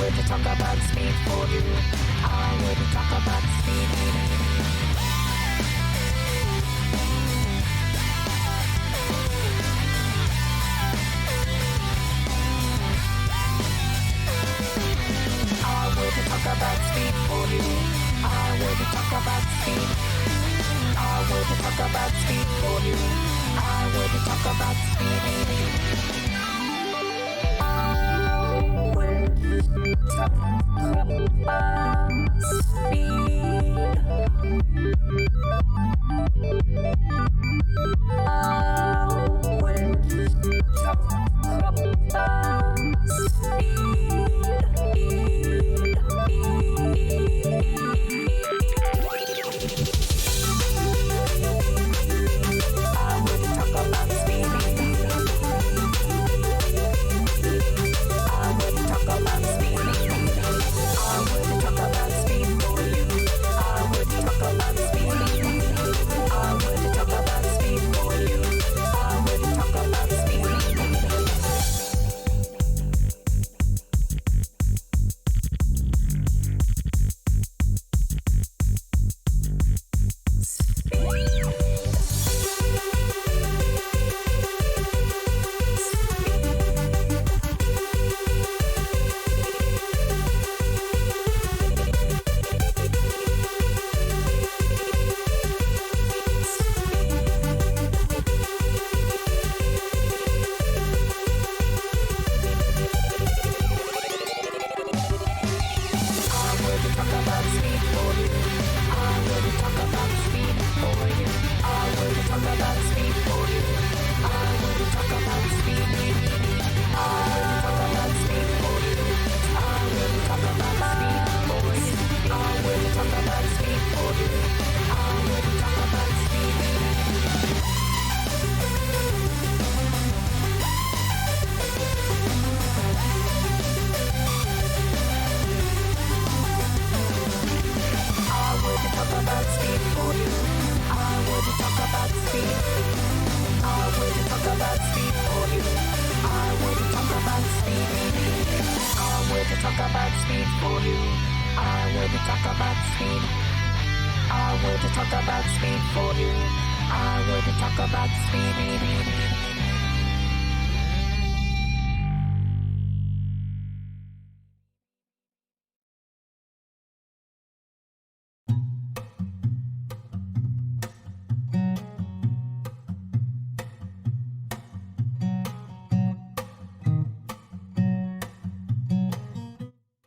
would talk about speed for you. I would talk about speed. I would talk about speed for you. I would talk about speed. I would talk about speed for you. I would talk about speed.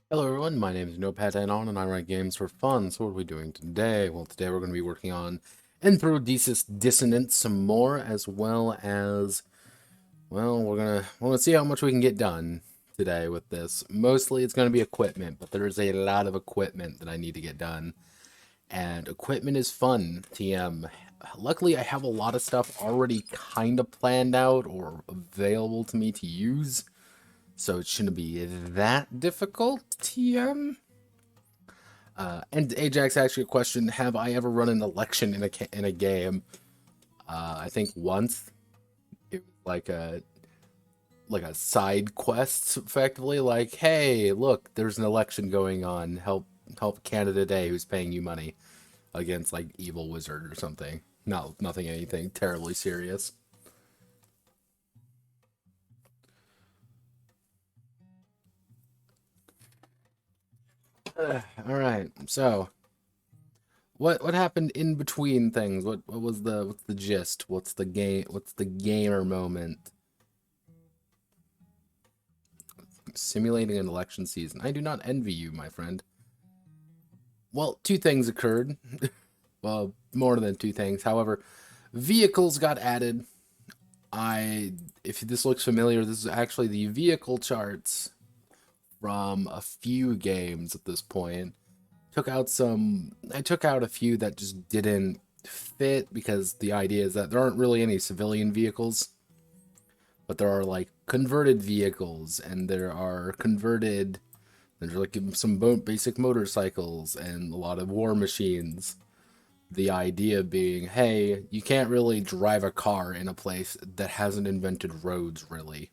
Hello everyone, my name is Notepad Anon and I write games for fun. So what are we doing today? Well, today we're going to be working on Anthrodesis Dissonance some more, as well as, well, we're gonna see how much we can get done today with this. Mostly it's going to be equipment, but there's a lot of equipment that I need to get done. And equipment is fun, TM. Luckily, I have a lot of stuff already kind of planned out or available to me to use. So it shouldn't be that difficult, TM. And Ajax actually a question: have I ever run an election in a game? I think once. It was like a side quest, effectively. Like, hey, look, there's an election going on. Help candidate A who's paying you money against like evil wizard or something. No, anything terribly serious. All right, so what happened in between things? What's the gist? What's the gamer moment? Simulating an election season. I do not envy you, my friend. Well, two things occurred. Well, more than two things. However, vehicles got added. If this looks familiar, this is actually the vehicle charts from a few games at this point. I took out a few that just didn't fit, because the idea is that there aren't really any civilian vehicles, but there are like converted vehicles, and there's like some basic motorcycles and a lot of war machines. The idea being, hey, you can't really drive a car in a place that hasn't invented roads, really.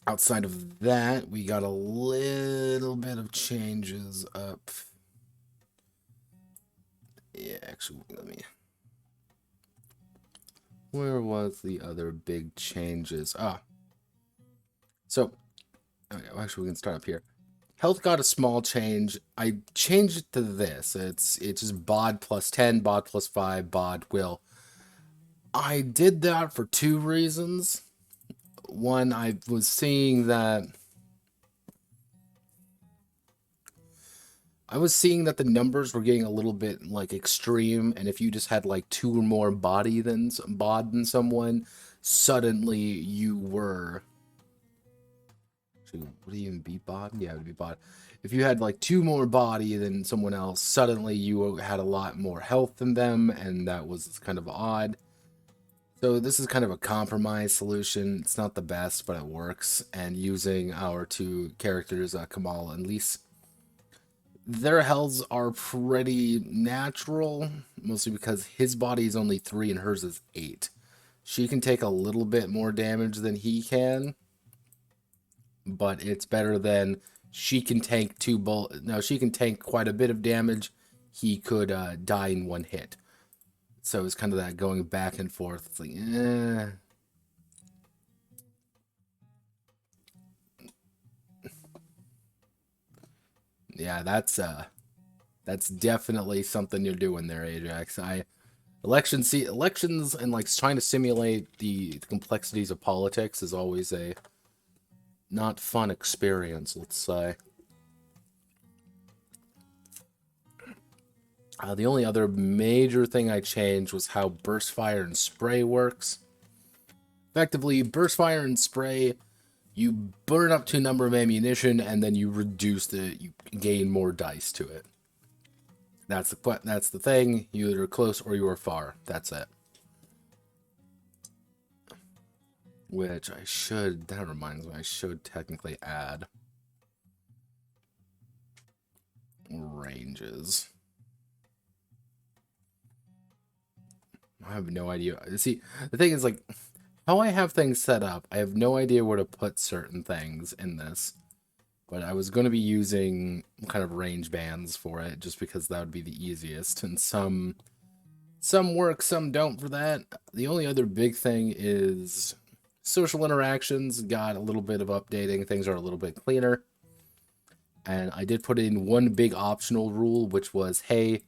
Outside of that, we got a little bit of changes up. Yeah, actually, let me... Where was the other big changes? So, okay, actually, we can start up here. Health got a small change. I changed it to this. It's just bod plus 10, bod plus 5, bod will. I did that for two reasons. One, I was seeing that the numbers were getting a little bit like extreme, and if you just had like two or more bod than someone, suddenly you were. Actually, would it even be bod? Yeah, it would be bod. If you had like two more body than someone else, suddenly you had a lot more health than them, and that was kind of odd. So this is kind of a compromise solution. It's not the best, but it works. And using our two characters, Kamal and Lise, their healths are pretty natural, mostly because his body is only 3 and hers is 8. She can take a little bit more damage than he can, but it's better than she can tank she can tank quite a bit of damage. He could die in one hit. So it's kind of that going back and forth. It's like, yeah, that's definitely something you're doing there, Ajax. Elections and like trying to simulate the complexities of politics is always a not fun experience, let's say. The only other major thing I changed was how burst fire and spray works. Effectively, burst fire and spray, you burn up to a number of ammunition and then you you gain more dice to it. That's the thing. You either close or you are far. That's it. Which that reminds me, I should technically add ranges. I have no idea. See, the thing is, like, how I have things set up, I have no idea where to put certain things in this. But I was going to be using kind of range bands for it, just because that would be the easiest. And some work, some don't for that. The only other big thing is social interactions got a little bit of updating. Things are a little bit cleaner. And I did put in one big optional rule, which was, hey,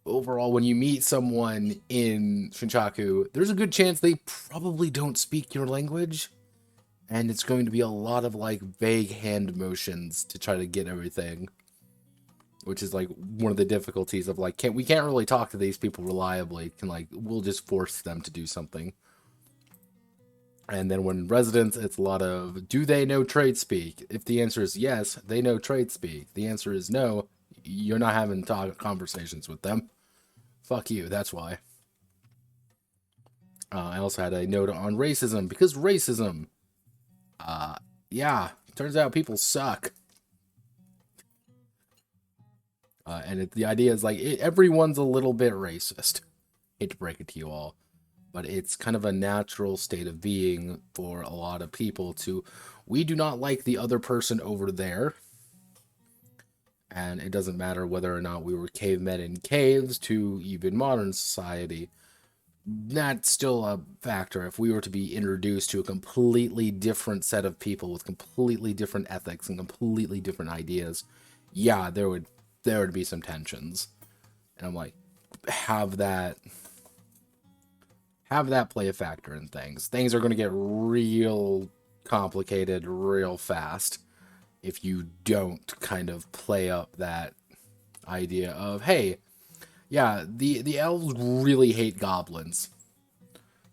overall, when you meet someone in Shinchaku, there's a good chance they probably don't speak your language. And it's going to be a lot of, like, vague hand motions to try to get everything. Which is, like, one of the difficulties of, like, we can't really talk to these people reliably. We'll just force them to do something. And then when residents, it's a lot of, do they know trade speak? If the answer is yes, they know trade speak. The answer is no, you're not having conversations with them. Fuck you, that's why. I also had a note on racism, because racism... yeah, turns out people suck. And the idea is, like, everyone's a little bit racist. Hate to break it to you all. But it's kind of a natural state of being for a lot of people we do not like the other person over there. And it doesn't matter whether or not we were cavemen in caves to even modern society. That's still a factor. If we were to be introduced to a completely different set of people with completely different ethics and completely different ideas, yeah, there would be some tensions. And I'm like, have that play a factor in things. Things are going to get real complicated real fast if you don't kind of play up that idea of, hey, yeah, the elves really hate goblins.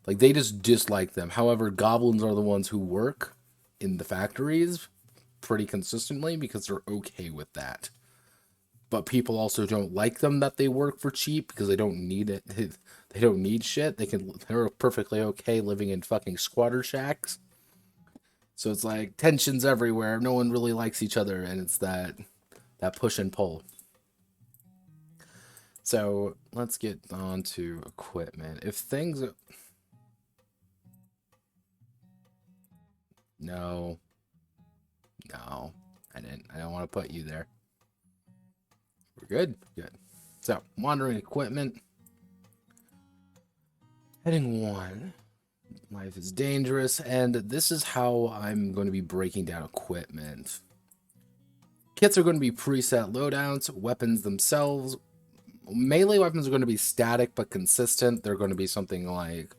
Like, they just dislike them. However, goblins are the ones who work in the factories pretty consistently because they're okay with that. But people also don't like them that they work for cheap because they don't need it. They don't need shit. They're perfectly okay living in fucking squatter shacks. So it's like tensions everywhere. No one really likes each other, and it's that push and pull. So let's get on to equipment. No. No. I don't want to put you there. We're good? Good. So, monitoring equipment. Heading 1. Life is dangerous, and this is how I'm going to be breaking down equipment. Kits are going to be preset loadouts. Weapons themselves, melee weapons are going to be static but consistent. They're going to be something like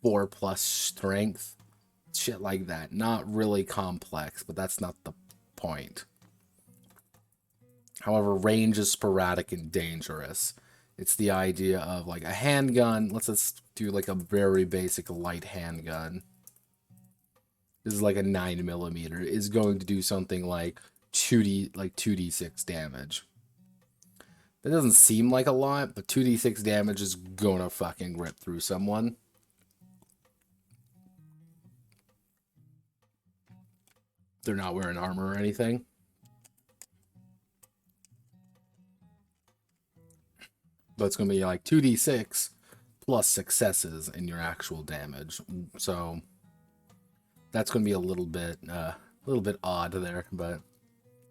4+ strength. Shit like that. Not really complex, but that's not the point. However, range is sporadic and dangerous. It's the idea of like a handgun. Let's just do like a very basic light handgun. This is like a 9mm. Is going to do something like 2d6 damage. That doesn't seem like a lot, but 2d6 damage is gonna fucking rip through someone. They're not wearing armor or anything. But it's going to be like 2d6 plus successes in your actual damage. So that's going to be a little bit odd there, but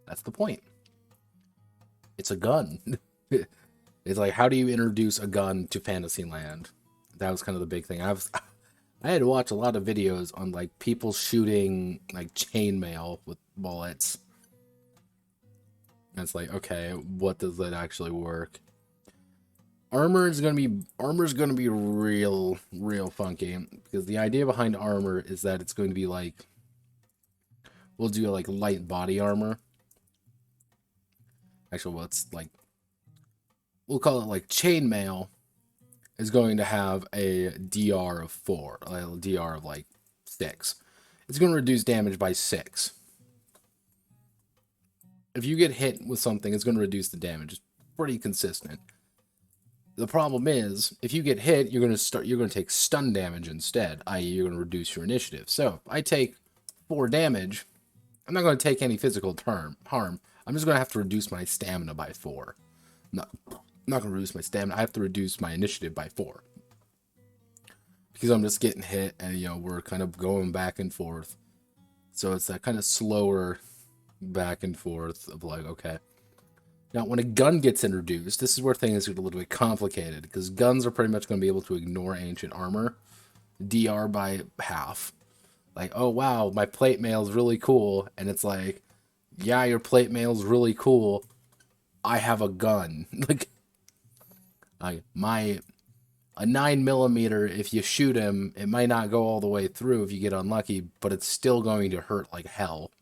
that's the point. It's a gun. It's like, how do you introduce a gun to Fantasyland? That was kind of the big thing. I had to watch a lot of videos on like people shooting like chainmail with bullets. And it's like, okay, what does that actually work? Armor's gonna be real funky, because the idea behind armor is that it's going to be like, we'll do like light body armor. Actually, well, it's like, we'll call it like chainmail is going to have a DR of 4, a DR of like 6. It's going to reduce damage by 6. If you get hit with something, it's going to reduce the damage. It's pretty consistent. The problem is, if you get hit, you're going to take stun damage instead, i.e. you're going to reduce your initiative. So, if I take 4 damage, I'm not going to take any physical harm. I'm just going to have to reduce my stamina by 4. I'm not going to reduce my stamina. I have to reduce my initiative by 4. Because I'm just getting hit, and, you know, we're kind of going back and forth. So, it's that kind of slower back and forth of like, okay. Now, when a gun gets introduced, this is where things get a little bit complicated, because guns are pretty much going to be able to ignore ancient armor, DR by half. Like, oh wow, my plate mail's really cool, and it's like, yeah, your plate mail's really cool. I have a gun. Like, a 9mm, if you shoot him, it might not go all the way through if you get unlucky, but it's still going to hurt like hell.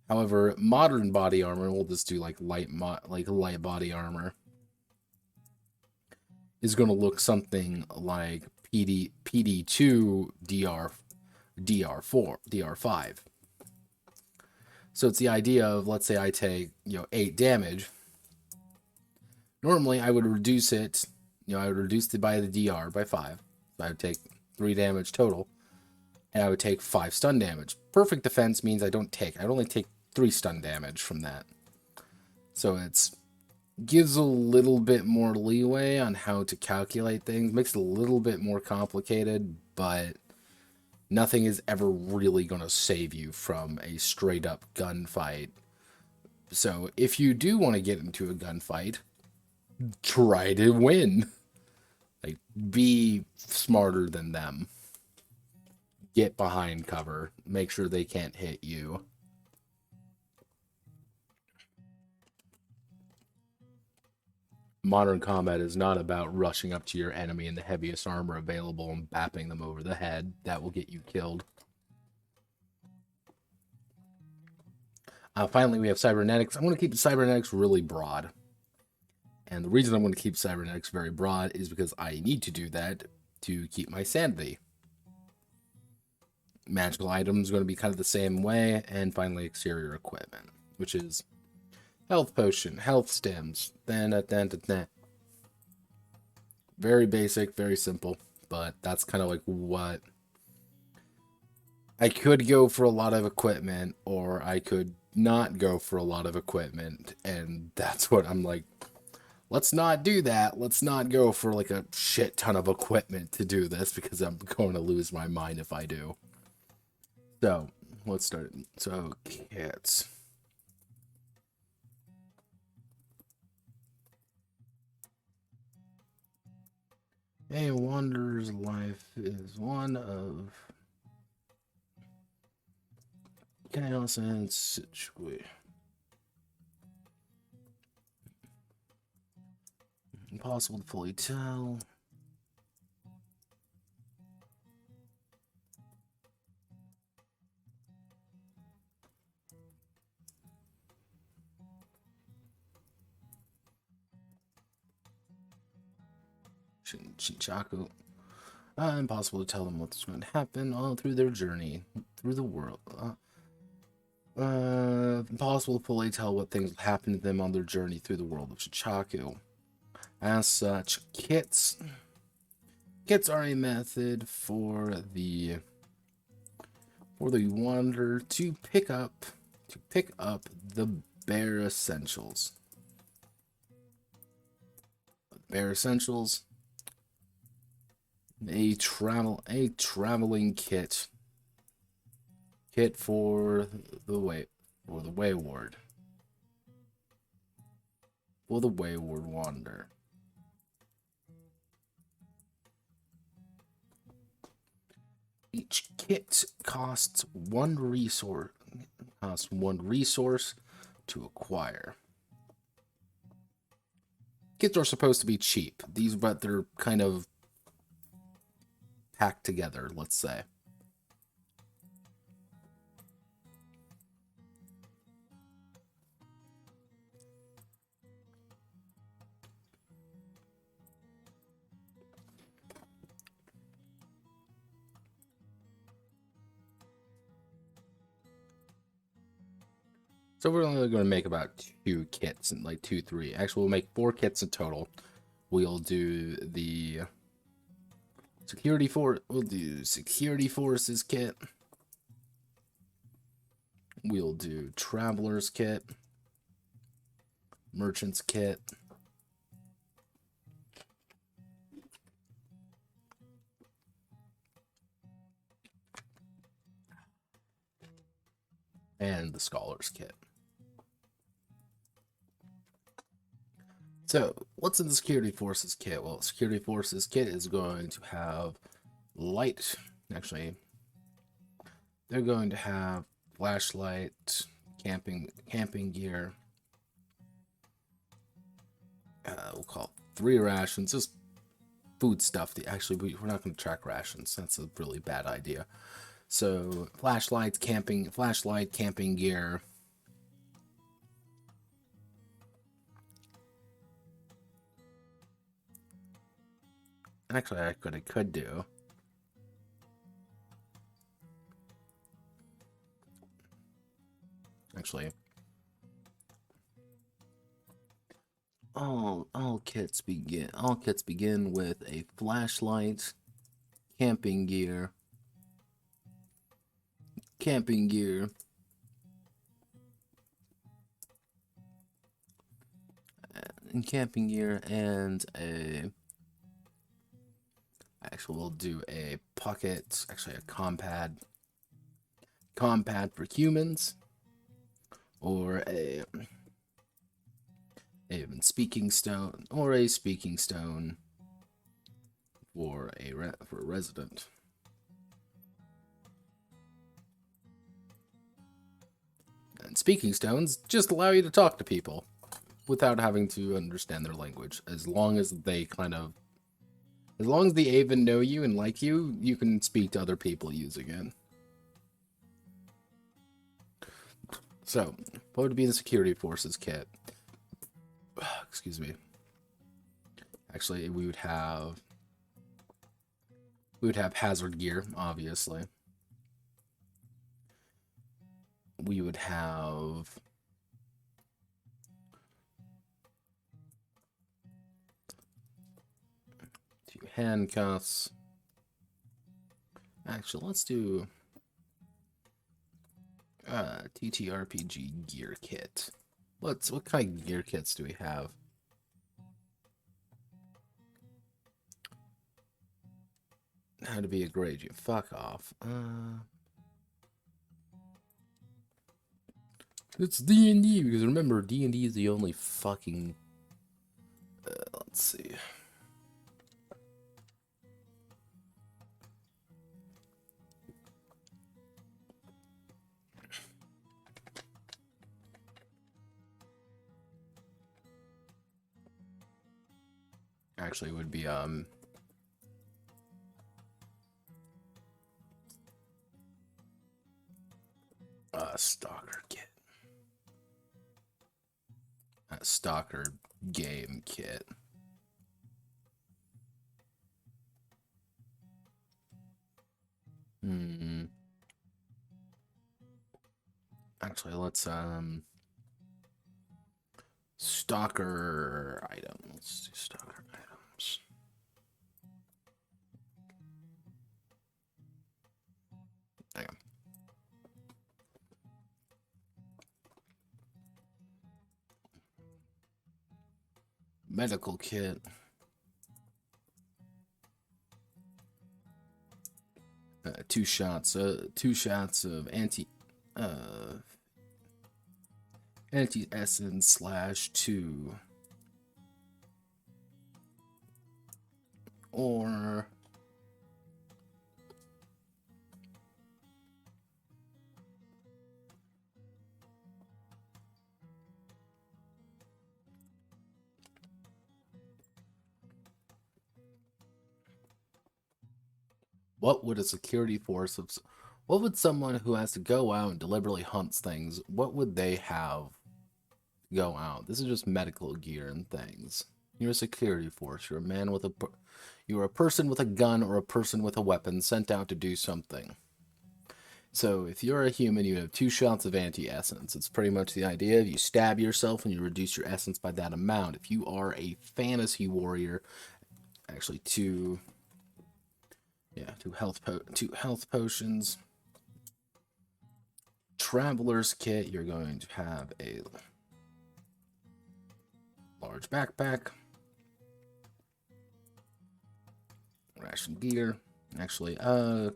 However, modern body armor, we'll just do like light body armor, is going to look something like PD2 DR4, DR5. So it's the idea of, let's say I take, 8 damage. Normally I would reduce it, I would reduce it by the DR by 5. So I would take 3 damage total, and I would take 5 stun damage. Perfect defense means I'd only take 3 stun damage from that. So it's gives a little bit more leeway on how to calculate things, makes it a little bit more complicated, but nothing is ever really going to save you from a straight up gunfight. So if you do want to get into a gunfight, try to win. Like, be smarter than them. Get behind cover. Make sure they can't hit you. Modern combat is not about rushing up to your enemy in the heaviest armor available and bapping them over the head. That will get you killed. Finally, we have cybernetics. I'm going to keep the cybernetics really broad. And the reason I'm going to keep cybernetics very broad is because I need to do that to keep my sanity. Magical items are going to be kind of the same way. And finally, exterior equipment, which is health potion, health stems, very basic, very simple, but that's kind of like what I could go for a lot of equipment, or I could not go for a lot of equipment, and that's what I'm like, let's not do that. Let's not go for like a shit ton of equipment to do this, because I'm going to lose my mind if I do. So, let's start. So, kits. A wanderer's life is one of chaos and situation. Impossible to fully tell. Shinchaku. Impossible to tell them what's going to happen all through their journey through the world. Impossible to fully tell what things will happen to them on their journey through the world of Shinchaku. As such, kits are a method for the wanderer to pick up the bare essentials. Bare essentials. A traveling kit for the wayward wanderer. Each kit costs one resource to acquire. Kits are supposed to be cheap. But they're kind of packed together, let's say. So we're only going to make about 2 kits, and like 2, 3. Actually, we'll make 4 kits in total. We'll do the we'll do security forces kit. We'll do traveler's kit, merchant's kit, and the scholar's kit. So, what's in the security forces kit? Well, security forces kit is going to have light. Actually, they're going to have flashlight, camping gear. We'll call it 3 rations, just food stuff. Actually, we're not going to track rations. That's a really bad idea. So, flashlight, camping gear. And actually, I could do. Actually, all kits begin with a flashlight, camping gear, and a. Actually, we'll do a pocket. Actually, a compad for humans, or a speaking stone, for a resident. And speaking stones just allow you to talk to people without having to understand their language, as long as the Aven know you and like you, you can speak to other people using it. So, what would be the security forces kit? Excuse me. Actually, we would have hazard gear, obviously. We would have handcuffs. Actually, let's do TTRPG gear kit. What kind of gear kits do we have? How to be a grade? Fuck off. It's D&D, because remember, D&D is the only fucking... let's see. Actually, it would be, Stalker Kit. Stalker Game Kit. Actually, let's, Stalker item. Let's do Stalker items. Hang on. Medical kit. Two shots of anti-essence /2, or what would a security force of... What would someone who has to go out and deliberately hunts things, what would they have go out? This is just medical gear and things. You're a security force. You're a man with a... You're a person with a gun or a person with a weapon sent out to do something. So if you're a human, you have 2 shots of anti-essence. It's pretty much the idea of you stab yourself and you reduce your essence by that amount. If you are a fantasy warrior, actually 2 health potions. Traveler's kit, you're going to have a large backpack. Ration gear. Actually, we'll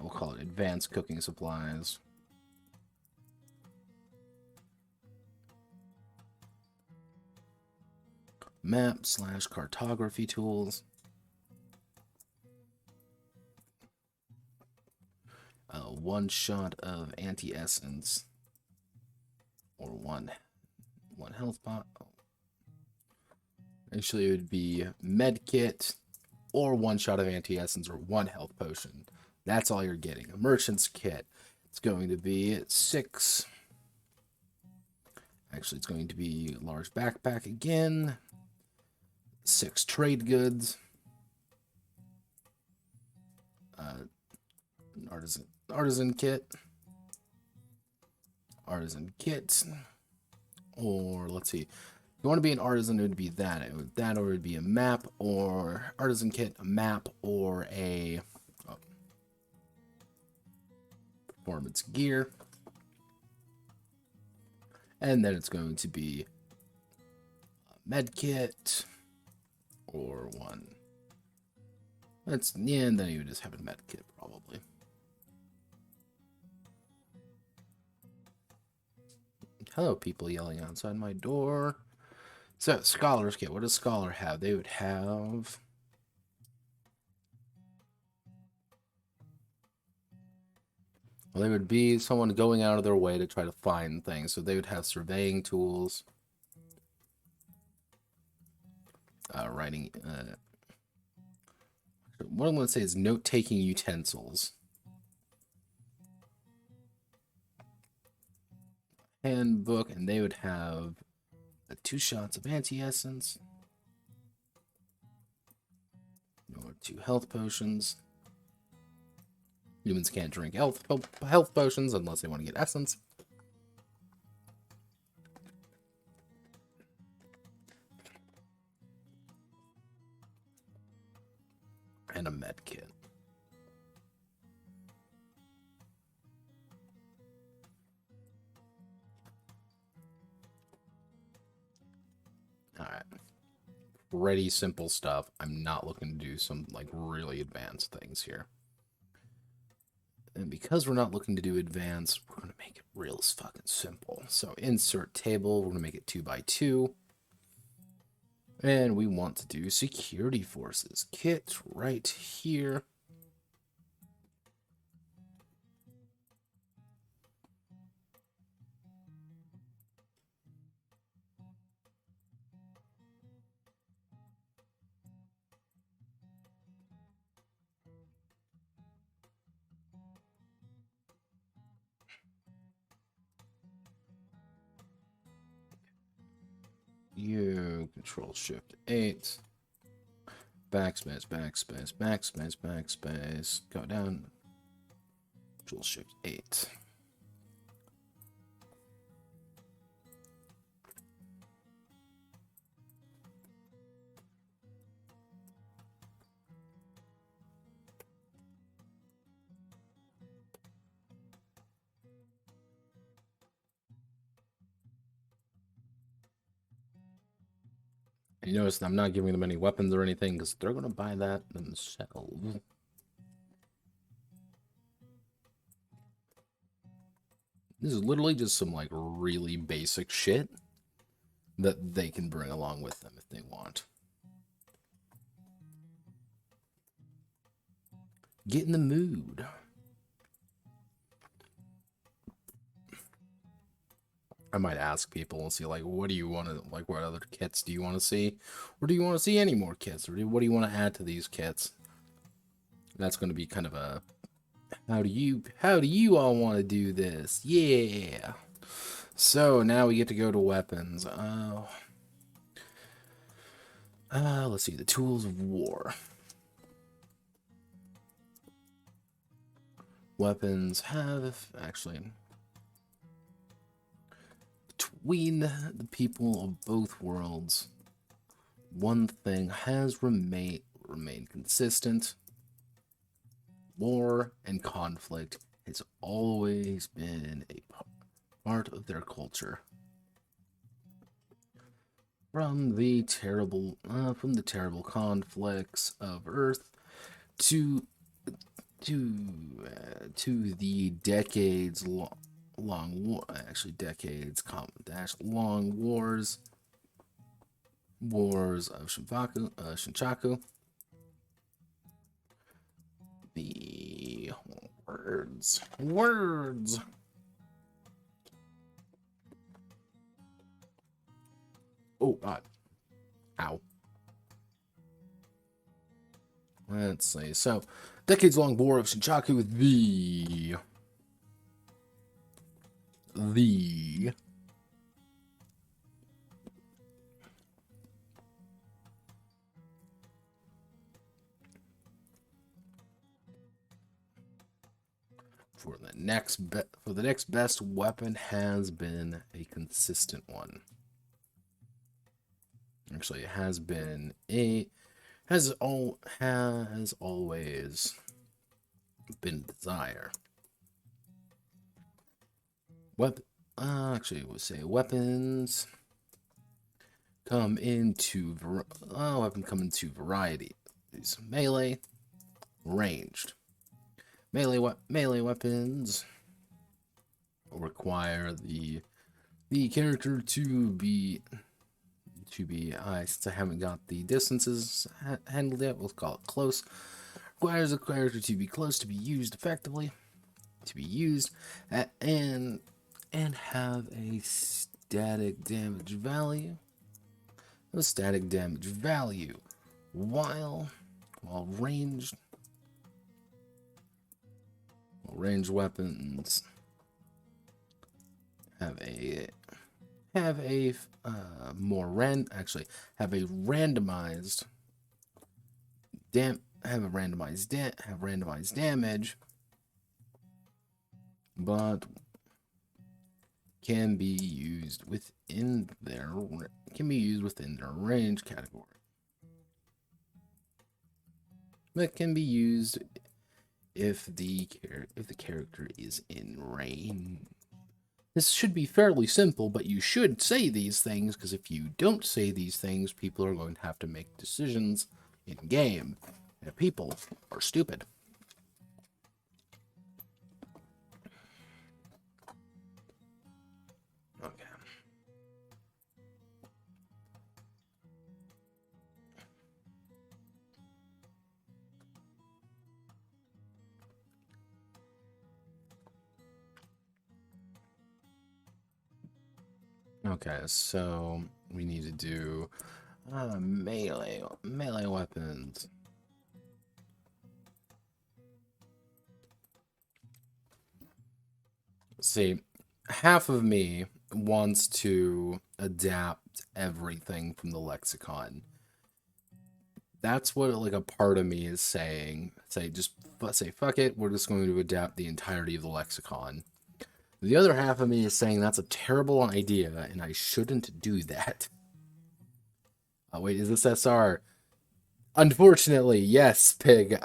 call it advanced cooking supplies. Map / cartography tools. 1 shot of anti-essence, or one health pot. Actually, it would be med kit, or 1 shot of anti-essence, or 1 health potion. That's all you're getting. A merchant's kit. It's going to be 6. Actually, it's going to be a large backpack again. 6 trade goods. Artisan kit. Or let's see. If you want to be an artisan, it would be that. Or it would be a map, or artisan kit, a map, or a performance gear. And then it's going to be a med kit, or 1. And then you would just have a med kit, probably. Hello, people yelling outside my door. So, Scholar's kit. What does Scholar have? They would have... Well, they would be someone going out of their way to try to find things. So they would have surveying tools. Writing... what I'm going to say is note-taking utensils. Handbook, and they would have 2 shots of anti-essence, or 2 health potions. Humans can't drink health potions unless they want to get essence. And a med kit. Alright. Pretty simple stuff. I'm not looking to do some, like, really advanced things here. and because we're not looking to do advanced, we're going to make it real fucking simple. So insert table, we're going to make it 2 by 2. And we want to do security forces. Kit right here. You Control Shift 8. Backspace, backspace, backspace, backspace. Go down. Control Shift 8. You notice I'm not giving them any weapons or anything because they're going to buy that themselves. This is literally just some like really basic shit that they can bring along with them if they want. Get in the mood. I might ask people and see, like, what do you want to, like, what other kits do you want to see? Or do you want to see any more kits? Or what do you want to add to these kits? That's going to be kind of a, how do you all want to do this? Yeah. So, now we get to go to weapons. Let's see, the tools of war. Weapons have, actually... Between the people of both worlds, one thing has remained consistent. War and conflict has always been a part of their culture. From the terrible conflicts of Earth to the decades long wars of Shinchaku. The words. Oh God! Ow. Let's see. So, decades-long war of Shinchaku. For the next best weapon has been a consistent one. Actually, it has always been a desire. Actually, we'll say weapons come into variety. These melee, ranged. Melee weapons require the character to be since I haven't got the distances handled yet, we'll call it close. Requires a character to be close to be used effectively, and have a static damage value. While ranged weapons have a randomized damage, but can be used within their range category. That can be used if the character is in range. This should be fairly simple, but you should say these things, because if you don't say these things, people are going to have to make decisions in game, and people are stupid. Okay, so we need to do melee weapons. See, half of me wants to adapt everything from the lexicon. That's what like a part of me is saying. Say fuck it, we're just going to adapt the entirety of the lexicon. The other half of me is saying that's a terrible idea and I shouldn't do that. Oh wait, is this SR? Unfortunately, yes, Pig.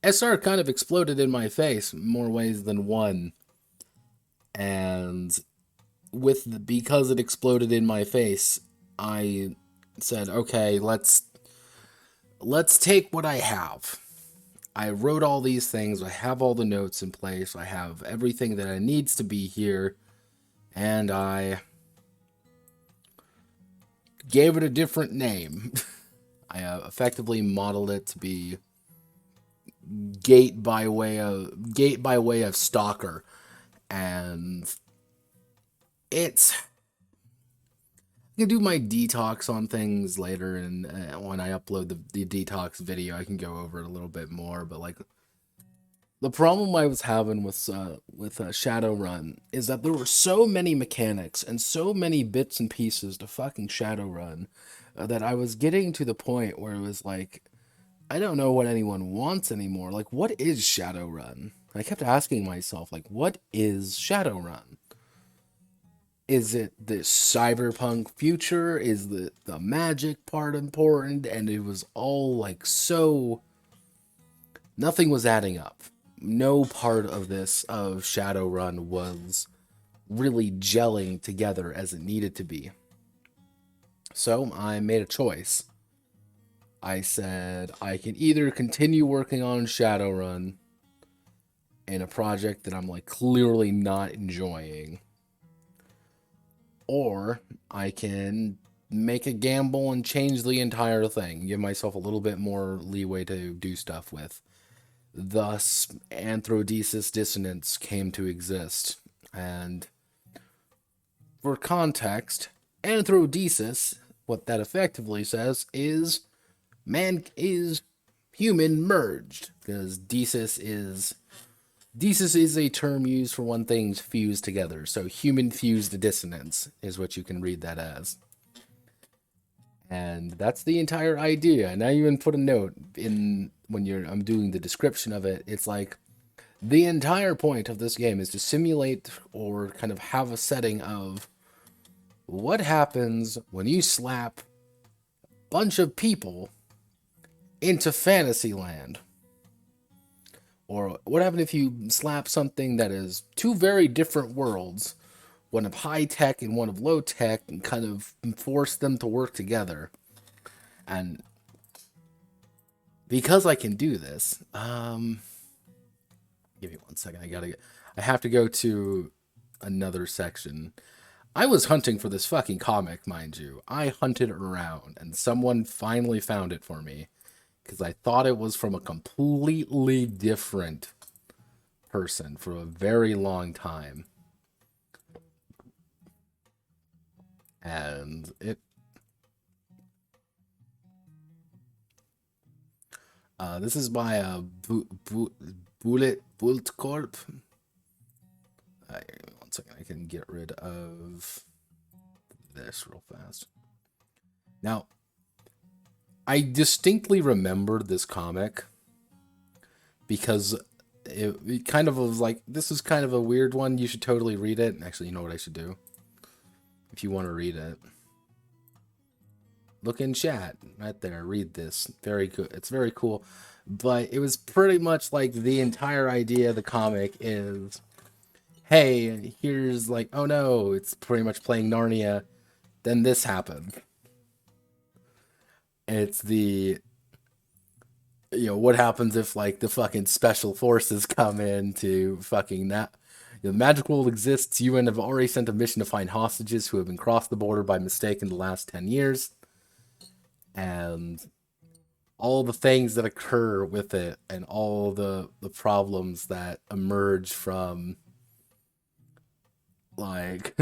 SR kind of exploded in my face more ways than one. And because it exploded in my face, I said, okay, let's take what I have. I wrote all these things, I have all the notes in place, I have everything that needs to be here, and I gave it a different name. I effectively modeled it to be Gate by way of Stalker, and it's... I can do my detox on things later, and when I upload the detox video, I can go over it a little bit more. But like, the problem I was having with Shadowrun is that there were so many mechanics and so many bits and pieces to fucking Shadowrun that I was getting to the point where it was like, I don't know what anyone wants anymore. Like, what is Shadowrun? I kept asking myself, like, what is Shadowrun? Is it the cyberpunk future? Is the magic part important? And it was all like so... Nothing was adding up. No part of Shadowrun was really gelling together as it needed to be. So I made a choice. I said I can either continue working on Shadowrun in a project that I'm like clearly not enjoying, or I can make a gamble and change the entire thing, give myself a little bit more leeway to do stuff with. Thus, Anthrodesis Dissonance came to exist. And for context, Anthrodesis, what that effectively says is human merged, because Desis is a term used for when things fuse together. So human fused dissonance is what you can read that as. And that's the entire idea. And I even put a note in I'm doing the description of it. It's like the entire point of this game is to simulate or kind of have a setting of what happens when you slap a bunch of people into Fantasyland. Or what happens if you slap something that is two very different worlds, one of high tech and one of low tech, and kind of force them to work together. And because I can do this, give me 1 second. I have to go to another section. I was hunting for this fucking comic, mind you. I hunted around, and someone finally found it for me, because I thought it was from a completely different person for a very long time. And this is by Bullet Corp. 1 second, I can get rid of this real fast. Now, I distinctly remembered this comic because it kind of was like, this is kind of a weird one. You should totally read it. Actually, you know what I should do? If you want to read it, look in chat right there. Read this. Very good. It's very cool. But it was pretty much like the entire idea of the comic is, hey, here's like, oh no, it's pretty much playing Narnia. Then this happened. It's what happens if like the fucking special forces come in to fucking that. The magic world exists. UN have already sent a mission to find hostages who have been crossed the border by mistake in the last 10 years. And all the things that occur with it and all the problems that emerge from Like,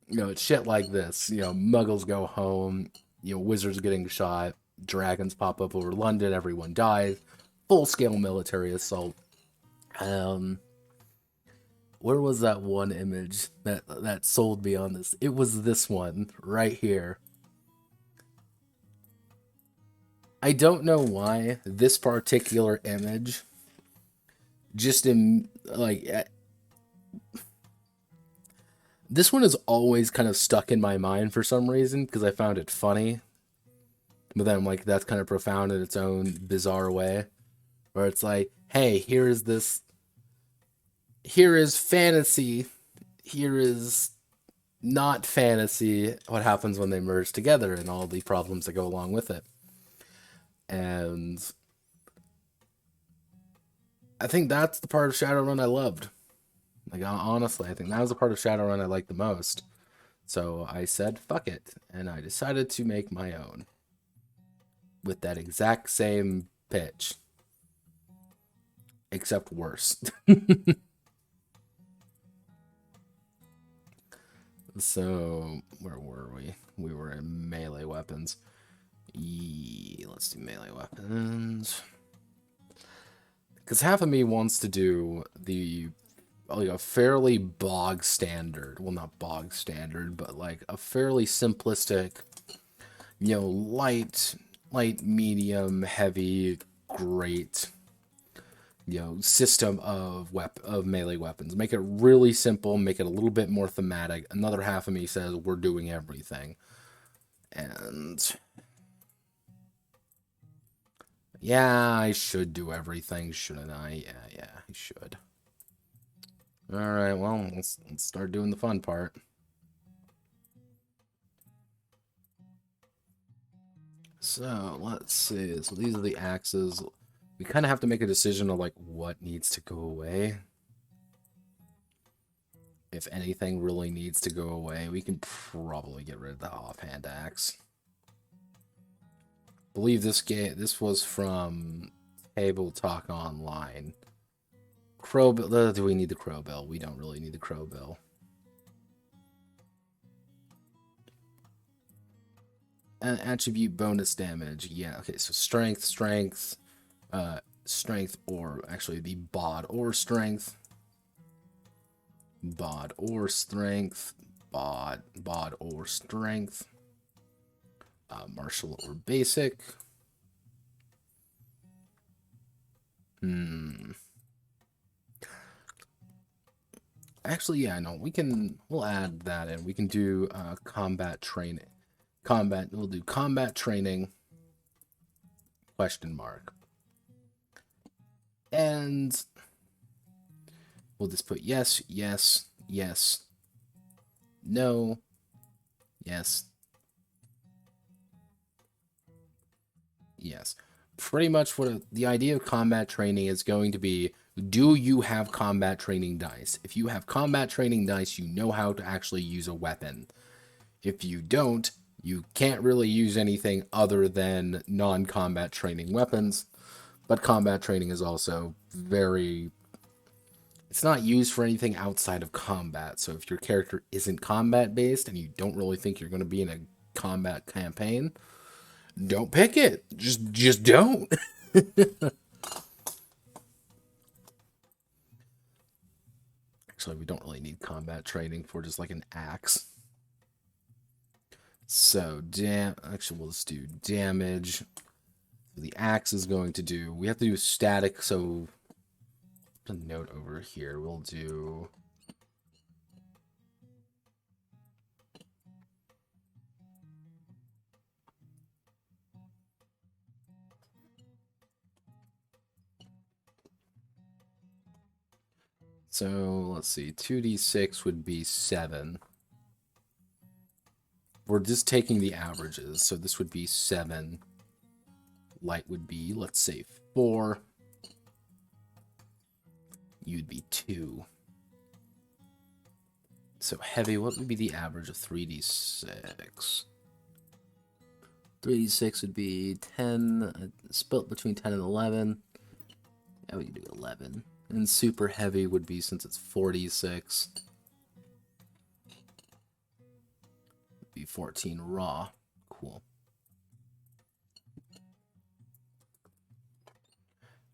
it's shit like this. Muggles go home, wizards getting shot, dragons pop up over London, everyone dies, full-scale military assault. Where was that one image that sold me on this? It was this one right here. I don't know why this particular image just in like this one is always kind of stuck in my mind for some reason because I found it funny. But then I'm like, that's kind of profound in its own bizarre way. Where it's like, hey, here is fantasy. Here is not fantasy. What happens when they merge together and all the problems that go along with it. And I think that's the part of Shadowrun I loved. Like, honestly, I think that was the part of Shadowrun I liked the most. So I said, fuck it. And I decided to make my own. With that exact same pitch. Except worse. So, where were we? We were in melee weapons. Let's do melee weapons. Because half of me wants to do a fairly bog standard. Well, not bog standard, but like a fairly simplistic, light, medium, heavy, great, system of melee weapons. Make it really simple, make it a little bit more thematic. Another half of me says we're doing everything. And yeah, I should do everything, shouldn't I? Yeah, I should. Alright, well, let's start doing the fun part. So, let's see. So these are the axes. We kind of have to make a decision of, like, what needs to go away. If anything really needs to go away, we can probably get rid of the offhand axe. I believe this was from Table Talk Online. Crowbill. Do we need the crowbill? We don't really need the crowbill. An attribute bonus damage. Yeah, okay, so strength, or actually it'd be bod or strength. Bod or strength. Bod or strength. Martial or basic. Actually, yeah, no, we'll add that in. We can do combat training. We'll do combat training, ? And we'll just put yes, yes, yes, no, yes, yes. Pretty much what the idea of combat training is going to be, do you have combat training dice? If you have combat training dice, you know how to actually use a weapon. If you don't, you can't really use anything other than non-combat training weapons. But combat training is also it's not used for anything outside of combat. So if your character isn't combat-based and you don't really think you're going to be in a combat campaign, don't pick it. Just don't. Actually, we don't really need combat training for just like an axe. So, actually, we'll just do damage. The axe is going to do, we have to do static, so a note over here. We'll do so let's see, 2d6 would be 7. We're just taking the averages, so this would be 7. Light would be, let's say, 4. You'd be 2. So heavy, what would be the average of 3d6? 3d6 would be 10, split between 10 and 11. Yeah, we can do 11. And super heavy would be, since it's 46, would be 14 raw. Cool.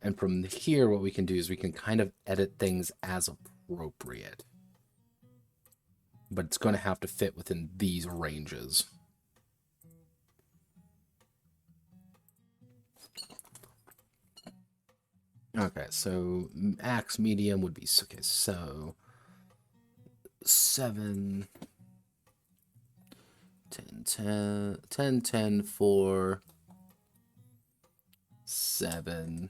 And from here, what we can do is we can kind of edit things as appropriate. But it's going to have to fit within these ranges. Okay, so axe medium would be, okay, so 7, 10, 10, 10, 10, 4, 7.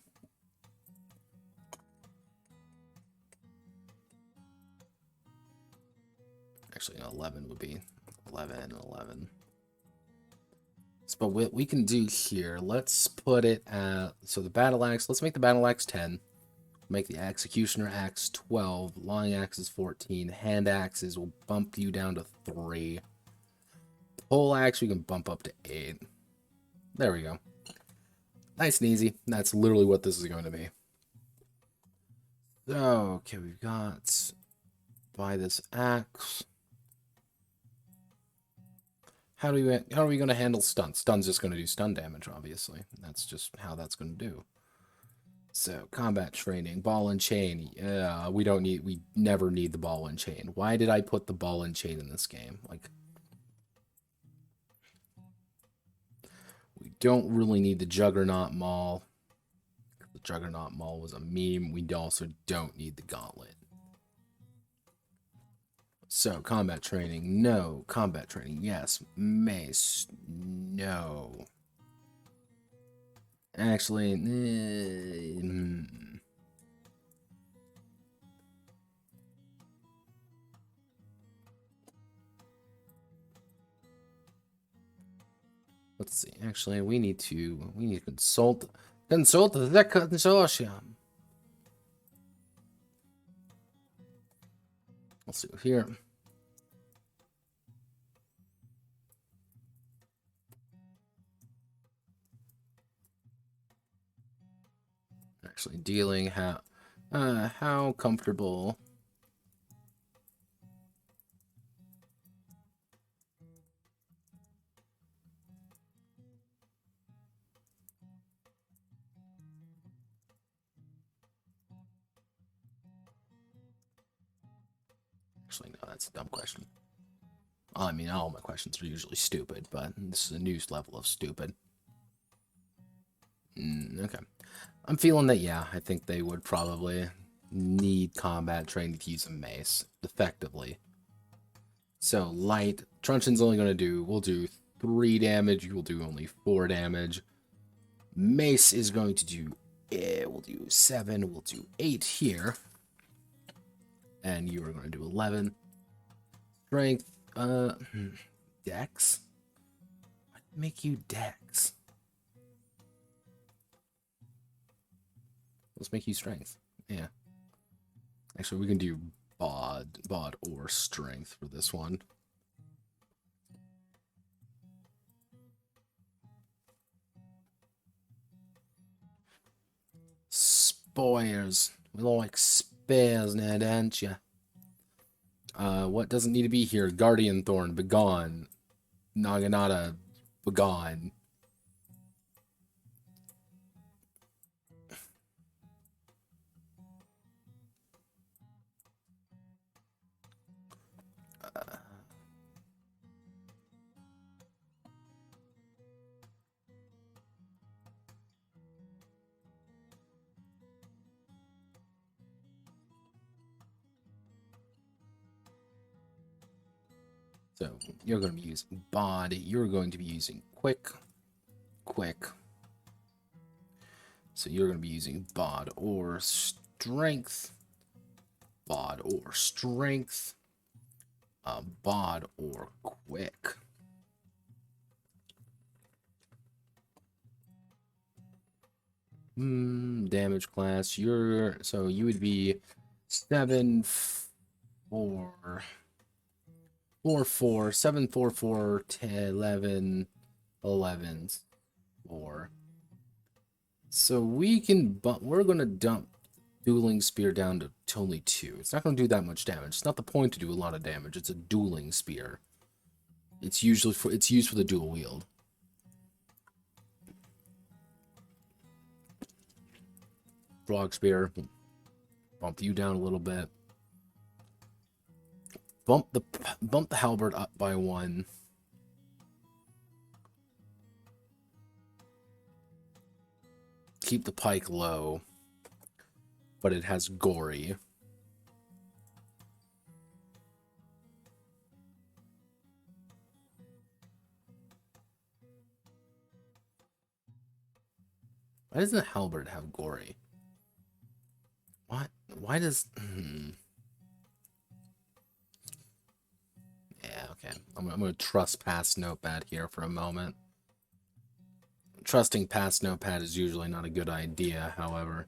Actually, 11 would be 11 and 11. But what we can do here, let's put it at, so the battle axe, let's make the battle axe 10. Make the executioner axe 12. Long axe is 14. Hand axes will bump you down to 3. Pole axe we can bump up to 8. There we go. Nice and easy. That's literally what this is going to be. So, okay, we've got buy this axe. How are we going to handle stun? Stun's just going to do stun damage, obviously. That's just how that's going to do. So, combat training, ball and chain. Yeah, we never need the ball and chain. Why did I put the ball and chain in this game? Like, we don't really need the Juggernaut Maul. The Juggernaut Maul was a meme. We also don't need the Gauntlet. So, combat training, no. Combat training, yes. Mace, no. Actually, let's see. Actually, we need to consult the consortium. Let's do here. Actually, dealing how comfortable. Actually, no, that's a dumb question. I mean, all my questions are usually stupid, but this is a new level of stupid. Okay. I'm feeling that, yeah, I think they would probably need combat training to use a mace effectively. So, light. Truncheon's only going to do, we'll do 3 damage, you will do only 4 damage. Mace is going to do, we'll do 7, we'll do 8 here. And you are going to do 11. Strength, Dex? What make you Dex? Let's make you strength. Yeah. Actually, we can do bod or strength for this one. Spoilers. We like spares now, don't you? What doesn't need to be here? Guardian Thorn, begone. Naginata, begone. So you're going to be using bod. You're going to be using quick. So you're going to be using bod or strength. Bod or strength. Bod or quick. Damage class. So you would be 7, 4, 4, 4, 7, 4, 4, 10, 11, 11, 4. So we can, but we're gonna dump Dueling spear down to only 2. It's not going to do that much damage. It's not the point to do a lot of damage. It's a dueling spear. It's used for the dual wield. Frog spear. Bump you down a little bit. Bump the halberd up by 1. Keep the pike low, but it has gory. Why doesn't the halberd have gory? What? Why does... Yeah, okay. I'm going to trust past Notepad here for a moment. Trusting past Notepad is usually not a good idea, however.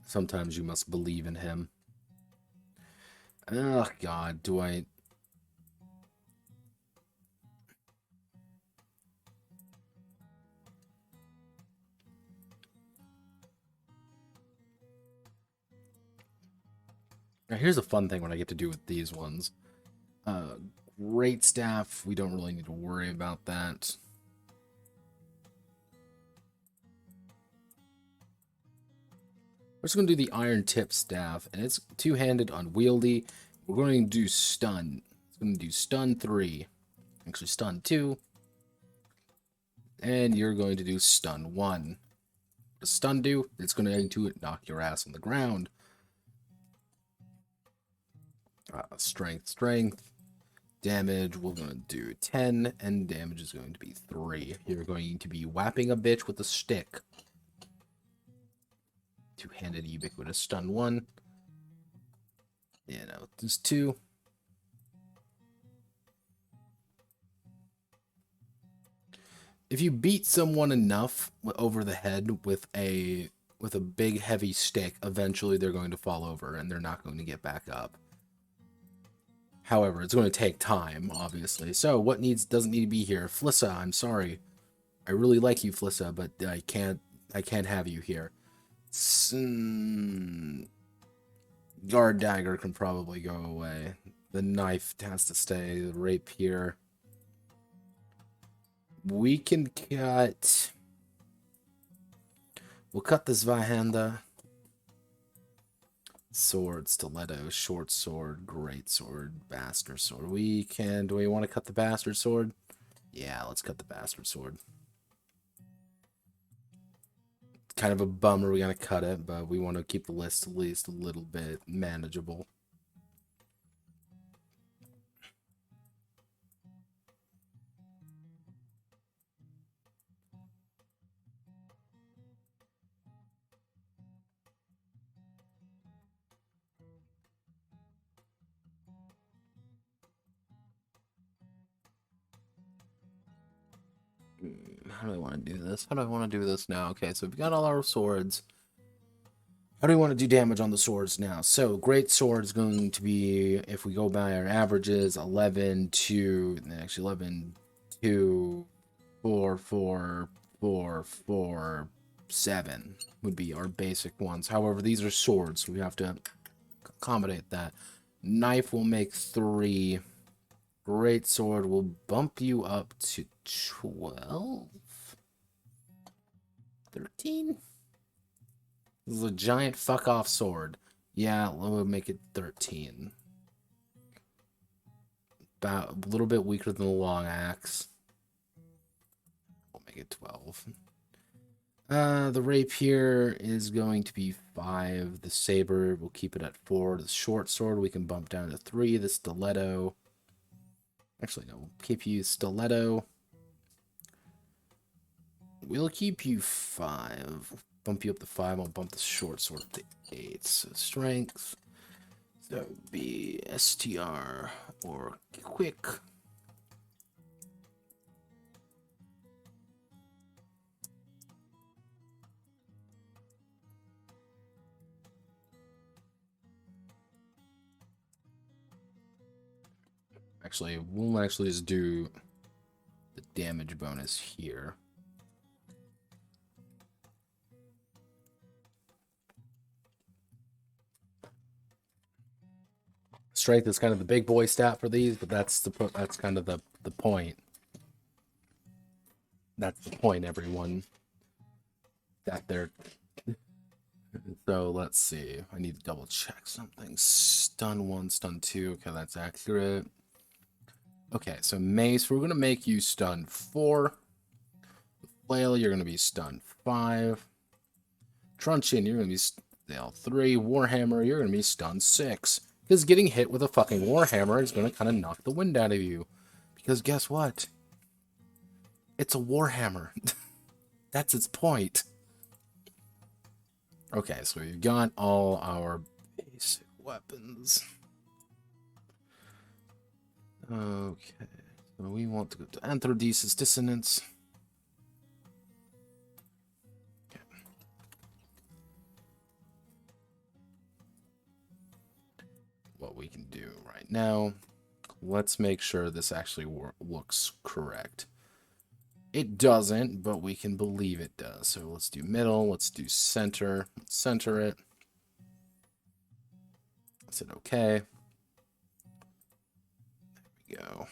Sometimes you must believe in him. Oh, God, do I... Now, here's a fun thing when I get to do with these ones. Great staff, we don't really need to worry about that. We're just going to do the iron tip staff, and it's two-handed, unwieldy. We're going to do stun. It's going to do stun 3. Actually, stun 2. And you're going to do stun 1. What does stun do? It's going to knock your ass on the ground. Strength. Damage, we're going to do 10, and damage is going to be 3. You're going to be whapping a bitch with a stick. Two-handed ubiquitous stun 1. Yeah, no, there's 2. If you beat someone enough over the head with a big heavy stick, eventually they're going to fall over and they're not going to get back up. However, it's going to take time, obviously. So, what doesn't need to be here? Flissa, I'm sorry. I really like you, Flissa, but I can't have you here. Guard dagger can probably go away. The knife has to stay. The rapier. We can cut... We'll cut the Zweihander. Sword, stiletto, short sword, great sword, bastard sword. Do we want to cut the bastard sword? Yeah, let's cut the bastard sword. Kind of a bummer we gotta cut it, but we want to keep the list at least a little bit manageable. How do I want to do this? How do I want to do this now? Okay, so we've got all our swords. How do we want to do damage on the swords now? So, great sword is going to be, if we go by our averages, 11 to, actually 11 to 4, 4, 4, 4, 7 would be our basic ones. However, these are swords, so we have to accommodate that. Knife will make 3. Great sword will bump you up to 12? 13? This is a giant fuck-off sword. Yeah, we'll make it 13. About a little bit weaker than the long axe. We'll make it 12. The rapier is going to be 5. The saber, we'll keep it at 4. The short sword, we can bump down to 3. The stiletto... Actually, no, we'll keep you stiletto. We'll keep you 5. Bump you up to 5. I'll bump the short sword up to 8. So strength. So that would be STR or quick. Actually, we'll actually just do damage bonus here. Strength is kind of the big boy stat for these, but that's kind of the point. That's the point, everyone. That they're... So let's see. I need to double check something. Stun 1, stun 2. Okay, that's accurate. Okay, so Mace, we're going to make you stun 4. Flail, you're going to be stun 5. Truncheon, you're going to be stun 3. Warhammer, you're going to be stun 6. Because getting hit with a fucking Warhammer is going to kind of knock the wind out of you. Because guess what? It's a Warhammer. That's its point. Okay, so we've got all our basic weapons. Okay, so we want to go to Anthrodesis Dissonance. Okay. What we can do right now, let's make sure this actually looks correct. It doesn't, but we can believe it does. So let's do middle, let's do center, let's center it. I said okay. There we go.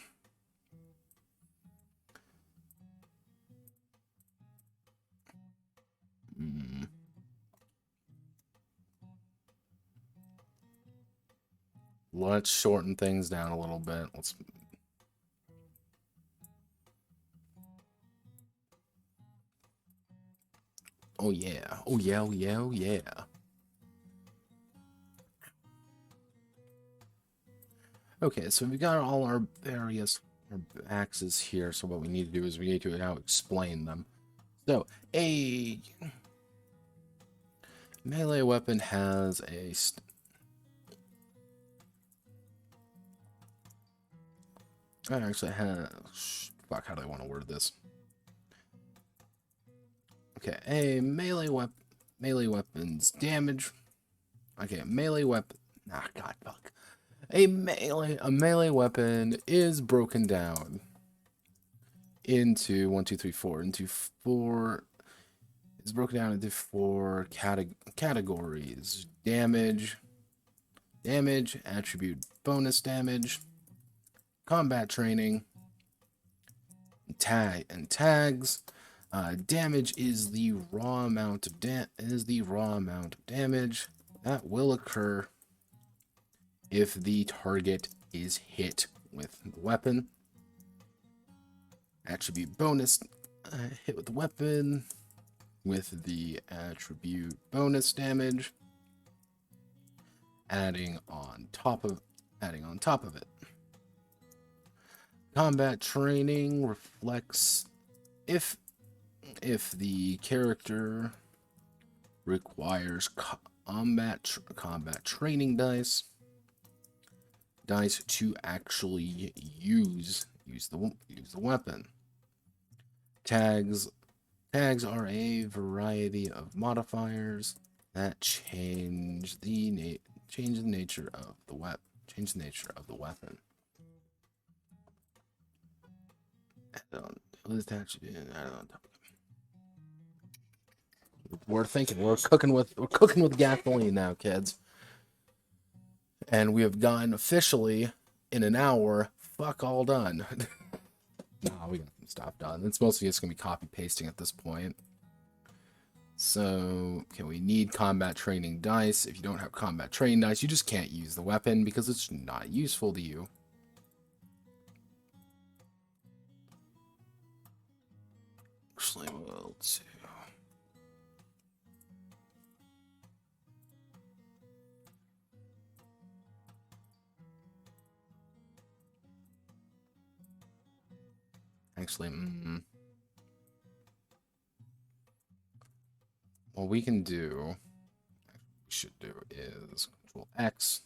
Let's shorten things down a little bit. Let's... Oh yeah, oh yeah, oh yeah, oh yeah. Okay, so we've got all our various axes here, so what we need to do is we need to now explain them. So, a melee weapon has a... I actually have... Fuck, how do I want to word this? Okay, a melee weapon's damage. Okay, melee weapon. Ah, god, fuck. A melee weapon is broken down into 1, 2, 3, 4. Into 4. It's broken down into 4 categories: damage, attribute bonus damage, combat training, tags. Damage is the raw amount of damage that will occur if the target is hit with the weapon. Attribute bonus, hit with the weapon with the attribute bonus damage, adding on top of it. Combat training reflects if the character requires combat training dice to actually use the weapon. Tags are a variety of modifiers that change the nature of the weapon. We're thinking. We're cooking with gasoline now, kids. And we have gotten officially in an hour. Fuck all done. No, we got some stuff done. It's mostly just gonna be copy pasting at this point. So, okay, we need combat training dice. If you don't have combat training dice, you just can't use the weapon because it's not useful to you. Actually, we'll see. Actually, what we can do, is Control X.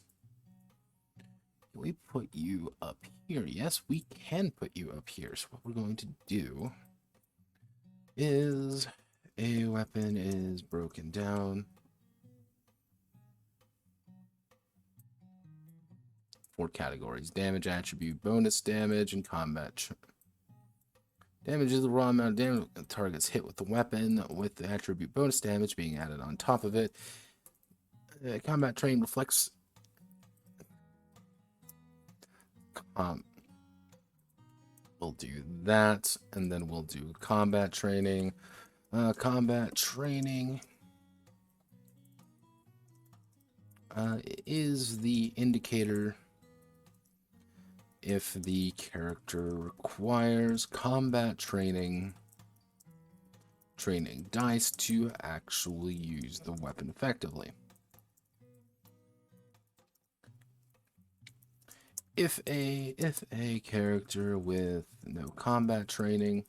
Can we put you up here? Yes, we can put you up here. So what we're going to do is a weapon is broken down. 4 categories: damage, attribute, bonus damage, and combat Damage is the raw amount of damage targets hit with the weapon, with the attribute bonus damage being added on top of it. Combat train reflects. We'll do that, and then we'll do combat training. Combat training is the indicator if the character requires combat training dice to actually use the weapon effectively. If a character with no combat training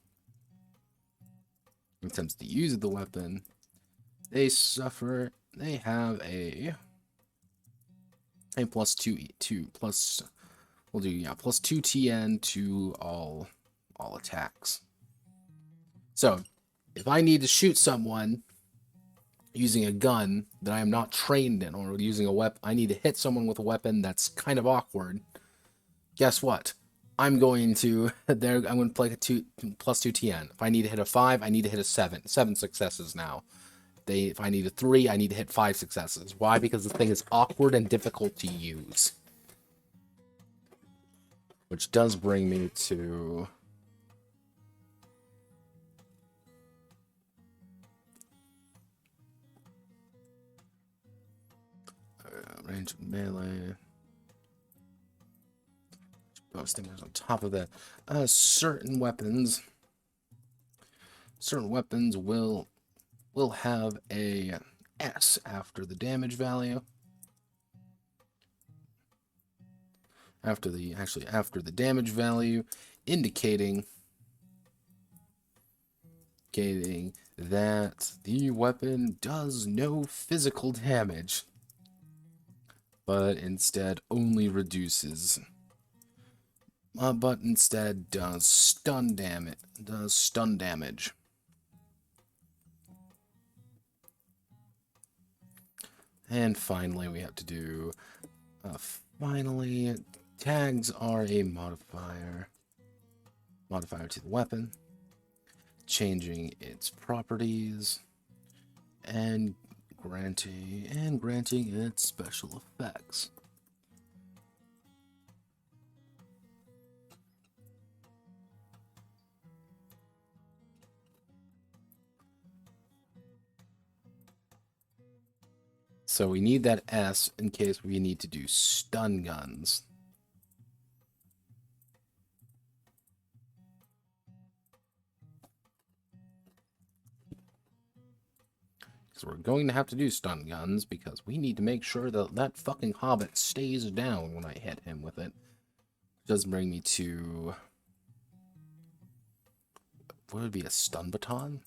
attempts to use the weapon, they have a plus 2 plus, we'll do, plus 2 TN to all attacks. So if I need to shoot someone using a gun that I am not trained in, or using a weapon, I need to hit someone with a weapon that's kind of awkward. Guess what? I'm going to play a plus 2 TN. If I need to hit a 5, I need to hit a 7. 7 successes now. If I need a 3, I need to hit 5 successes. Why? Because the thing is awkward and difficult to use. Which does bring me to range of melee. Boosting on top of that. Certain weapons will have a S after the damage value. After the damage value, indicating that the weapon does no physical damage, but instead only reduces. But instead does stun damage. And finally, we have to do. Tags are a modifier to the weapon, changing its properties and granting its special effects. So we need that S in case we need to do stun guns. So we're going to have to do stun guns because we need to make sure that that fucking hobbit stays down when I hit him with it. Does bring me to... what would be a stun baton?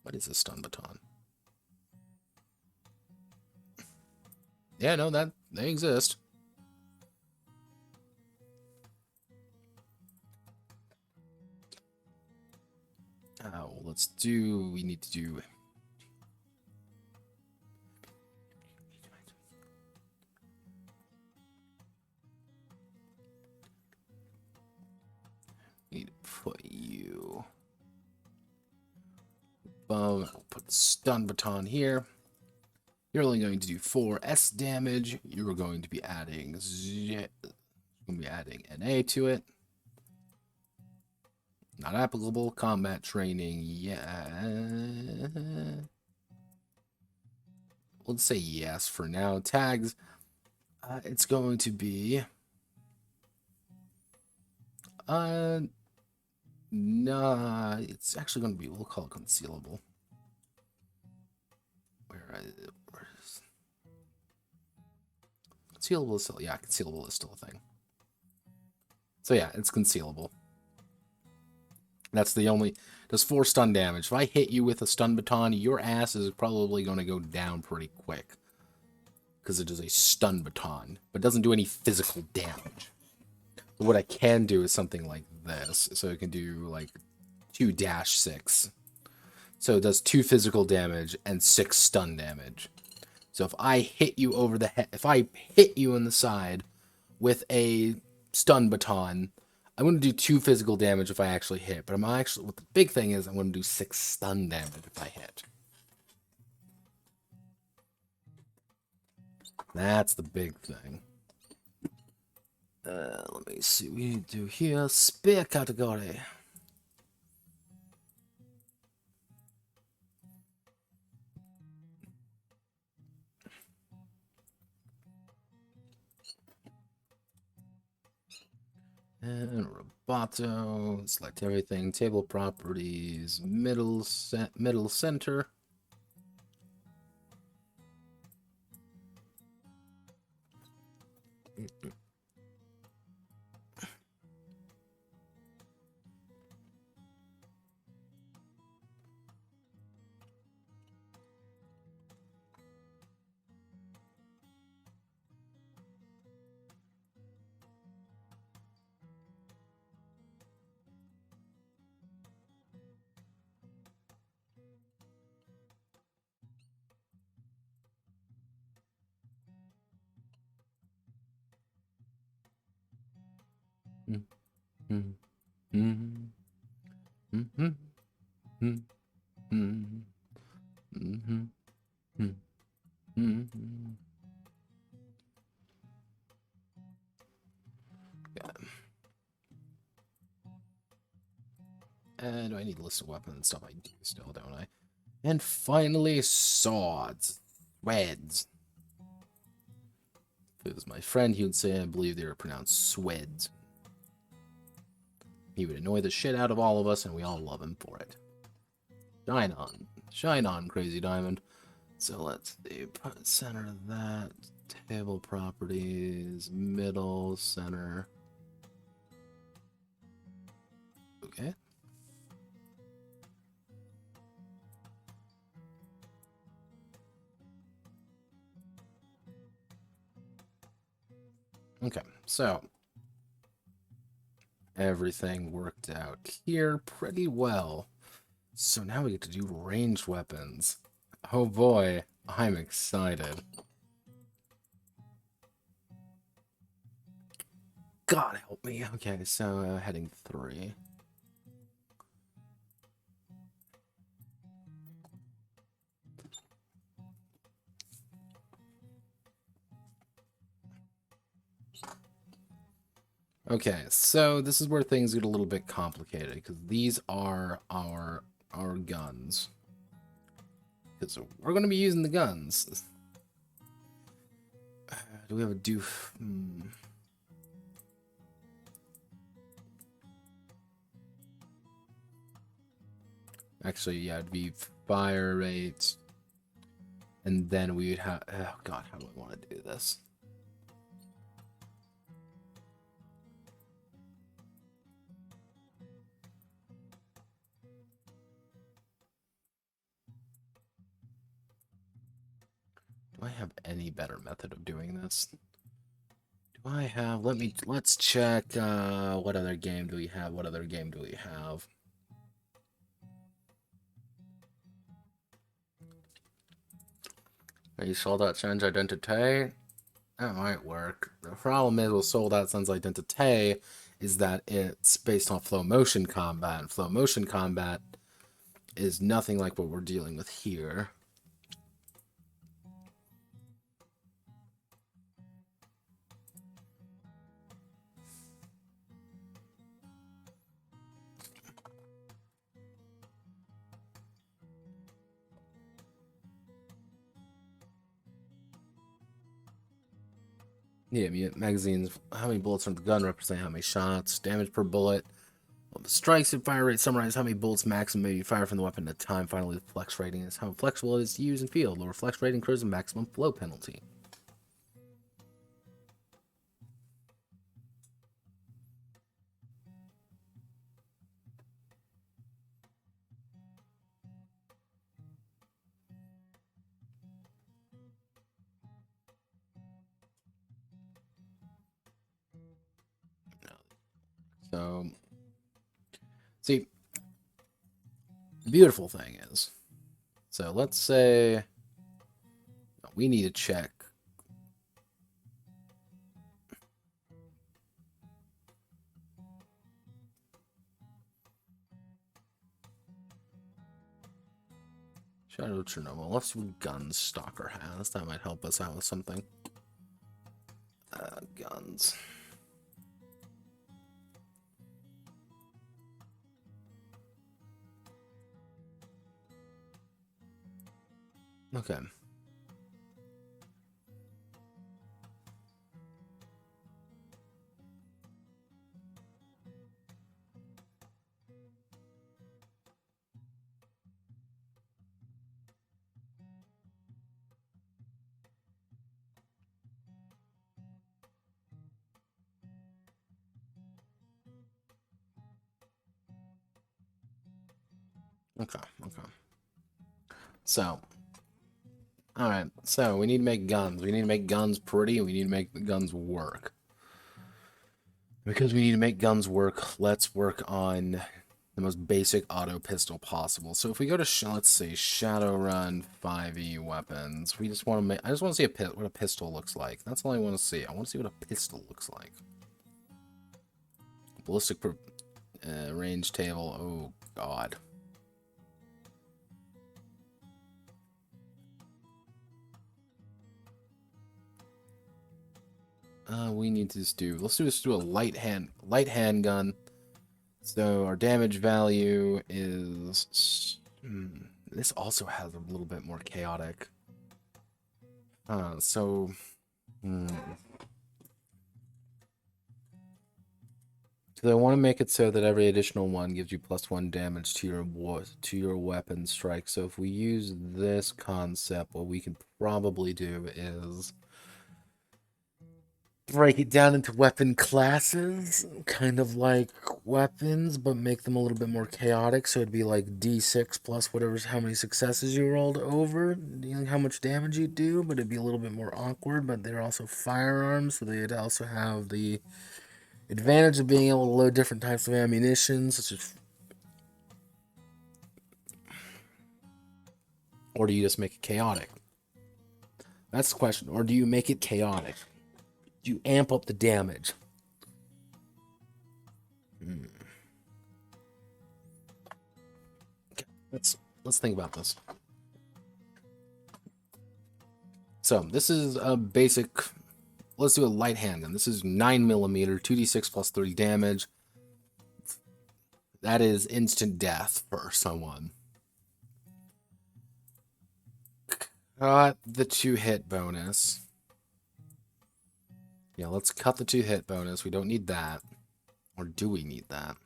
What is a stun baton? Yeah, no, they exist. We need to do... need to put you above. I'll put the stun baton here. You're only going to do 4 S damage. You're going to be adding NA to it. Not applicable. Combat training, yeah. We'll say yes for now. Tags, it's going to be... nah, it's actually going to be, we'll call it concealable. Where is... concealable is still, yeah, concealable is still a thing. So yeah, it's concealable. That's the only... does 4 stun damage. If I hit you with a stun baton, your ass is probably going to go down pretty quick. Because it is a stun baton. But it doesn't do any physical damage. But what I can do is something like this. So it can do, like, 2-6. So it does 2 physical damage and 6 stun damage. So if I hit you over the head, if I hit you in the side with a stun baton, I'm going to do 2 physical damage if I actually hit. But what the big thing is, I'm going to do 6 stun damage if I hit. That's the big thing. Let me see what we do here. Spear category. And Roboto. Select everything. Table properties. Middle center. Do I need a list of weapons and stuff? I do still, don't I? And finally, swords. Sweds. If it was my friend, he would say I believe they were pronounced sweds. He would annoy the shit out of all of us, and we all love him for it. Shine on. Shine on, Crazy Diamond. So let's see. Center of that. Table properties. Middle, center. Okay. Okay, so everything worked out here pretty well. So now we get to do ranged weapons. Oh boy, I'm excited. God help me. Okay, so heading 3. Okay, so this is where things get a little bit complicated, because these are our guns. Because we're going to be using the guns. Do we have a doof? Actually, yeah, it'd be fire rate. And then we would have... Oh, God, how do I want to do this? Do I have any better method of doing this? Do I have... Let's check, what other game do we have? What other game do we have? Are you Sold Out Sans Identité? That might work. The problem is with Sold Out Sans Identité is that it's based on flow motion combat. And flow motion combat is nothing like what we're dealing with here. Yeah, magazines. How many bullets from the gun represent how many shots? Damage per bullet. Well, the strikes and fire rate summarize how many bullets maximum may be fired from the weapon at a time. Finally, the flex rating is how flexible it is to use in field. Lower flex rating incurs a maximum flow penalty. So, see, the beautiful thing is, so let's say we need to check. Shadow Chernobyl. Let's see what guns Stalker has. That might help us out with something. Guns. Okay. Okay. So, alright. So, we need to make guns. We need to make guns pretty, and we need to make the guns work. Because we need to make guns work, let's work on the most basic auto pistol possible. So if we go to, let's see, Shadowrun 5e weapons, we just want to make, I just want to see what a pistol looks like. That's all I want to see. I want to see what a pistol looks like. Ballistic range table, oh god. We need to just do, let's just do a light handgun. So our damage value is, this also has a little bit more chaotic. So I want to make it so that every additional one gives you +1 damage to your weapon strike. So if we use this concept, what we can probably do is break it down into weapon classes, kind of like weapons, but make them a little bit more chaotic. So it'd be like D6 plus how many successes you rolled over, how much damage you do, but it'd be a little bit more awkward. But they're also firearms, so they'd also have the advantage of being able to load different types of ammunition, such as. Or do you just make it chaotic? That's the question. Or do you make it chaotic? Do you amp up the damage? Okay, let's think about this. So this is a basic. Let's do a light handgun. This is 9mm, 2d6 plus 30 damage. That is instant death for someone. Cut the 2-hit bonus. Yeah, let's cut the 2-hit bonus. We don't need that. Or do we need that?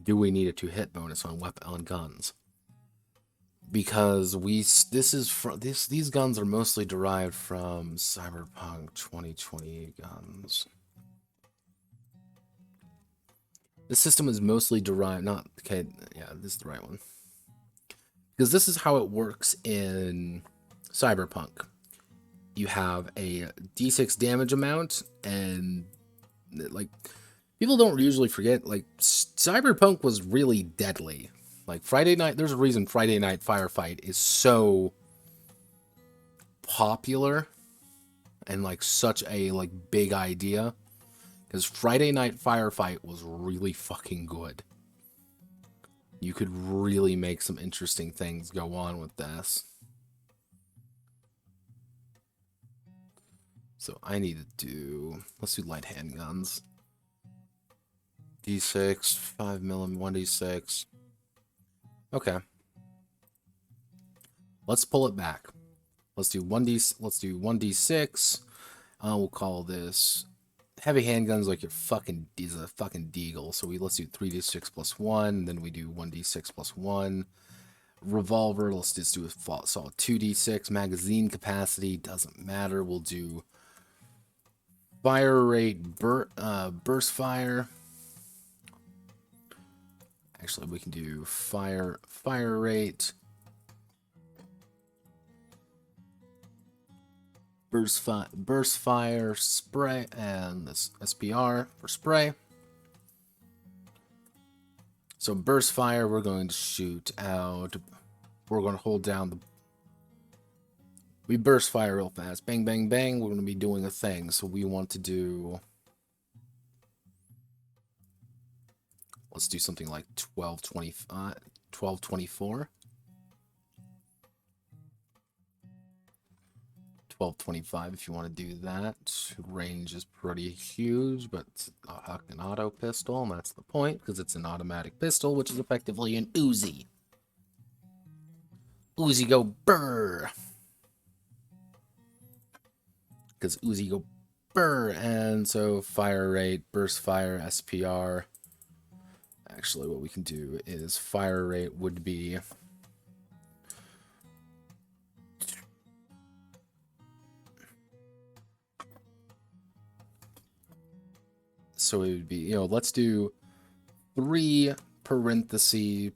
Do we need a 2-hit bonus on guns? Because these guns are mostly derived from Cyberpunk 2020 guns. This system is mostly derived, okay, yeah, this is the right one. Because this is how it works in Cyberpunk. You have a D6 damage amount, and like people don't usually forget, like Cyberpunk was really deadly. Like Friday Night, there's a reason Friday Night Firefight is so popular and like such a big idea, because Friday Night Firefight was really fucking good. You could really make some interesting things go on with this. So I need to do, let's do light handguns. D6, 5mm, 1d6. Okay. Let's pull it back. Let's do 1d6. We'll call this heavy handguns like your fucking deagle. So let's do 3d6 plus 1, then we do 1d6 plus 1. Revolver, let's just do a solid 2d6. Magazine capacity doesn't matter. We'll do fire rate, burst fire. Actually, we can do fire rate, burst fire, spray, and this SPR for spray. So burst fire, we're going to shoot out. We're going to hold down We burst fire real fast. Bang, bang, bang. We're going to be doing a thing. So we want to do... Let's do something like 1225, 1224. 1225 if you want to do that. Range is pretty huge, but it's an auto pistol, and that's the point, because it's an automatic pistol, which is effectively an Uzi. Uzi go brr! Because Uzi go brr! And so fire rate, burst fire, SPR. Actually, what we can do is fire rate would be... So it would be, let's do 3 parenthesis.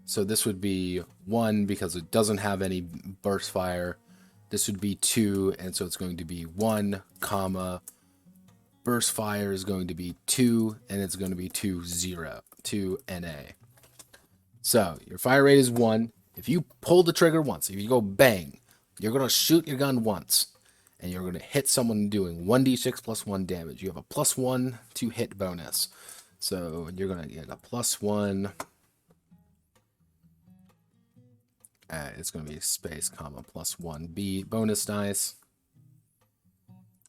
So this would be 1 because it doesn't have any burst fire. This would be 2, and so it's going to be 1, comma, burst fire is going to be 2, and it's going to be 2 NA. So your fire rate is 1. If you pull the trigger once, if you go bang, you're going to shoot your gun once, and you're going to hit someone doing 1d6 plus 1 damage. You have a +1 to hit bonus. So you're going to get a +1. It's going to be space, comma, +1b bonus dice.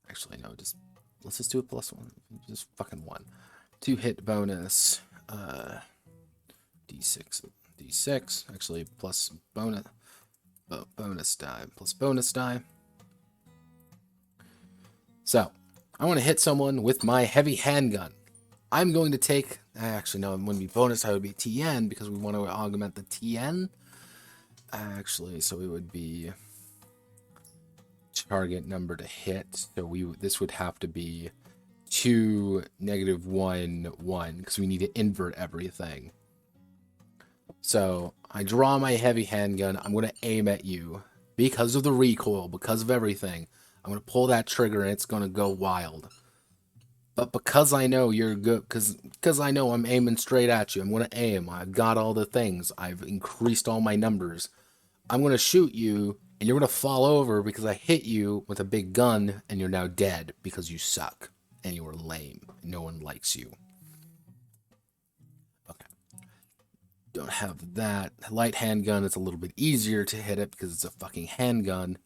Actually, no, let's just do a +1. Just fucking 1. To hit bonus, d6, actually, plus bonus die, plus bonus die. So, I want to hit someone with my heavy handgun. I'm going to take, actually, no, it wouldn't be bonus, I would be TN, because we want to augment the TN. Actually, so it would be target number to hit. So this would have to be 2, -1, 1, because we need to invert everything. So I draw my heavy handgun. I'm going to aim at you because of the recoil, because of everything. I'm going to pull that trigger and it's going to go wild. But because I know you're good, because I know I'm aiming straight at you, I'm going to aim. I've got all the things. I've increased all my numbers. I'm going to shoot you, and you're going to fall over because I hit you with a big gun, and you're now dead because you suck, and you were lame. And no one likes you. Okay. Don't have that. Light handgun, it's a little bit easier to hit it because it's a fucking handgun.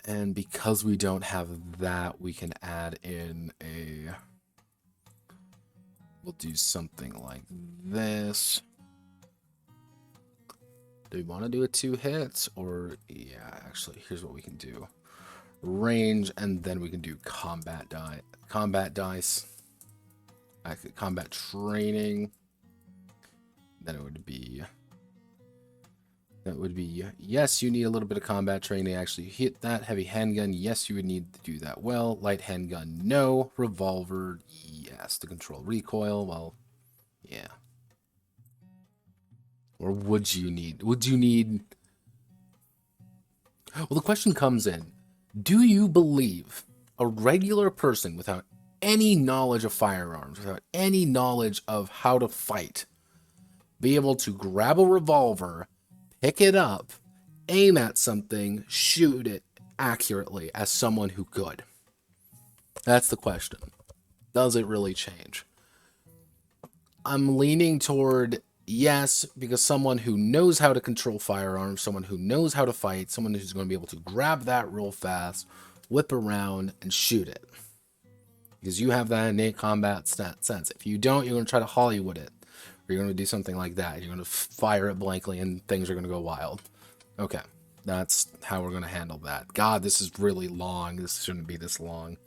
And because we don't have that, we can add in a... We'll do something like this. Do we want to do a 2 hits? Or, yeah, actually, here's what we can do. Range, and then we can do combat dice. Combat training. Then it would be... That would be, yes, you need a little bit of combat training. Actually, hit that. Heavy handgun, yes, you would need to do that well. Light handgun, no. Revolver, yes. To control recoil, well, yeah. Or would you need... Well, the question comes in. Do you believe a regular person without any knowledge of firearms, without any knowledge of how to fight, be able to grab a revolver, pick it up, aim at something, shoot it accurately as someone who could? That's the question. Does it really change? I'm leaning toward yes, because someone who knows how to control firearms, someone who knows how to fight, someone who's going to be able to grab that real fast, whip around, and shoot it. Because you have that innate combat sense. If you don't, you're going to try to Hollywood it. Or you're going to do something like that. You're going to fire it blankly and things are going to go wild. Okay, that's how we're going to handle that. God, this is really long. This shouldn't be this long.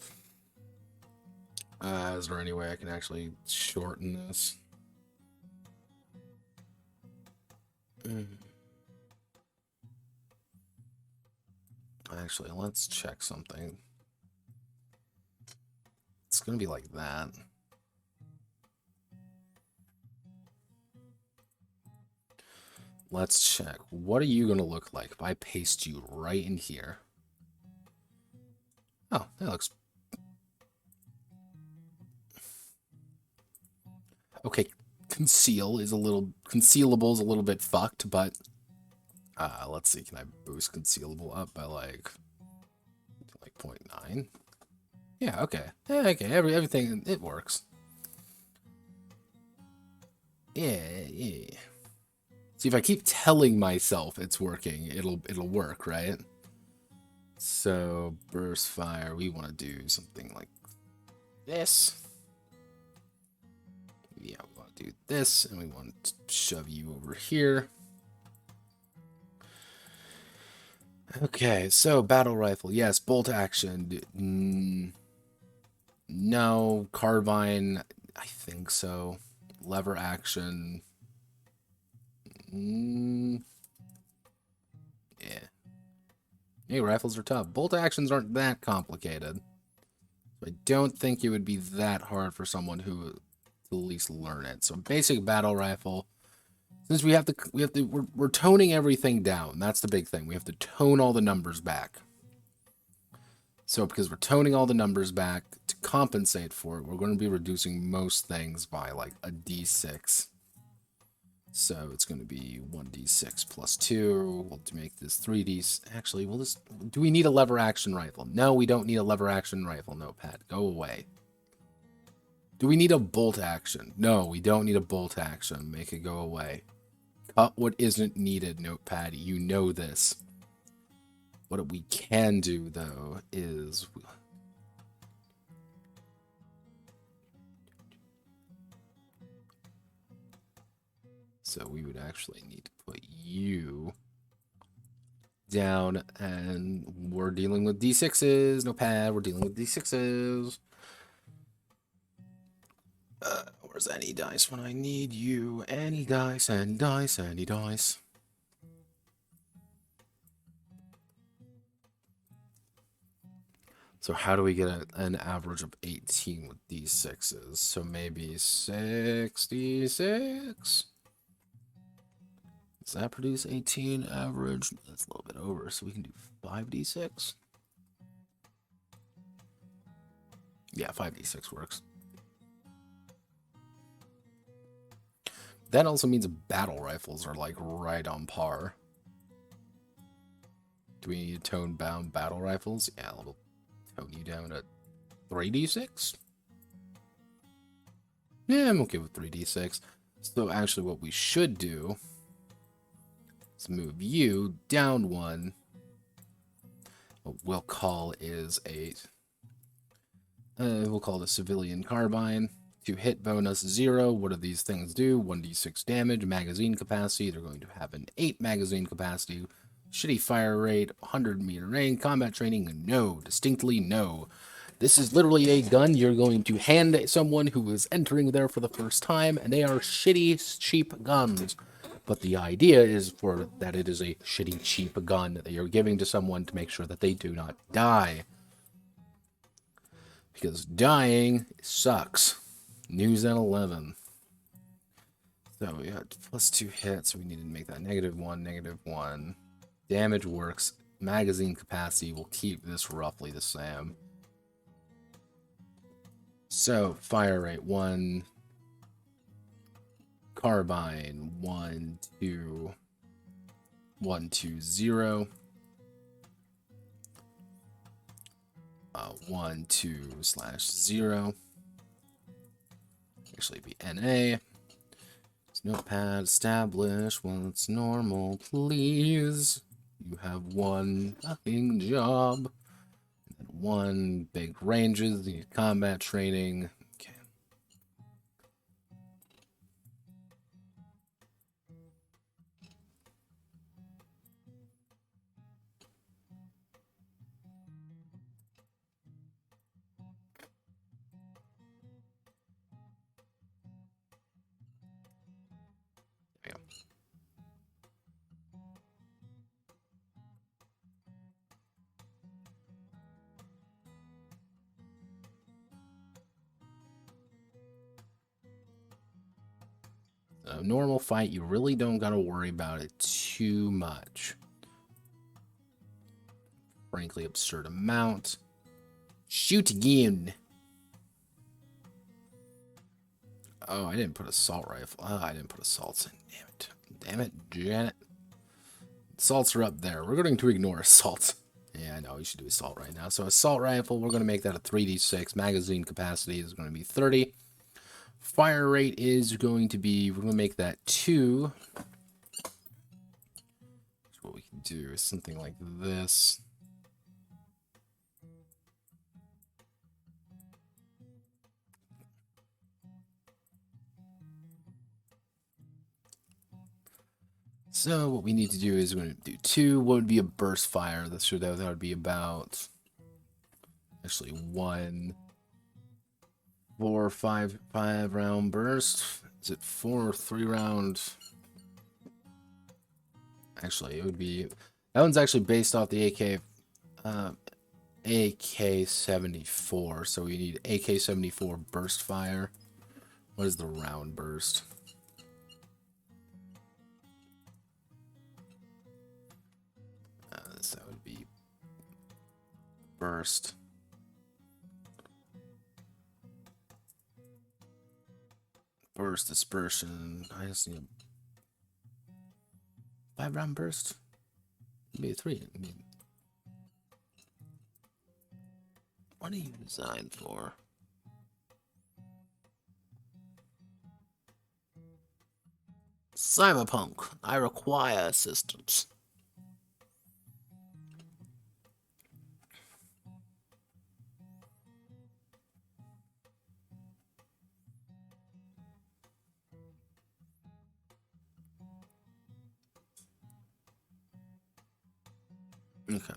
Is there any way I can actually shorten this? Actually, let's check something. It's going to be like that. Let's check. What are you going to look like if I paste you right in here? Oh, that looks... Okay, concealable is a little bit fucked, but Let's see, can I boost concealable up by like 0.9? Yeah, okay. Yeah, okay, everything, it works. Yeah. See, if I keep telling myself it's working, it'll work, right? So, burst fire, we want to do something like this. Yeah, we want to do this, and we want to shove you over here. Okay, so battle rifle, yes. Bolt action, no. Carbine, I think so. Lever action, yeah. Hey, rifles are tough. Bolt actions aren't that complicated. I don't think it would be that hard for someone who would at least learn it. So basic battle rifle. Since we're toning everything down. That's the big thing. We have to tone all the numbers back. So because we're toning all the numbers back to compensate for it, we're going to be reducing most things by like a d6. So it's going to be 1d6 plus 2. We'll make this 3d. Actually, we'll just... Do we need a lever action rifle? No, we don't need a lever action rifle, Notepad. Go away. Do we need a bolt action? No, we don't need a bolt action. Make it go away. Cut what isn't needed, Notepad. You know this. What we can do, though, is... So we would actually need to put you down, and we're dealing with d6s. Notepad, we're dealing with d6s. Where's any dice when I need you? Any dice, any dice, any dice. So how do we get an average of 18 with d6s? So maybe 66? Does that produce 18 average? That's a little bit over, so we can do 5d6. Yeah, 5d6 works. That also means battle rifles are like right on par. Do we need tone-bound battle rifles? Yeah, we'll tone you down to 3d6. Yeah, I'm okay with 3d6. So actually what we should do is move you down 1. What we'll call is we'll call it a civilian carbine. To hit bonus 0. What do these things do? 1d6 damage, magazine capacity. They're going to have an 8 magazine capacity. Shitty fire rate, 100-meter range, combat training, no. Distinctly no. This is literally a gun you're going to hand someone who is entering there for the first time, and they are shitty, cheap guns. But the idea is that it is a shitty, cheap gun that you're giving to someone to make sure that they do not die. Because dying sucks. News at 11. So we got +2 hits. We need to make that -1, -1. Damage works. Magazine capacity will keep this roughly the same. So fire rate 1. Carbine 1, 2, 1, 2, 0. 1, 2/0. Actually be NA. Notepad, establish what's normal, please. You have one fucking job. And 1 big ranges, you need combat training. Okay. There we go. Normal fight, you really don't gotta worry about it too much. Frankly, absurd amount. Shoot again. Oh, I didn't put assault rifle. Oh, I didn't put assaults in. Damn it. Damn it, Janet. Assaults are up there. We're going to ignore assaults. Yeah, I know, we should do assault right now. So assault rifle, we're going to make that a 3d6. Magazine capacity is going to be 30. Fire rate is going to be, we're going to make that 2. So what we can do is something like this. So what we need to do is we're going to do 2. What would be a burst fire? That would be about, actually 1, 4, 5 round burst. Is it 4 or 3 round? Actually, it would be, that one's actually based off the AK-74. So we need AK-74 burst fire. What is the round burst? So that would be burst. Burst dispersion. I just need a 5 round burst. Maybe a 3. I mean, what are you designed for? Cyberpunk. I require assistance. Okay.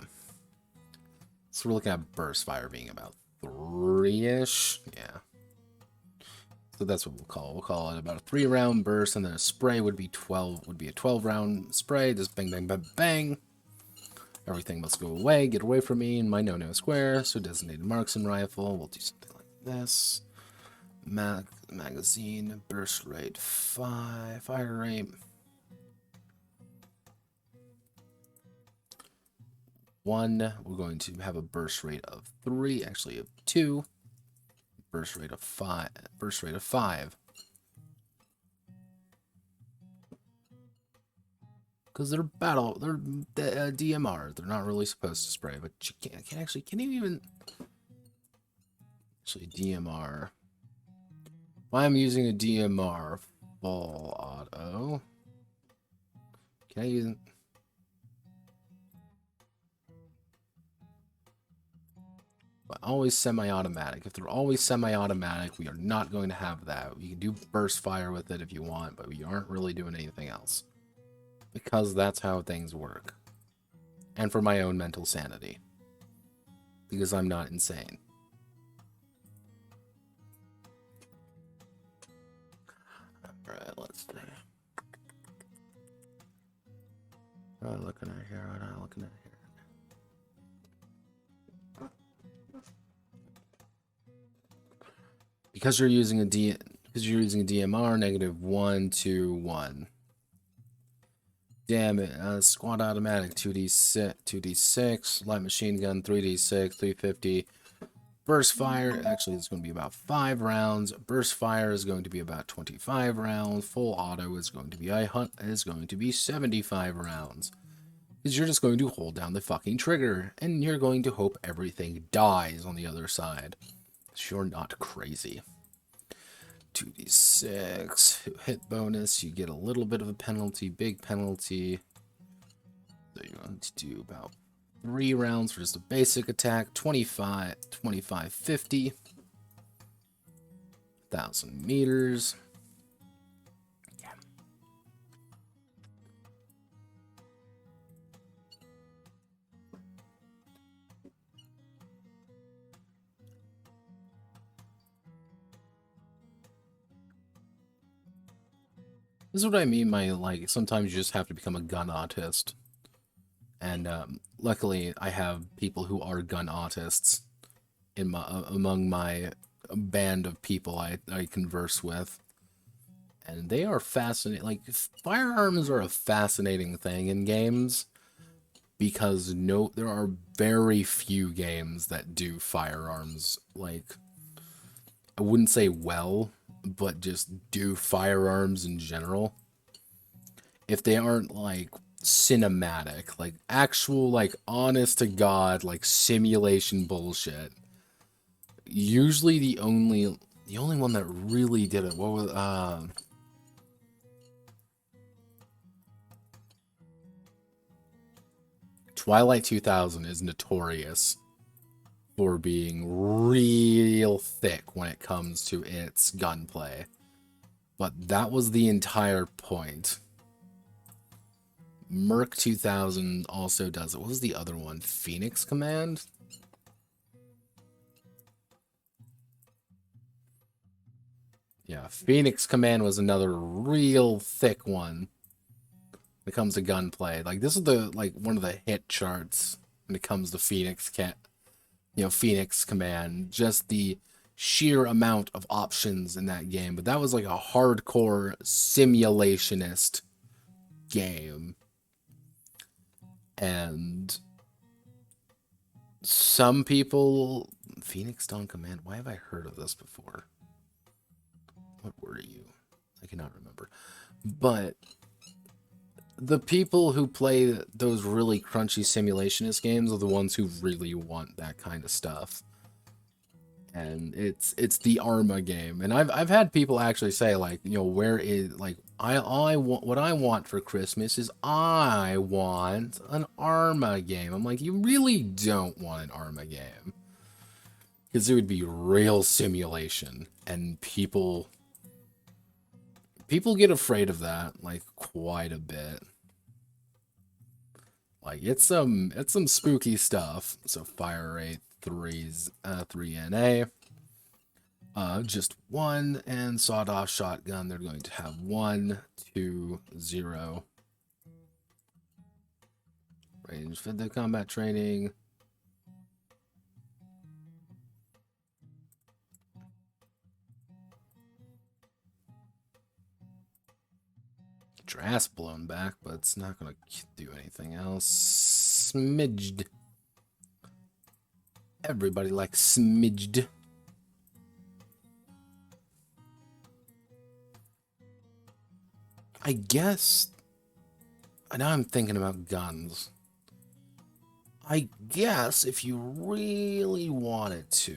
So we're looking at burst fire being about 3-ish. Yeah. So that's what we'll call it. We'll call it about a 3 round burst, and then a spray would be 12. Would be a 12 round spray. Just bang, bang, bang, bang. Everything must go away. Get away from me in my no-no square. So designated marksman rifle. We'll do something like this. Magazine burst rate 5. Fire rate 1. We're going to have a burst rate of 3. Actually, of 2. Burst rate of 5. Burst rate of 5. Because they're DMR. They're not really supposed to spray, but you can't even. Actually, DMR. Why I'm using a DMR full auto? Can I use? But always semi-automatic. If they're always semi-automatic, we are not going to have that. You can do burst fire with it if you want, but we aren't really doing anything else. Because that's how things work. And for my own mental sanity. Because I'm not insane. Alright, let's see. What am I looking at here? What am I looking at here? Because you're using a DMR, -1, 2, 1. Damn it. Squad automatic, 2d6, light machine gun, 3d6, 350. Burst fire, actually it's going to be about 5 rounds. Burst fire is going to be about 25 rounds. Full auto is going to be 75 rounds. Because you're just going to hold down the fucking trigger, and you're going to hope everything dies on the other side. You're not crazy. 2d6 hit bonus. You get a little bit of a penalty, big penalty. So you're going to do about 3 rounds for just a basic attack. 25, 50. 1,000 meters. Yeah. This is what I mean by, like, sometimes you just have to become a gun autist. And luckily, I have people who are gun autists in among my band of people I converse with. And they are fascinating. Like, firearms are a fascinating thing in games. Because there are very few games that do firearms, like, I wouldn't say well, but just do firearms in general. If they aren't, like, cinematic, like actual, like honest to God, like simulation bullshit. Usually the only one that really did it, what was Twilight 2000 is notorious for being real thick when it comes to its gunplay. But that was the entire point. Merc 2000 also does it. What was the other one? Phoenix Command? Yeah, Phoenix Command was another real thick one when it comes to gunplay. Like, this is the, like, one of the hit charts when it comes to Phoenix Command. Just the sheer amount of options in that game. But that was like a hardcore simulationist game. And some people... Phoenix Dawn Command, why have I heard of this before? What were you? I cannot remember. But the people who play those really crunchy simulationist games are the ones who really want that kind of stuff. And it's the Arma game. And I've had people actually say, like, you know, where is, like, I want, what I want for Christmas is I want an Arma game. I'm like, you really don't want an Arma game. Because it would be real simulation. And people get afraid of that, like, quite a bit. Like, it's some spooky stuff. So fire rate 3 NA. Just 1, and sawed-off shotgun, they're going to have 1, 2, 0. Range fit the combat training. Get your ass blown back, but it's not going to do anything else. Smidged. Everybody likes smidged. I guess, now I'm thinking about guns. I guess if you really wanted to,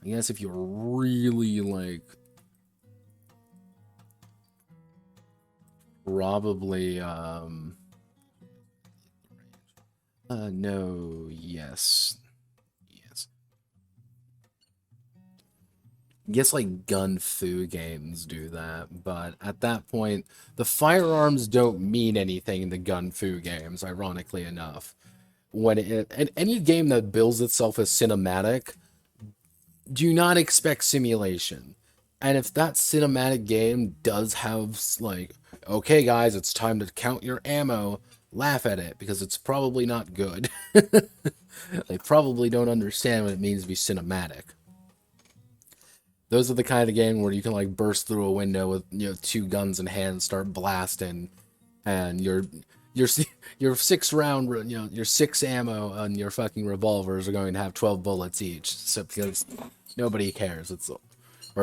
I guess if you're really, like, probably, no, yes. I guess, like, gun fu games do that, but at that point, the firearms don't mean anything in the gun fu games, ironically enough. When any game that bills itself as cinematic, do not expect simulation. And if that cinematic game does have, like, okay guys, it's time to count your ammo, laugh at it, because it's probably not good. They probably don't understand what it means to be cinematic. Those are the kind of game where you can, like, burst through a window with, you know, 2 guns in hand, start blasting, and your 6 round, you know, your 6 ammo on your fucking revolvers are going to have 12 bullets each. So because nobody cares, it's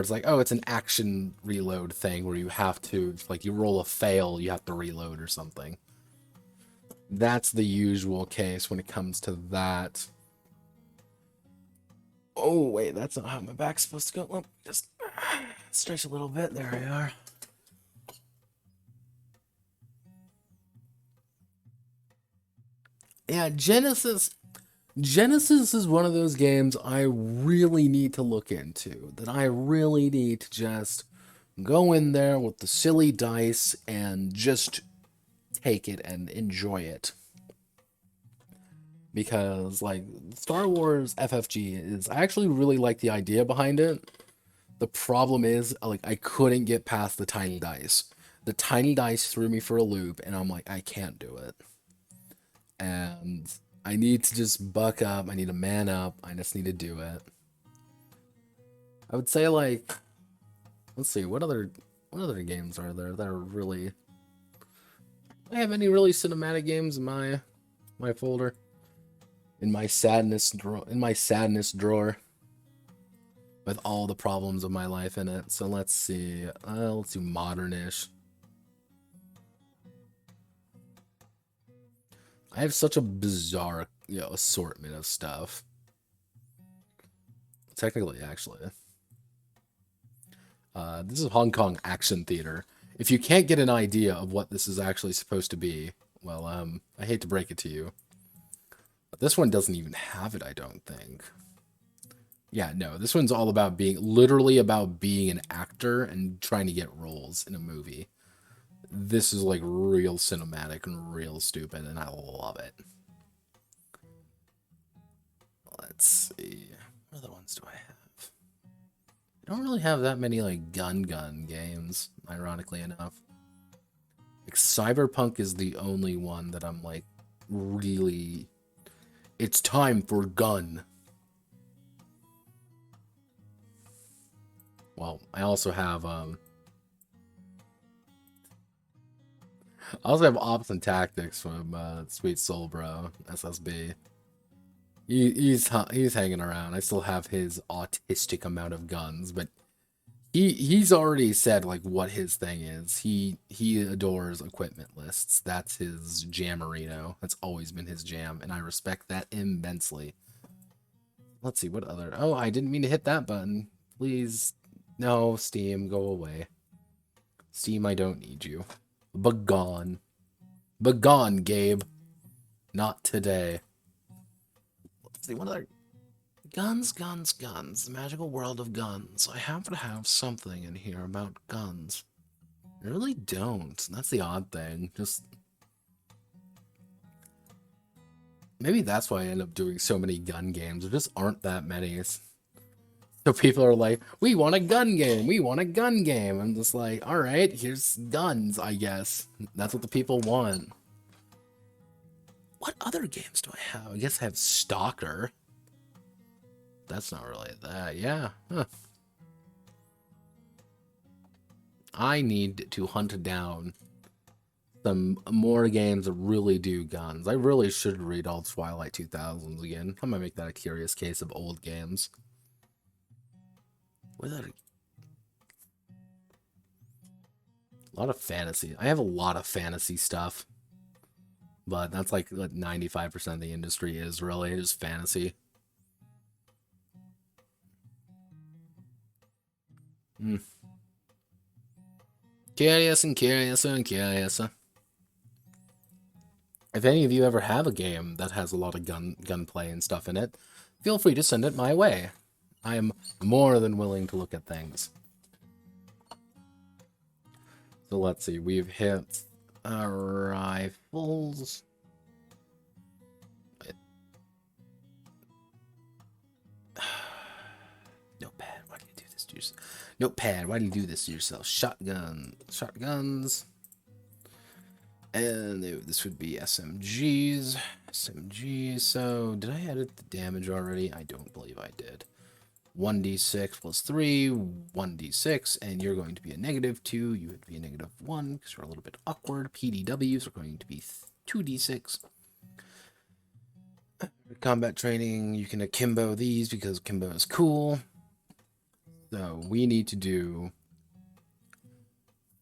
like, oh, it's an action reload thing where you have to, like, you roll a fail, you have to reload or something. That's the usual case when it comes to that. Oh, wait, that's not how my back's supposed to go. Well, just stretch a little bit. There we are. Yeah, Genesis is one of those games I really need to look into. That I really need to just go in there with the silly dice and just take it and enjoy it. Because, like, Star Wars FFG is, I actually really like the idea behind it. The problem is, like, I couldn't get past the tiny dice. The tiny dice threw me for a loop, and I'm like, I can't do it. And I need to just buck up, I need to man up, I just need to do it. I would say, like, let's see, what other games are there that are really... Do I have any really cinematic games in my folder? In my sadness drawer, with all the problems of my life in it. So let's see. Let's do modernish. I have such a bizarre, assortment of stuff. Technically, actually. This is Hong Kong Action Theater. If you can't get an idea of what this is actually supposed to be, well, I hate to break it to you. But this one doesn't even have it, I don't think. Yeah, no, this one's all about literally about being an actor and trying to get roles in a movie. This is like real cinematic and real stupid, and I love it. Let's see. What other ones do I have? I don't really have that many like gun games, ironically enough. Like Cyberpunk is the only one that I'm like really, it's time for gun. Well, I also have Ops and Tactics from Sweet Soul Bro, SSB. He's hanging around. I still have his autistic amount of guns, but he's already said like what his thing is. He adores equipment lists. That's his jammerino. That's always been his jam, and I respect that immensely. Let's see what other. Oh, I didn't mean to hit that button. Please, no, Steam, go away. Steam, I don't need you. Begone. Begone, Gabe. Not today. Let's see, what other... Guns. The magical world of guns. I happen to have something in here about guns. I really don't. That's the odd thing. Just... Maybe that's why I end up doing so many gun games. There just aren't that many. So people are like, we want a gun game. We want a gun game. I'm just like, all right, here's guns, I guess. That's what the people want. What other games do I have? I guess I have Stalker. That's not really that. Yeah. Huh. I need to hunt down some more games that really do guns. I really should read all Twilight 2000s again. I might make that a curious case of old games. Without a lot of fantasy. I have a lot of fantasy stuff. But that's like what 95% of the industry is really just fantasy. Curious. If any of you ever have a game that has a lot of gunplay and stuff in it, feel free to send it my way. I am more than willing to look at things. So let's see, we've hit rifles. Notepad, why do you do this to yourself? Notepad, why do you do this to yourself? Shotguns. And this would be SMGs. So did I edit the damage already? I don't believe I did. 1d6 plus 3, 1d6, and you're going to be a -2. You would be a -1 because you're a little bit awkward. PDWs are going to be 2d6. Combat training, you can akimbo these because akimbo is cool. So we need to do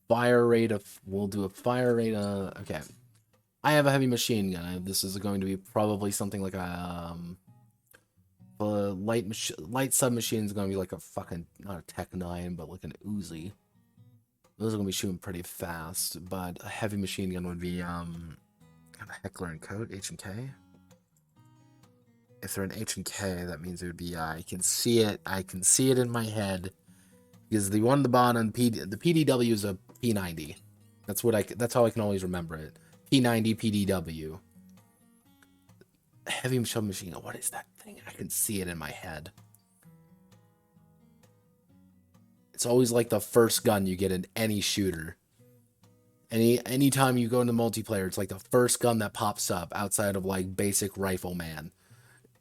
fire rate of, we'll do a fire rate of, okay. I have a heavy machine gun. This is going to be probably something like a light submachine is going to be like a fucking, not a Tech 9, but like an Uzi. Those are going to be shooting pretty fast, but a heavy machine gun would be, a Heckler and Koch, H&K. If they're an H&K, that means it would be, I can see it in my head, because the one at the bottom, the PDW is a P90. That's how I can always remember it. P90 PDW. Heavy submachine gun, what is that thing? I can see it in my head. It's always like the first gun you get in any shooter. Anytime you go into multiplayer, it's like the first gun that pops up outside of like basic rifleman.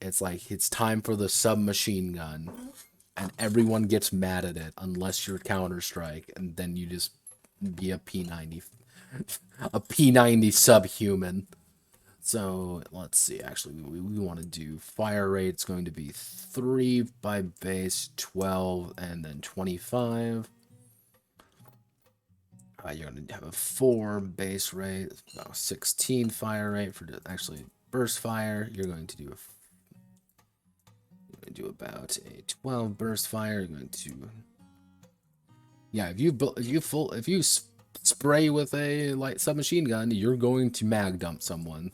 It's like, it's time for the submachine gun. And everyone gets mad at it unless you're Counter-Strike, and then you just be a P90. A P90 subhuman. So, let's see, actually, we want to do fire rate. It's going to be 3 by base, 12, and then 25. You're going to have a 4 base rate, about 16 fire rate for actually burst fire. You're going to do about a 12 burst fire. You're going to, yeah, if you spray with a light submachine gun, you're going to mag dump someone,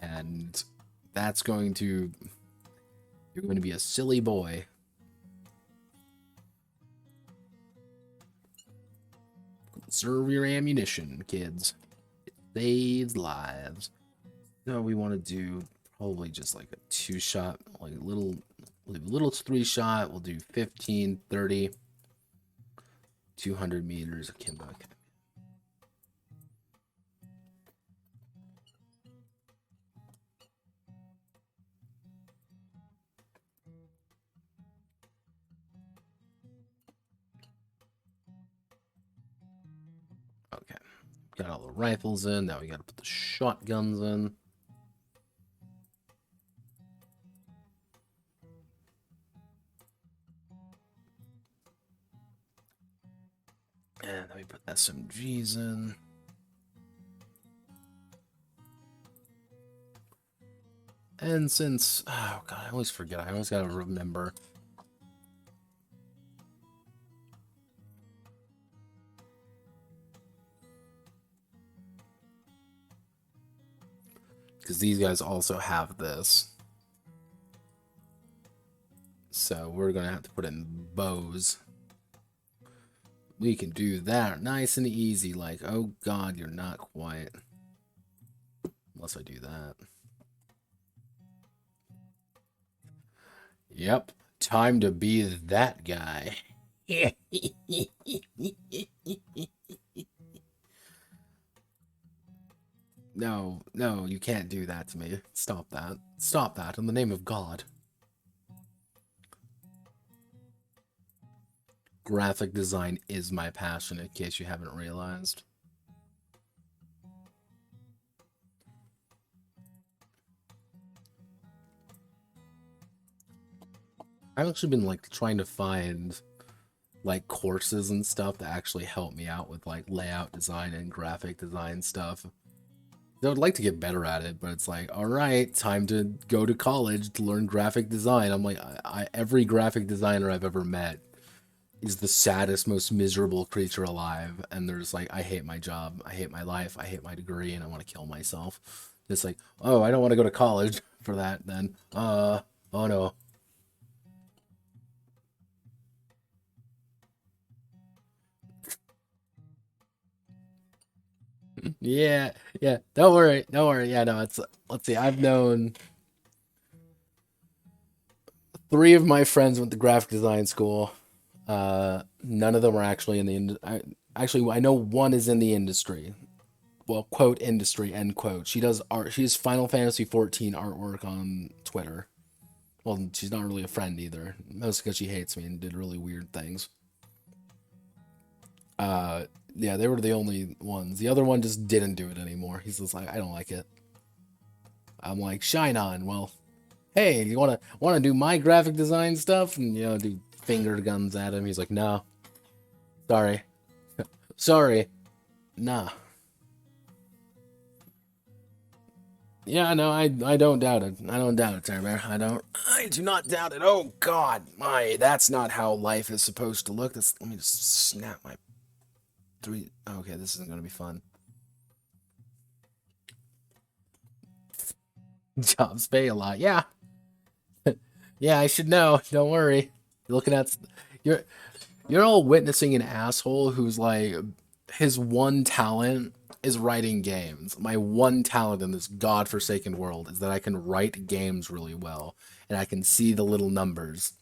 and that's going to, you're going to be a silly boy. Conserve your ammunition, kids. It saves lives. So we want to do probably just like a 2-shot, like a little 3-shot. We'll do 15, 30, 200 meters akimbo. Okay, got all the rifles in. Now we got to put the shotguns in. And then we put SMGs in. And since, oh god, I always forget. I always gotta remember. Because these guys also have this. So we're gonna have to put in bows. We can do that nice and easy, like, oh god, you're not quite. Unless I do that. Yep, time to be that guy. No, no, you can't do that to me. Stop that. Stop that, in the name of God. Graphic design is my passion, in case you haven't realized. I've actually been like trying to find like courses and stuff that actually help me out with like layout design and graphic design stuff. I would like to get better at it, but it's like, all right, time to go to college to learn graphic design. I'm like, every graphic designer I've ever met is the saddest, most miserable creature alive, and there's like, I hate my job, I hate my life, I hate my degree, and I want to kill myself. It's like, oh, I don't want to go to college for that then. Oh no. Yeah, yeah, don't worry, don't worry. Yeah, no, it's, let's see, I've known 3 of my friends went to graphic design school. None of them are actually in the actually, I know one is in the industry. Well, quote industry, end quote. She does art. She does Final Fantasy 14 artwork on Twitter. Well, she's not really a friend either. Mostly because she hates me and did really weird things. Yeah, they were the only ones. The other one just didn't do it anymore. He's just like, I don't like it. I'm like, shine on. Well, hey, you wanna do my graphic design stuff and do finger guns at him? He's like, no, sorry, sorry, nah. Yeah, no, I don't doubt it. I don't doubt it, Terror. I do not doubt it. Oh God, that's not how life is supposed to look. Let me just snap my 3. Okay, this isn't gonna be fun. Jobs pay a lot. Yeah. Yeah, I should know. Don't worry. You're looking at you're all witnessing an asshole who's like, his one talent is writing games. My one talent in this godforsaken world is that I can write games really well and I can see the little numbers.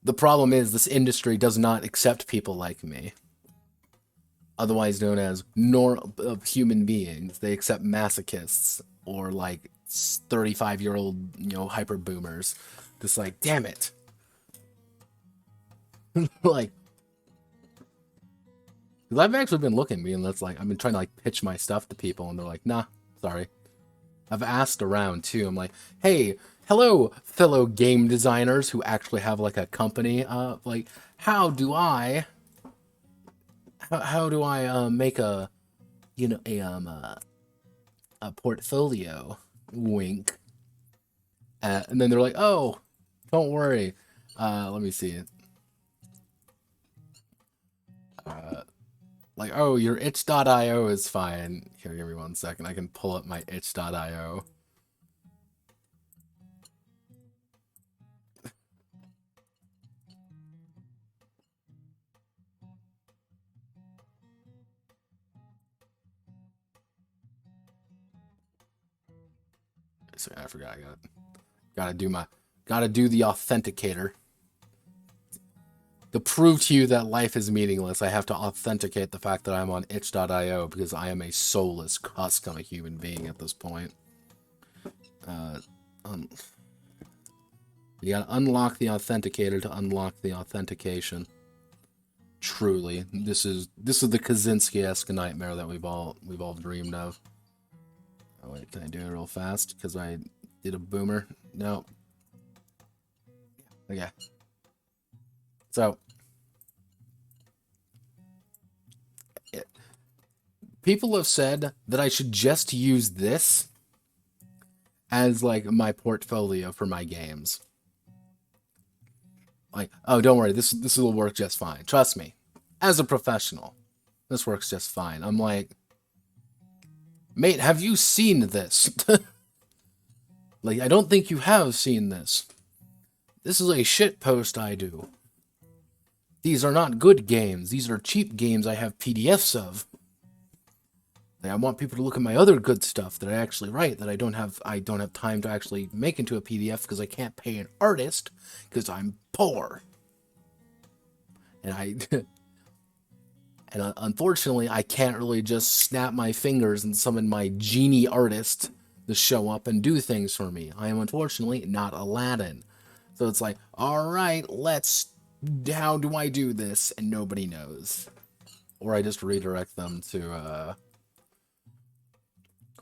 The problem is this industry does not accept people like me. Otherwise known as human beings. They accept masochists or like 35-year-old, hyper boomers. Just like, damn it. Like, because I've actually been looking, being that's like, I've been trying to like pitch my stuff to people, and they're like, nah, sorry. I've asked around too. I'm like, hey, hello, fellow game designers who actually have like a company. Like, how do I how do I make a a portfolio? Wink. And then they're like, oh, don't worry. Let me see it. Like, oh, your itch.io is fine. Here, give me 1 second. I can pull up my itch.io. So I forgot. I gotta do the authenticator. To prove to you that life is meaningless, I have to authenticate the fact that I'm on itch.io because I am a soulless husk of a human being at this point. You gotta unlock the authenticator to unlock the authentication. Truly, this is the Kaczynski-esque nightmare that we've all dreamed of. Oh wait, can I do it real fast? Because I did a boomer. No. Okay. So, people have said that I should just use this as like my portfolio for my games. Like, oh, don't worry, this will work just fine. Trust me, as a professional, this works just fine. I'm like, mate, have you seen this? Like, I don't think you have seen this. This is a shit post I do. These are not good games. These are cheap games I have PDFs of. Like, I want people to look at my other good stuff that I actually write that I don't have time to actually make into a PDF because I can't pay an artist because I'm poor. And and unfortunately I can't really just snap my fingers and summon my genie artist to show up and do things for me. I am unfortunately not Aladdin. So it's like, all right, how do I do this? And nobody knows. Or I just redirect them to,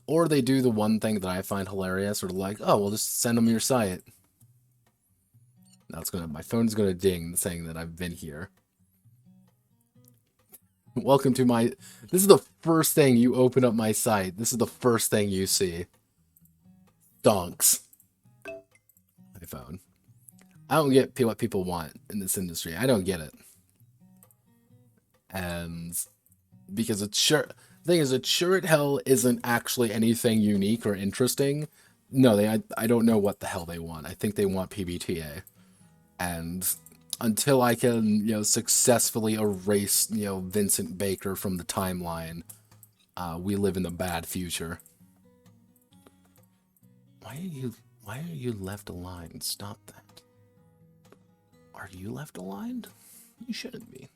or they do the one thing that I find hilarious, or like, oh, well, just send them your site. Now my phone's gonna ding saying that I've been here. Welcome to this is the first thing you open up my site. This is the first thing you see. Donks. My phone. I don't get what people want in this industry. I don't get it. And because the thing is, it sure at hell isn't actually anything unique or interesting. No, I don't know what the hell they want. I think they want PBTA. And until I can, successfully erase, Vincent Baker from the timeline, we live in the bad future. Why are you left aligned? Stop that. Are you left aligned? You shouldn't be.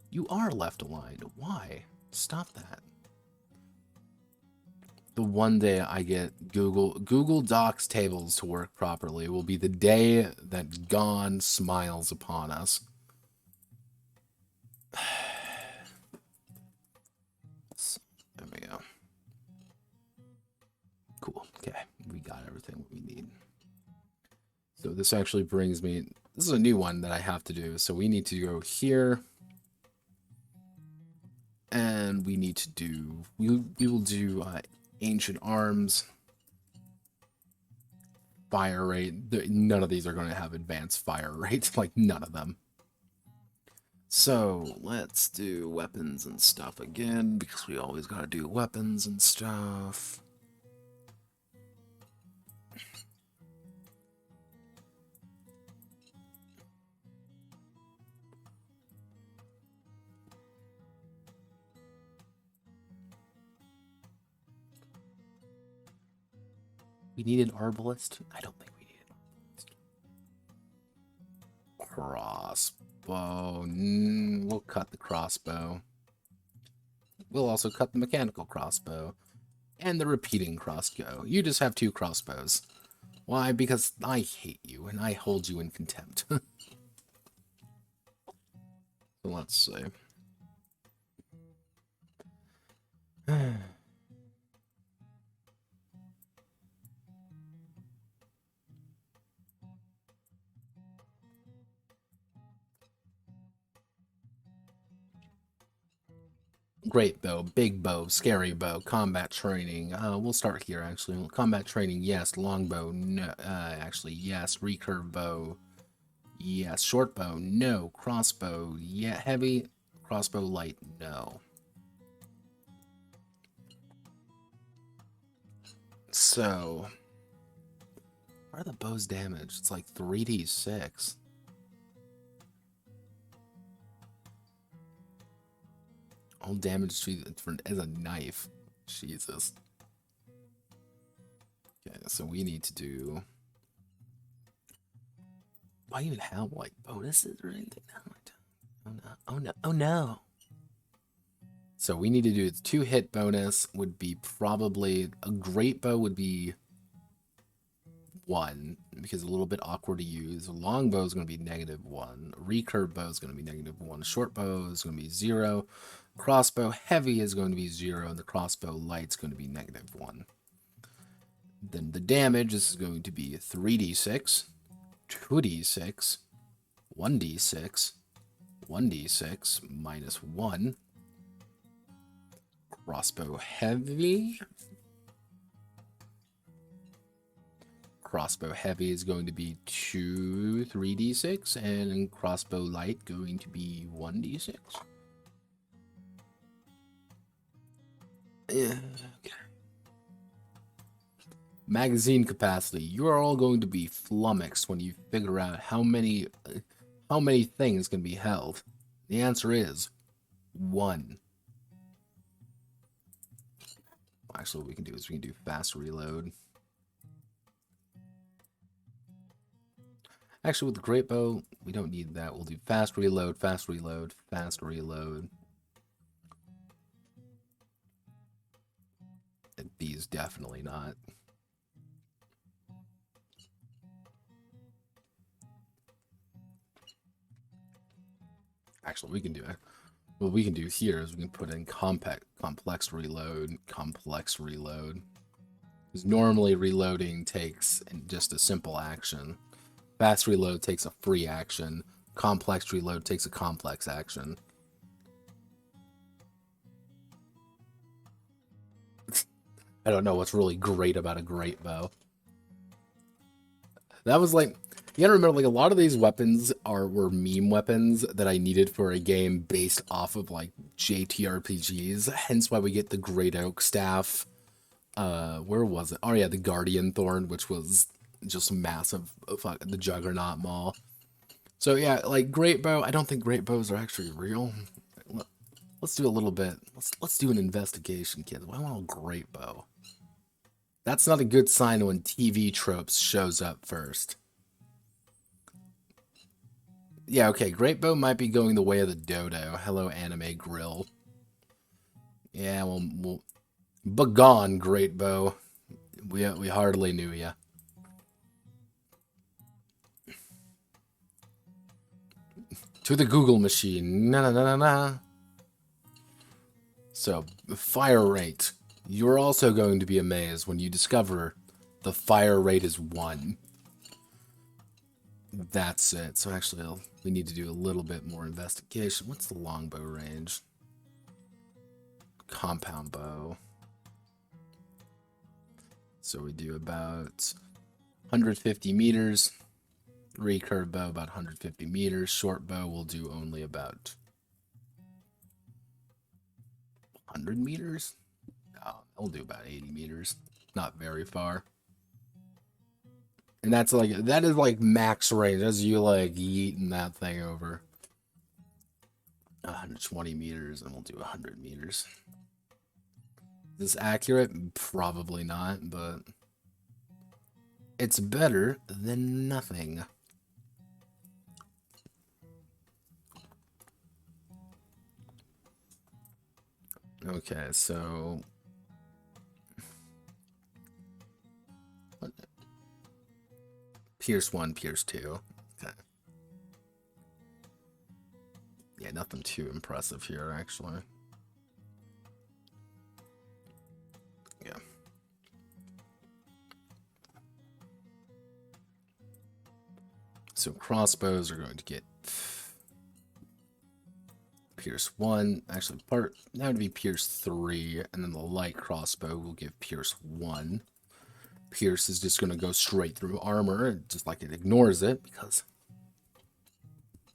You are left aligned. Why? Stop that. The one day I get Google Docs tables to work properly will be the day that Gone smiles upon us. There we go. Cool. Okay, we got everything we need. So this actually brings me... This is a new one that I have to do. So we need to go here. And we need to do... We will do... Ancient Arms, fire rate. None of these are going to have advanced fire rates, like none of them. So let's do weapons and stuff again, because we always got to do weapons and stuff. We need an arbalist? I don't think we need an arbalist. Crossbow. We'll cut the crossbow. We'll also cut the mechanical crossbow. And the repeating crossbow. You just have 2 crossbows. Why? Because I hate you and I hold you in contempt. So let's see. Great bow, big bow, scary bow, combat training. We'll start here actually. Combat training, yes. Longbow, no. Actually, yes. Recurve bow, yes. Short bow, no. Crossbow, yeah. Heavy. Crossbow light, no. So, what are the bow's damage? It's like 3d6. All damage as a knife. Jesus. Okay, so we need to do. Do I even have like bonuses or anything? Oh no! Oh no! Oh no! So we need to do 2-hit bonus. Would be probably a great bow would be 1 because a little bit awkward to use. A long bow is going to be -1. A recurve bow is going to be -1. A short bow is going to be 0. Crossbow heavy is going to be 0, and the crossbow light is going to be -1. Then the damage is going to be 3d6, 2d6, 1d6, 1d6, -1. Crossbow heavy. Crossbow heavy is going to be 2 3d6, and crossbow light going to be 1d6. Yeah. Okay. Magazine capacity. You are all going to be flummoxed when you figure out how many things can be held. The answer is 1. Actually, what we can do is we can do fast reload. Actually, with the great bow, we don't need that. We'll do fast reload, fast reload, fast reload. And these definitely not. Actually, we can do it. What we can do here is we can put in complex reload, complex reload. Because normally reloading takes just a simple action. Fast reload takes a free action. Complex reload takes a complex action. I don't know what's really great about a great bow. That was like, you gotta remember, like, a lot of these weapons were meme weapons that I needed for a game based off of like JTRPGs. Hence why we get the Great Oak Staff. Where was it? Oh yeah, the Guardian Thorn, which was just massive. The Juggernaut Maul. So yeah, like great bow. I don't think great bows are actually real. Let's do a little bit. Let's do an investigation, kids. Why want a great bow? That's not a good sign when TV tropes shows up first. Yeah, okay, great bow might be going the way of the dodo. Hello, anime grill. Yeah, well, begone, great bow. We hardly knew ya. To the Google machine. Na na na na na. So, fire rate. You're also going to be amazed when you discover the fire rate is 1. That's it. So actually, we need to do a little bit more investigation. What's the longbow range? Compound bow. So we do about 150 meters. Recurve bow about 150 meters. Short bow will do only about 100 meters. Oh, we'll do about 80 meters. Not very far. And that is like max range as you like yeeting that thing over 120 meters, and we'll do 100 meters. Is this accurate? Probably not, but it's better than nothing. Okay, so Pierce 1, Pierce 2. Okay. Yeah, nothing too impressive here, actually. Yeah. So crossbows are going to get Pierce 1. Actually, that would be Pierce 3, and then the light crossbow will give Pierce 1. Pierce is just going to go straight through armor, just like it ignores it, because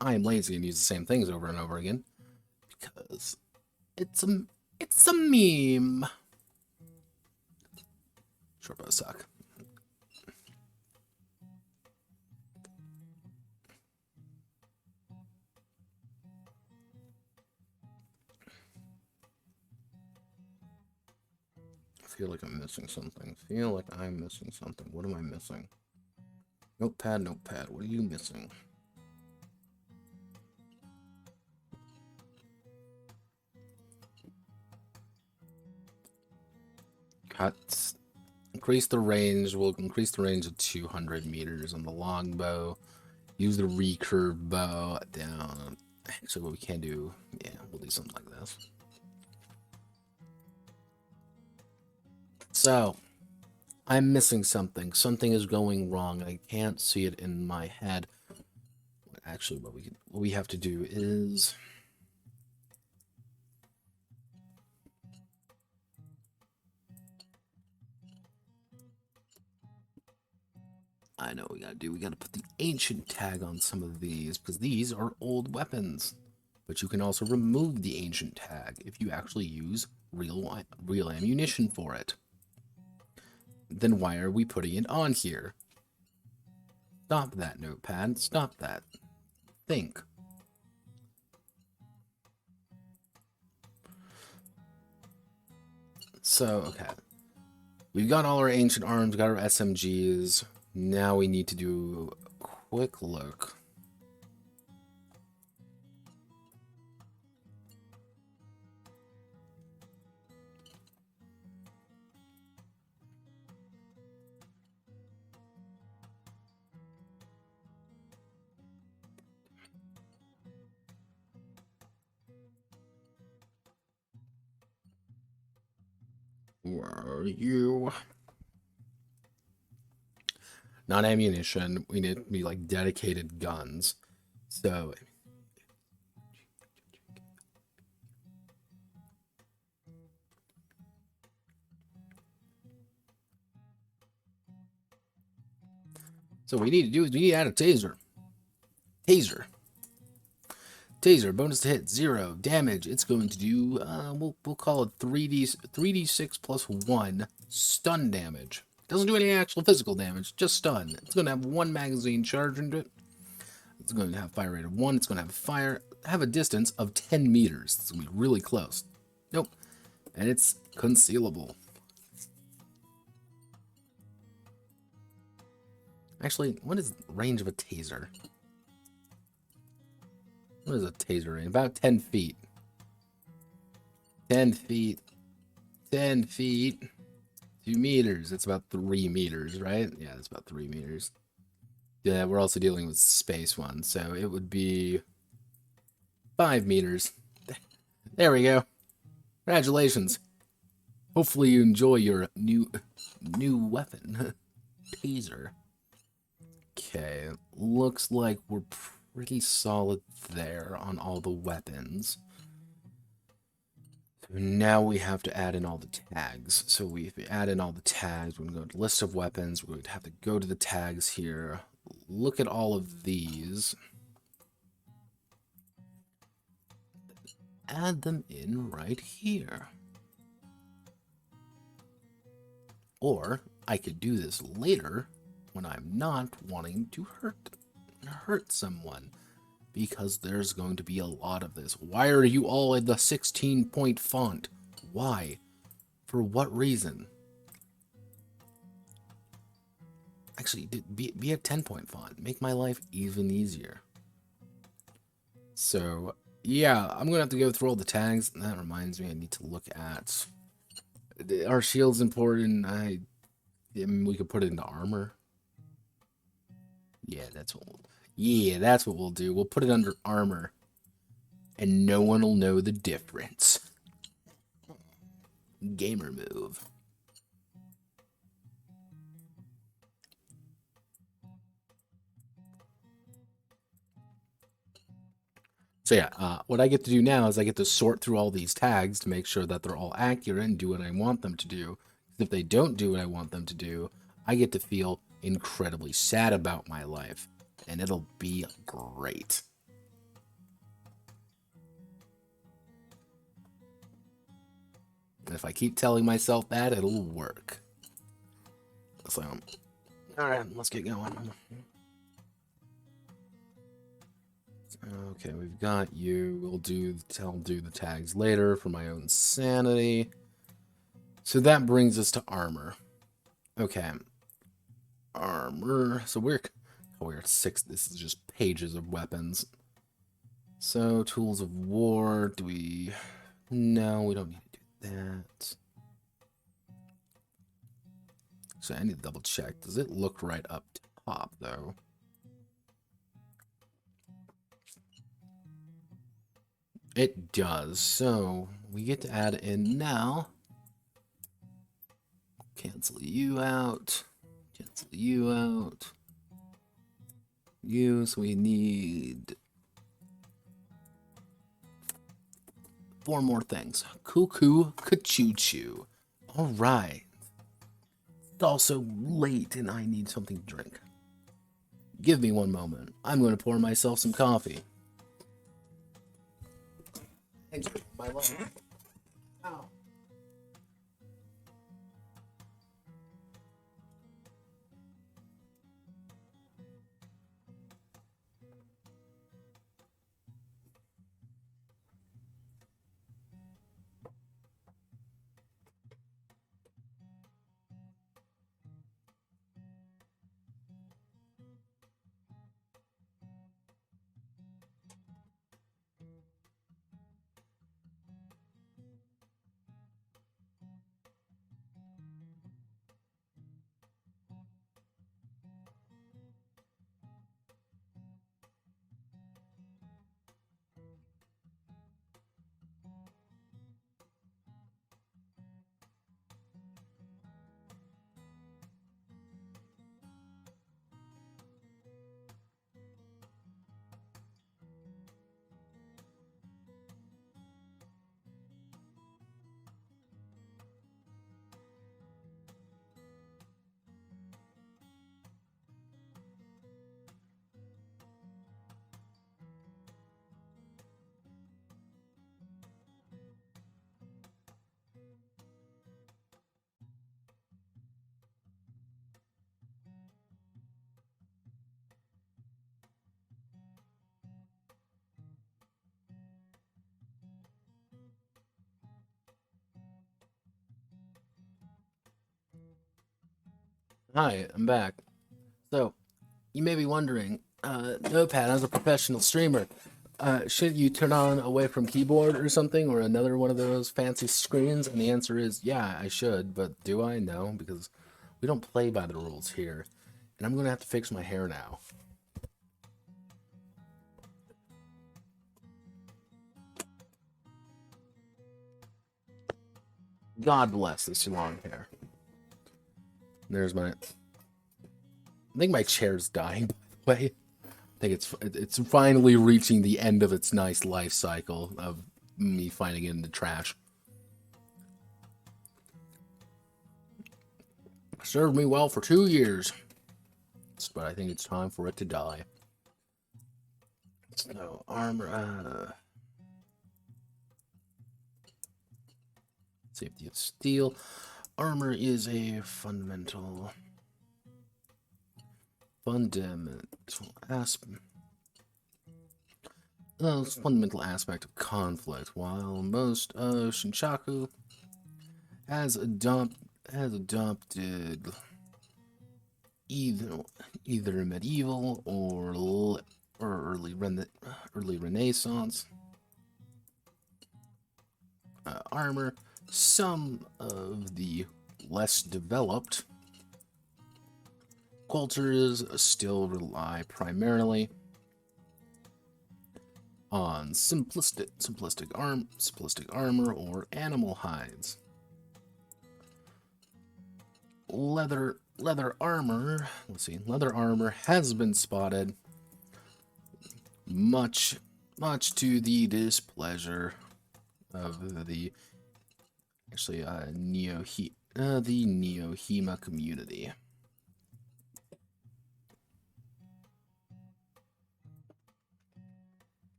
I am lazy and use the same things over and over again, because it's a meme. Short bows suck. I feel like I'm missing something. What am I missing? Notepad, Notepad, what are you missing? Cuts. Increase the range. We'll increase the range to 200 meters on the longbow. Use the recurve bow down. So what we can do, yeah, we'll do something like this. So, I'm missing something. Something is going wrong. I can't see it in my head. Actually, what we have to do is... I know what we gotta do. We gotta put the ancient tag on some of these, because these are old weapons. But you can also remove the ancient tag if you actually use real ammunition for it. Then why are we putting it on here? Stop that, Notepad. Stop that. Think. So, okay. We've got all our ancient arms, got our SMGs. Now we need to do a quick look. Where are you? Not ammunition. We need to be like dedicated guns. So what we need to do is we need to add a taser. Taser, bonus to hit, 0 damage. It's going to do, we'll call it 3d6 plus 1 stun damage. Doesn't do any actual physical damage, just stun. It's going to have 1 magazine charge into it. It's going to have fire rate of 1. It's going to have a distance of 10 meters. It's going to be really close. Nope. And it's concealable. Actually, what is the range of a taser? What is a taser range? About 10 feet. 10 feet. 10 feet. 2 meters. That's about 3 meters, right? Yeah, that's about 3 meters. Yeah, we're also dealing with space one, so it would be 5 meters. There we go. Congratulations. Hopefully you enjoy your new weapon. Taser. Okay, looks like we're pretty solid there on all the weapons. So now we have to add in all the tags. So we add in all the tags. We're going to go to list of weapons. We're going to have to go to the tags here. Look at all of these. Add them in right here. Or I could do this later when I'm not wanting to hurt someone, because there's going to be a lot of this. Why are you all in the 16-point font? Why? For what reason? Actually, be a 10-point font. Make my life even easier. So, yeah, I'm going to have to go through all the tags. That reminds me, I need to look at... Our shield's important. I mean, we could put it into armor. Yeah, that's what we'll do. We'll put it under armor. And no one will know the difference. Gamer move. So yeah, what I get to do now is I get to sort through all these tags to make sure that they're all accurate and do what I want them to do. If they don't do what I want them to do, I get to feel incredibly sad about my life, and it'll be great. And if I keep telling myself that, it'll work. So, alright, let's get going. Okay, we've got you. I'll do the tags later for my own sanity. So that brings us to armor. Okay. Armor. So we're at 6. This is just pages of weapons. So tools of war. Do we? No, we don't need to do that. So I need to double check. Does it look right up top though? It does. So we get to add in now. Cancel you out. Cancel you out. You, so we need 4 more things. Cuckoo, ka-choo-choo. Alright. It's also late and I need something to drink. Give me 1 moment. I'm going to pour myself some coffee. Thanks for my love. Ow. Hi, I'm back. So, you may be wondering, Notepad, as a professional streamer, should you turn on away from keyboard or something, or another one of those fancy screens? And the answer is, yeah, I should, but do I? No, because we don't play by the rules here. And I'm going to have to fix my hair now. God bless this long hair. There's my... I think my chair's dying, by the way. I think it's finally reaching the end of its nice life cycle of me finding it in the trash. Served me well for 2 years, but I think it's time for it to die. So, armor, safety of steel. Armor is a fundamental aspect of conflict. While most of Shinchaku has adopted either medieval or early Renaissance armor, some of the less developed cultures still rely primarily on simplistic armor or animal hides. Leather armor. Let's see. Leather armor has been spotted much much to the displeasure of the the Neo-Hema community.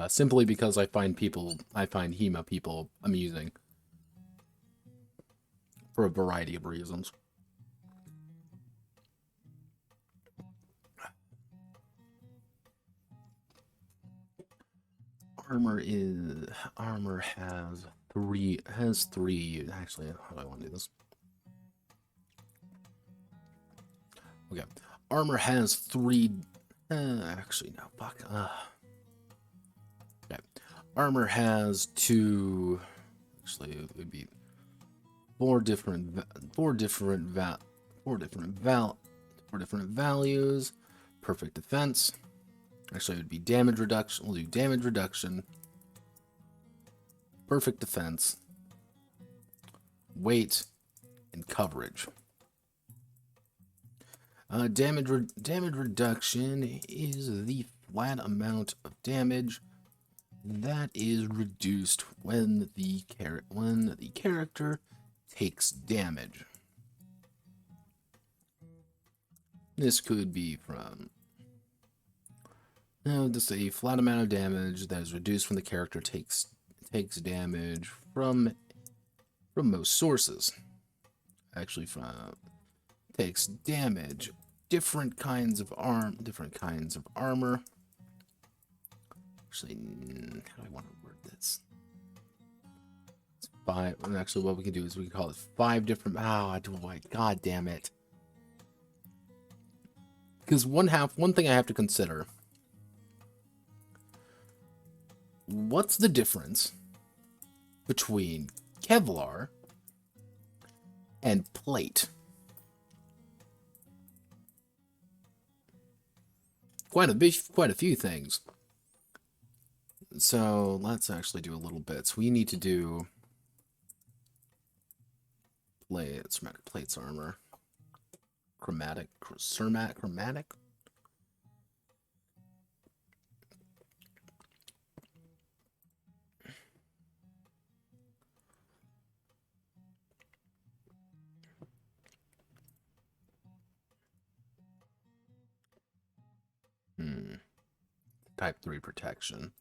Simply because I find Hema people amusing for a variety of reasons. Armor has three. Actually, how do I want to do this? Okay, Armor has three. Actually, no. Fuck. Okay, Armor has two. Actually, it would be four different values. Perfect defense. Actually, it would be damage reduction. We'll do damage reduction. Perfect defense. Weight and coverage. Damage reduction is the flat amount of damage that is reduced when the character takes damage. This could be from just a flat amount of damage that is reduced when the character takes damage from most sources. Actually, takes damage. Different kinds of armor. Actually, how do I want to word this? It's 5. And actually, what we can do is we can call it 5 different. God damn it! Because one thing I have to consider. What's the difference between Kevlar and plate? Quite a few things. So let's actually do a little bit. So we need to do plates armor, chromatic. Type 3 protection.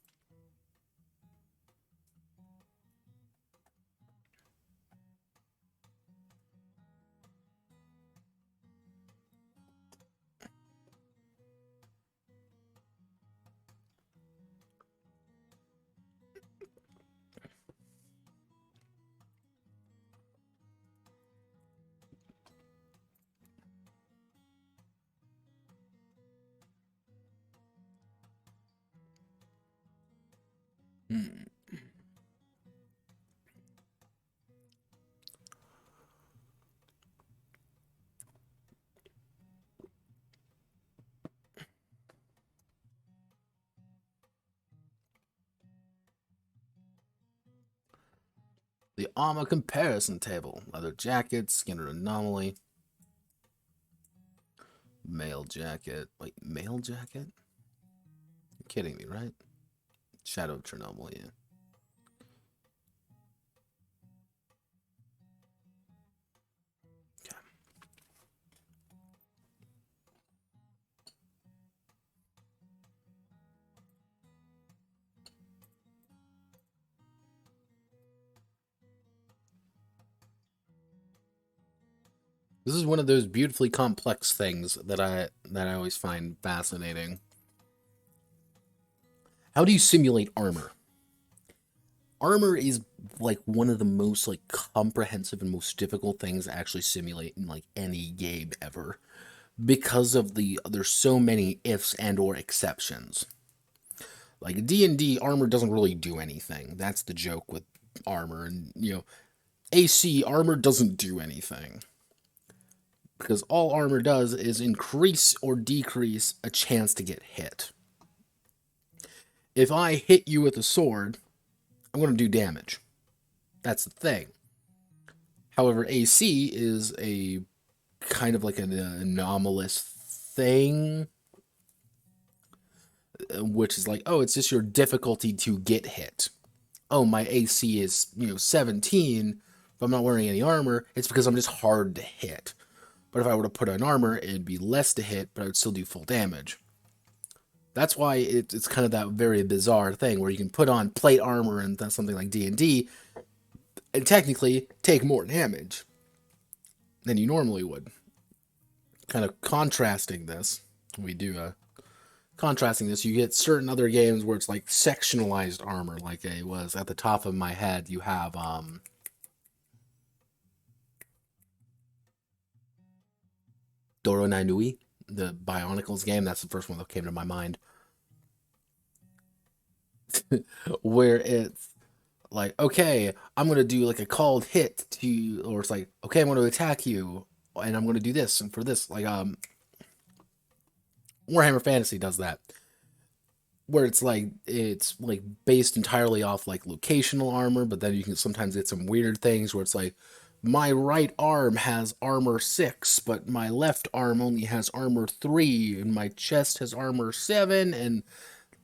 The armor comparison table. Leather jacket, Skinner anomaly. Mail jacket. Wait, mail jacket? You're kidding me, right? Shadow of Chernobyl, yeah. Okay. This is one of those beautifully complex things that I always find fascinating. How do you simulate armor? Armor is like one of the most like comprehensive and most difficult things to actually simulate in like any game ever, because of there's so many ifs and or exceptions. Like D&D, armor doesn't really do anything. That's the joke with armor, and AC armor doesn't do anything. Because all armor does is increase or decrease a chance to get hit. If I hit you with a sword, I'm going to do damage. That's the thing. However, AC is a kind of like an anomalous thing. which is like, oh, it's just your difficulty to get hit. Oh, my AC is, 17, if I'm not wearing any armor, it's because I'm just hard to hit. But if I were to put on armor, it'd be less to hit, but I would still do full damage. That's why it's kind of that very bizarre thing where you can put on plate armor and something like D&D and technically take more damage than you normally would. Kind of contrasting this, you get certain other games where it's like sectionalized armor, like it was at the top of my head. You have Doro Nainui, the Bionicles game. That's the first one that came to my mind. Where it's like, okay, I'm going to do like a called hit to, or it's like, okay, I'm going to attack you, and I'm going to do this, and for this, like, Warhammer Fantasy does that. Where it's like based entirely off like locational armor, but then you can sometimes get some weird things where it's like, my right arm has armor 6, but my left arm only has armor 3, and my chest has armor 7, and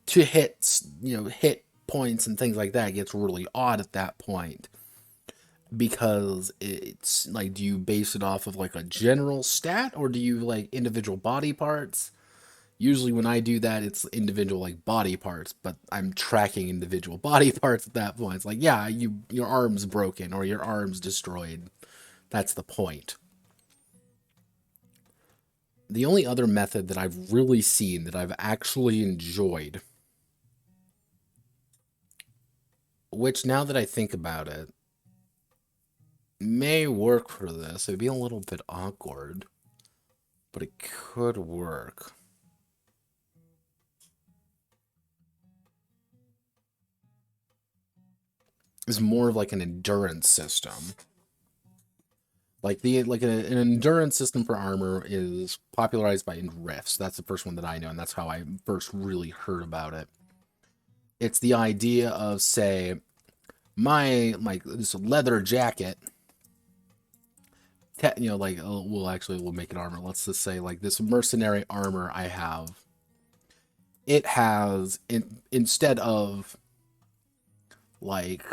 to hits, hit points and things like that gets really odd at that point. Because it's like, do you base it off of like a general stat, or do you like individual body parts? Usually when I do that, it's individual like body parts, but I'm tracking individual body parts at that point. It's like, yeah, your arm's broken or your arm's destroyed. That's the point. The only other method that I've really seen that I've actually enjoyed, which now that I think about it, may work for this. It'd be a little bit awkward, but it could work. Is more of like an endurance system. Like an endurance system for armor is popularized by Rifts. That's the first one that I know, and that's how I first really heard about it. It's the idea of, say, this leather jacket. We'll make it armor. Let's just say like this mercenary armor I have. It has instead of like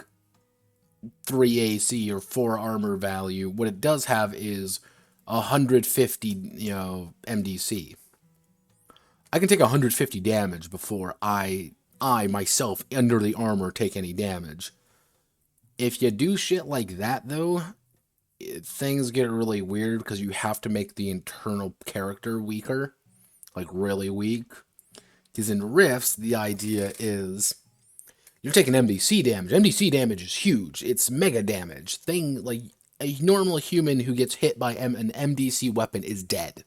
3 AC or 4 armor value, what it does have is 150, MDC. I can take 150 damage before I myself under the armor take any damage. If you do shit like that though, things get really weird because you have to make the internal character weaker, like really weak. Because in Rifts, the idea is you're taking MDC damage. MDC damage is huge. It's mega damage. Like a normal human who gets hit by an MDC weapon is dead.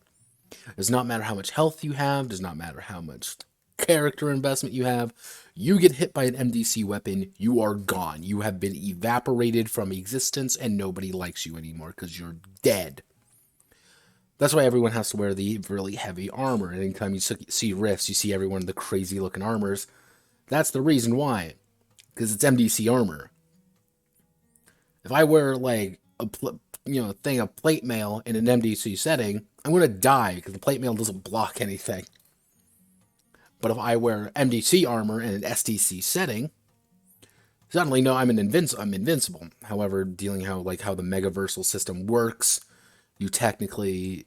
Does not matter how much health you have. Does not matter how much character investment you have. You get hit by an MDC weapon, you are gone. You have been evaporated from existence, and nobody likes you anymore because you're dead. That's why everyone has to wear the really heavy armor. And anytime you see Rifts, you see everyone in the crazy looking armors. That's the reason why. Because it's MDC armor. If I wear like a thing of plate mail in an MDC setting, I'm going to die because the plate mail doesn't block anything. But if I wear MDC armor in an SDC setting, suddenly no, I'm invincible. However, dealing how the megaversal system works, you technically,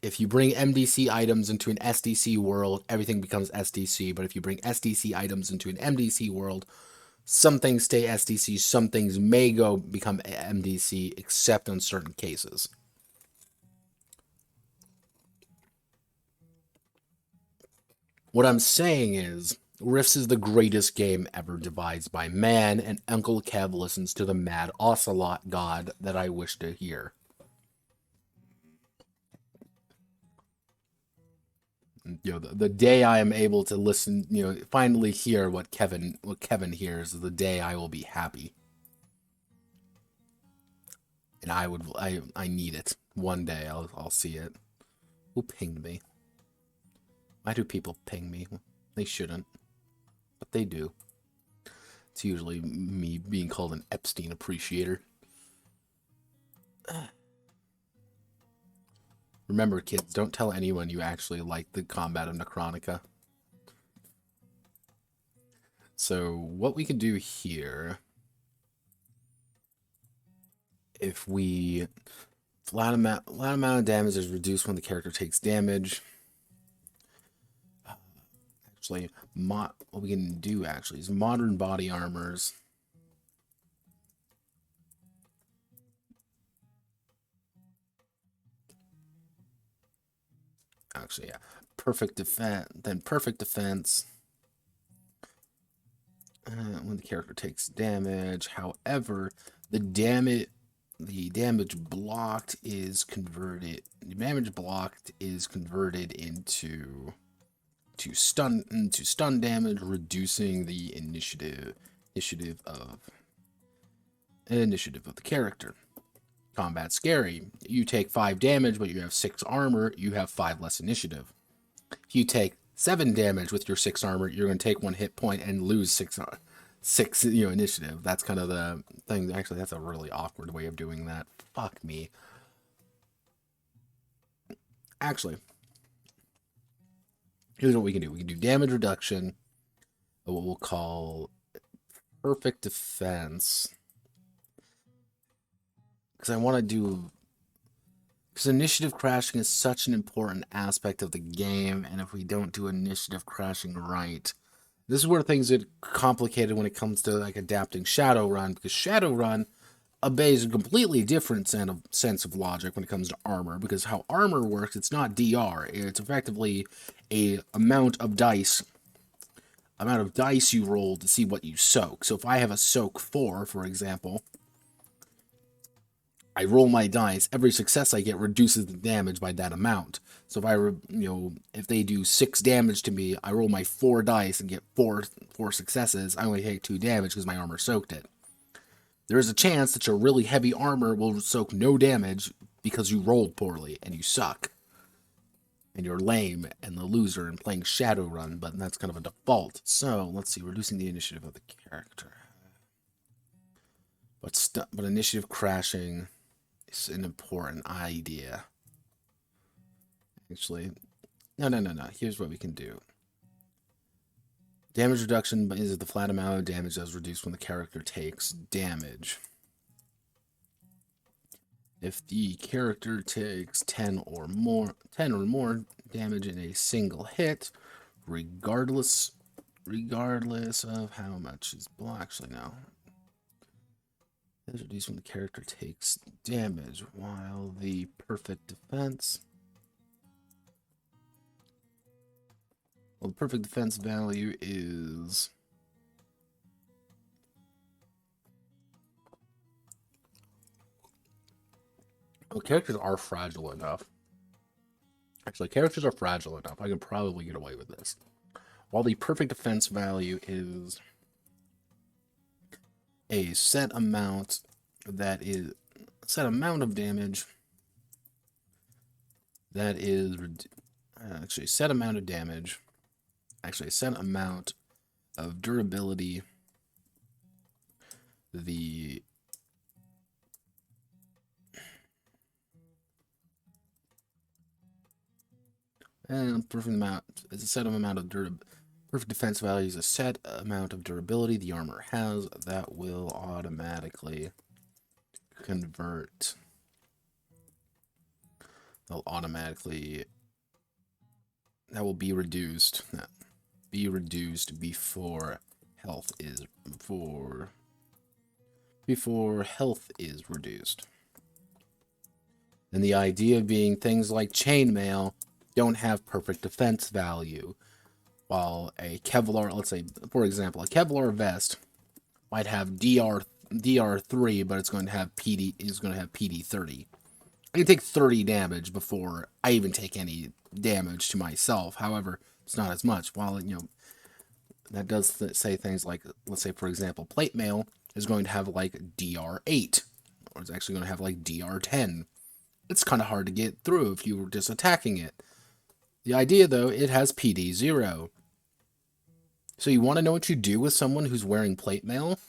if you bring MDC items into an SDC world, everything becomes SDC. But if you bring SDC items into an MDC world, some things stay SDC, some things may become MDC, except in certain cases. What I'm saying is, Rifts is the greatest game ever devised by man, and Uncle Kev listens to the mad ocelot god that I wish to hear. The day I am able to listen, finally hear what Kevin hears, is the day I will be happy. And I need it. One day I'll see it. Who pinged me? Why do people ping me? They shouldn't. But they do. It's usually me being called an Epstein appreciator. Remember, kids, don't tell anyone you actually like the combat of Necronica. So what we can do here, if we flat amount of damage is reduced when the character takes damage. Actually, what we can do actually is modern body armors. Actually, yeah, perfect defense. Then perfect defense. When the character takes damage. However, the damage blocked is converted. The damage blocked is converted into stun damage, reducing the initiative of the character. Combat scary. You take 5 damage, but you have 6 armor. You have 5 less initiative. If you take 7 damage with your 6 armor, you're going to take 1 hit point and lose 6 initiative. That's kind of the thing. Actually, that's a really awkward way of doing that. Fuck me. Actually, here's what we can do. We can do damage reduction, what we'll call perfect defense. Because I want to do... Because initiative crashing is such an important aspect of the game, and if we don't do initiative crashing right... This is where things get complicated when it comes to like adapting Shadowrun, because Shadowrun obeys a completely different sense of logic when it comes to armor, because how armor works, it's not DR, it's effectively a amount of dice you roll to see what you soak. So if I have a soak 4, for example, I roll my dice, every success I get reduces the damage by that amount. So if if they do 6 damage to me, I roll my 4 dice and get 4 successes, I only take 2 damage because my armor soaked it. There is a chance that your really heavy armor will soak no damage because you rolled poorly and you suck. And you're lame and the loser and playing Shadowrun, but that's kind of a default. So, let's see, reducing the initiative of the character. But initiative crashing... It's an important idea. Actually, no. Here's what we can do. Damage reduction is the flat amount of damage that is reduced when the character takes damage. If the character takes 10 or more damage in a single hit, regardless of how much is blocked. Actually, no. Is reduced when the character takes damage, while the perfect defense... Well, the perfect defense value is... Well, characters are fragile enough. Actually, characters are fragile enough. I can probably get away with this. While the perfect defense value is... a set amount of damage that is a set amount of durability. The perfect amount is a set amount of durability. Perfect defense value is a set amount of durability the armor has that will automatically convert. That will be reduced. Before health is reduced. And the idea being things like chainmail don't have perfect defense value. While a Kevlar, let's say, for example, a Kevlar vest might have DR3, but it's going to have PD 30. I can take 30 damage before I even take any damage to myself. However, it's not as much. While, that does say things like, let's say, for example, plate mail is going to have like DR8, or it's actually going to have like DR10. It's kind of hard to get through if you were just attacking it. The idea, though, it has PD 0. So you want to know what you do with someone who's wearing plate mail?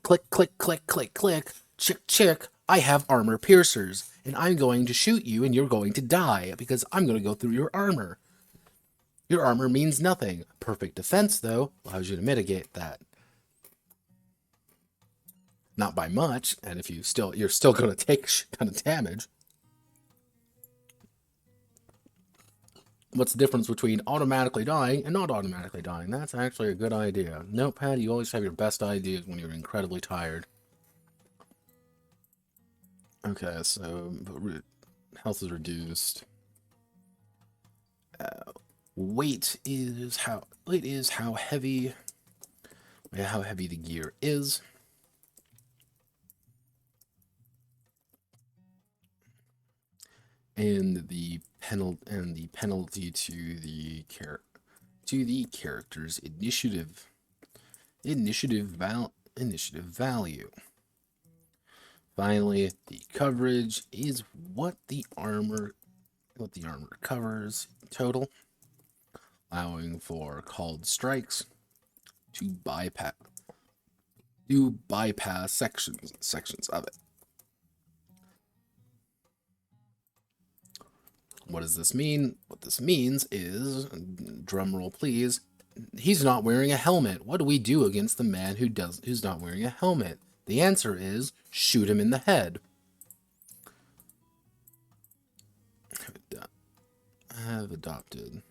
Click, click, click, click, click. Chick, chick. I have armor piercers, and I'm going to shoot you, and you're going to die, because I'm going to go through your armor. Your armor means nothing. Perfect defense, though, allows you to mitigate that. Not by much, and if you're still going to take a shit ton of damage. What's the difference between automatically dying and not automatically dying? That's actually a good idea. Notepad, you always have your best ideas when you're incredibly tired. Okay, so health is reduced. Weight is how heavy the gear is. And the penalty to the character's initiative value. Finally, the coverage is what the armor covers total, allowing for called strikes to bypass sections of it. What does this mean? What this means is, drumroll please, he's not wearing a helmet. What do we do against the man who's not wearing a helmet? The answer is shoot him in the head. I have adopted.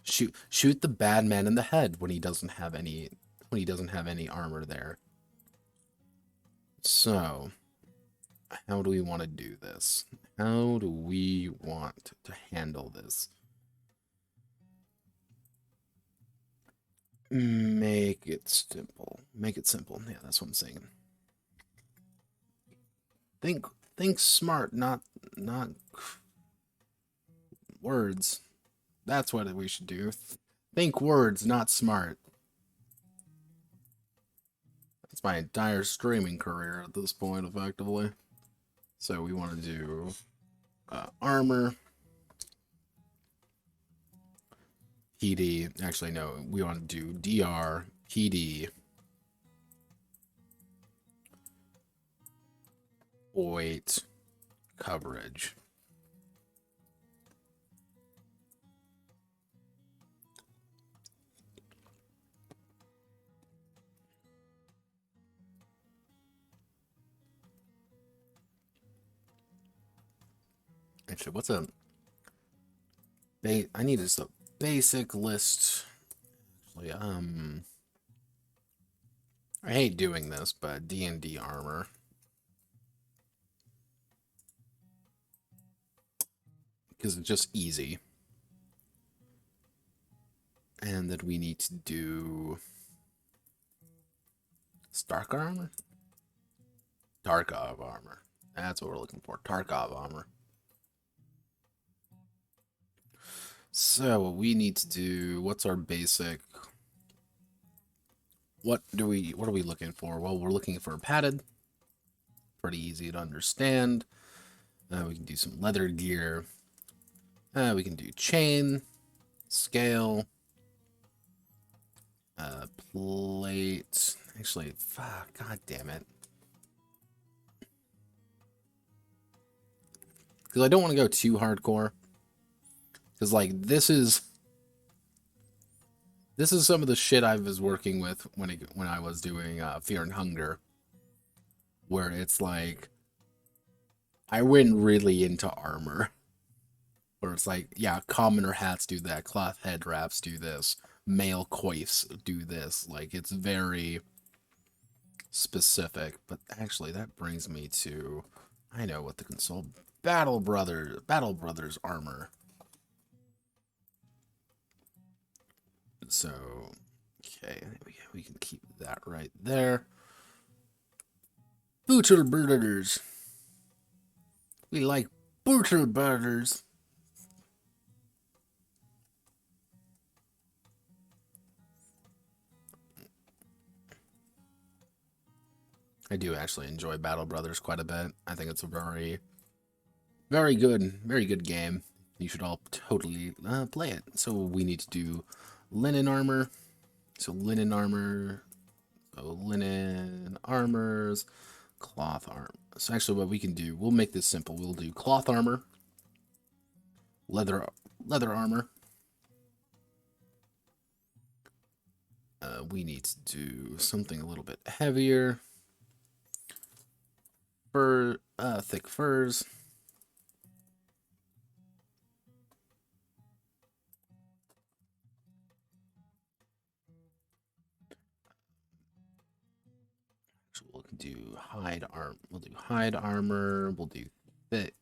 Shoot the bad man in the head when he doesn't have any armor there. So, how do we want to do this? How do we want to handle this? Make it simple. Make it simple. Yeah, that's what I'm saying. Think smart, not words. That's what we should do. Think words, not smart. That's my entire streaming career at this point, effectively. So we want to do armor. PD. Actually, no. We want to do DR, PD, weight, coverage. Actually, what's a... I need just a basic list. Actually, I hate doing this, but D&D armor. Because it's just easy. And that we need to do... Stark armor? Tarkov armor. That's what we're looking for. Tarkov armor. So what we need to do, what's our basic, what are we looking for? Well, we're looking for padded, pretty easy to understand. We can do some leather gear. We can do chain, scale, plate. Actually, fuck, god damn it. Because I don't want to go too hardcore. Because, like, this is some of the shit I was working with when I was doing Fear and Hunger, where it's like I went really into armor, where it's like, yeah, commoner hats do that, cloth head wraps do this, male coifs do this. Like, it's very specific. But actually, that brings me to, I know what the console, Battle Brothers armor. So, okay, we can keep that right there. Bootle Brothers. We like Bootle Brothers. I do actually enjoy Battle Brothers quite a bit. I think it's a very good game. You should all totally play it. So we need to do linen armor. So linen armors, cloth armor. So actually what we can do, we'll make this simple. We'll do cloth armor, leather leather armor. We need to do something a little bit heavier. Fur, thick furs. So we'll do hide arm. We'll do hide armor. We'll do fit.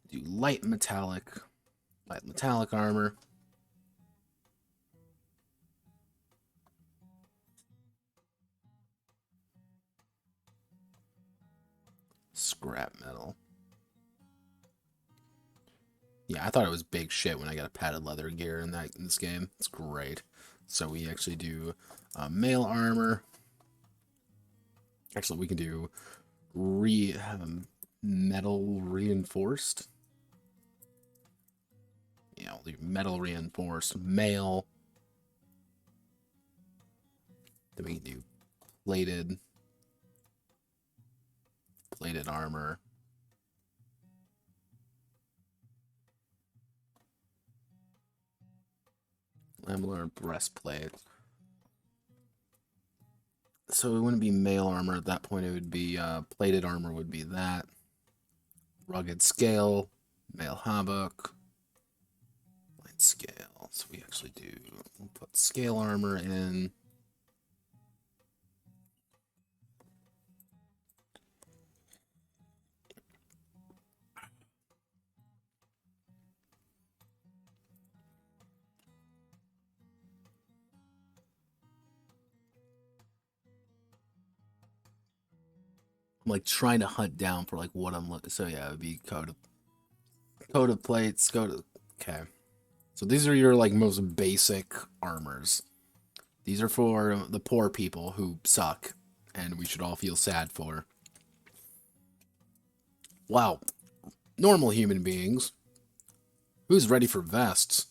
Do light metallic armor. Scrap metal. Yeah, I thought it was big shit when I got a padded leather gear in this game. It's great. So we actually do mail armor. Actually, we can do metal reinforced. Yeah, we'll do metal reinforced mail. Then we can do plated armor. Lamellar breastplate. So it wouldn't be mail armor at that point. It would be plated armor would be that. Rugged scale, mail havoc, light scale. So we actually do, we'll put scale armor in. I'm like trying to hunt down for like what I'm looking. So yeah, it would be coat of plates. Okay. So these are your like most basic armors. These are for the poor people who suck, and we should all feel sad for. Wow, normal human beings. Who's ready for vests?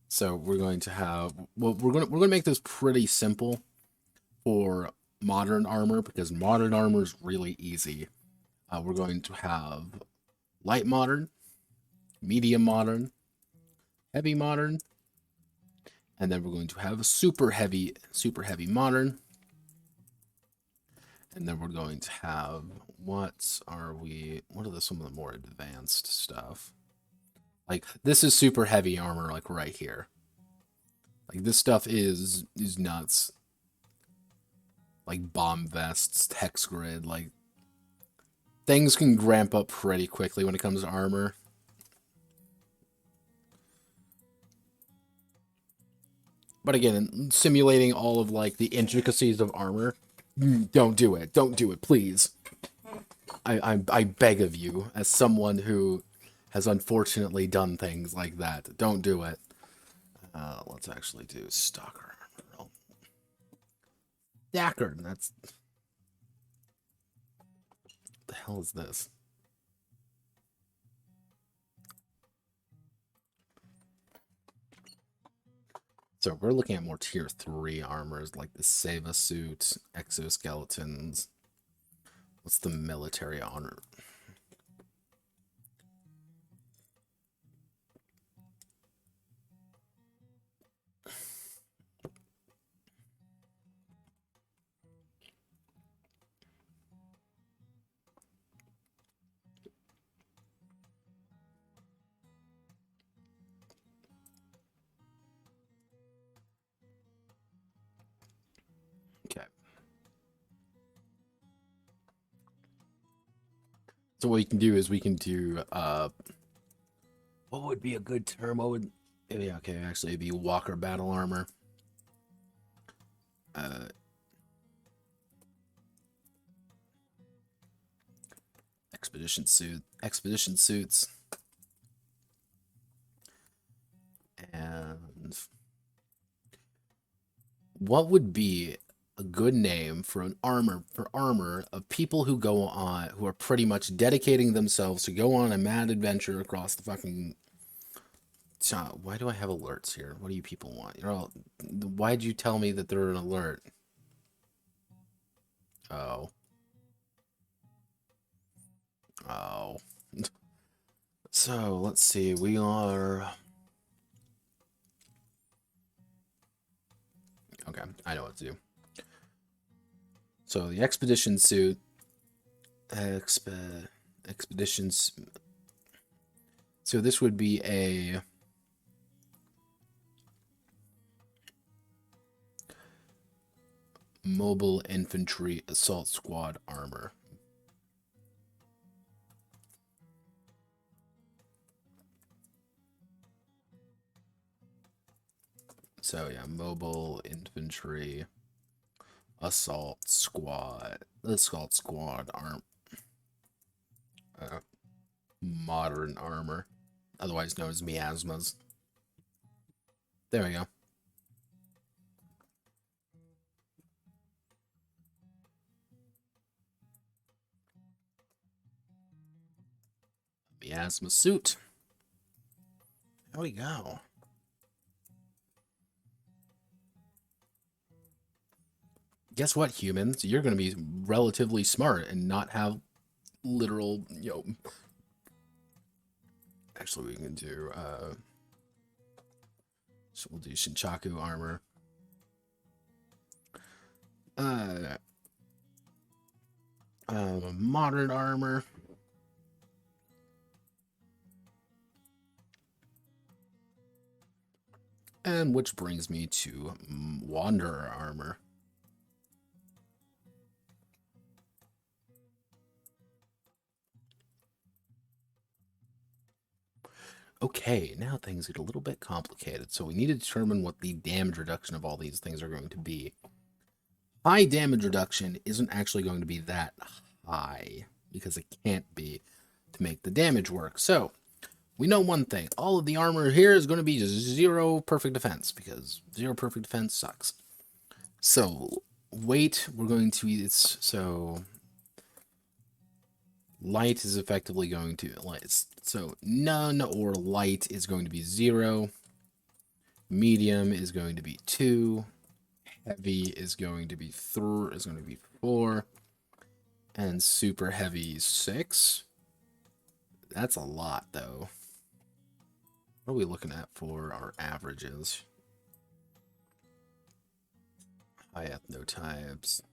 So we're going to have. Well, we're gonna make this pretty simple for modern armor, because modern armor is really easy. We're going to have light modern, medium modern, heavy modern, and then we're going to have super heavy modern. And then we're going to have, what are some of the more advanced stuff? Like, this is super heavy armor, like right here. Like, this stuff is nuts. Like bomb vests, hex grid, like things can ramp up pretty quickly when it comes to armor. But again, simulating all of like the intricacies of armor, don't do it. Don't do it, please. I beg of you, as someone who has unfortunately done things like that, don't do it. Let's actually do stalker armor. Stacker, that's... What the hell is this? So we're looking at more tier 3 armors, like the Seva suit, exoskeletons. What's the military honor? Okay. So what we can do is we can do, what would be a good term? What would, yeah, okay, actually it'd be Walker battle armor. Expedition suits. And what would be a good name for an armor of people who go on, who are pretty much dedicating themselves to go on a mad adventure across the fucking... Why do I have alerts here? What do you people want? You're all... Why'd you tell me that they're an alert? Oh. So, let's see, we are... Okay, I know what to do. So, the expedition suit... Expeditions... So, this would be a... Mobile Infantry Assault Squad Armor. So yeah, Mobile Infantry Assault Squad. Assault Squad Modern Armor. Otherwise known as miasmas. There we go. Miasma suit. There we go. Guess what, humans? You're going to be relatively smart and not have literal, Actually, we can do, so we'll do Shinchaku armor. Modern armor. And which brings me to Wanderer armor. Okay, now things get a little bit complicated. So we need to determine what the damage reduction of all these things are going to be. High damage reduction isn't actually going to be that high, because it can't be to make the damage work. So, we know one thing. All of the armor here is going to be 0 perfect defense, because 0 perfect defense sucks. So, weight, we're going to... So, light is effectively going to... So, none or light is going to be 0. Medium is going to be 2. Heavy is going to be 4. And super heavy 6. That's a lot, though. What are we looking at for our averages? High ethnotypes.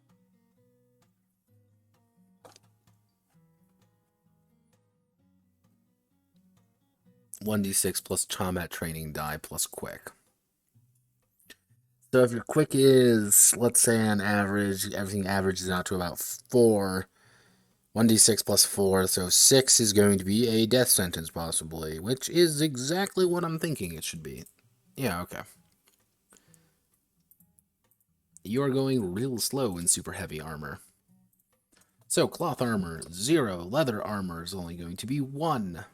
(1d6) plus combat training die plus quick. So if your quick is, let's say on average, everything averages out to about 4. 1d6 plus 4, so 6 is going to be a death sentence, possibly, which is exactly what I'm thinking it should be. Yeah, okay. You are going real slow in super heavy armor. So, cloth armor, 0. Leather armor is only going to be 1.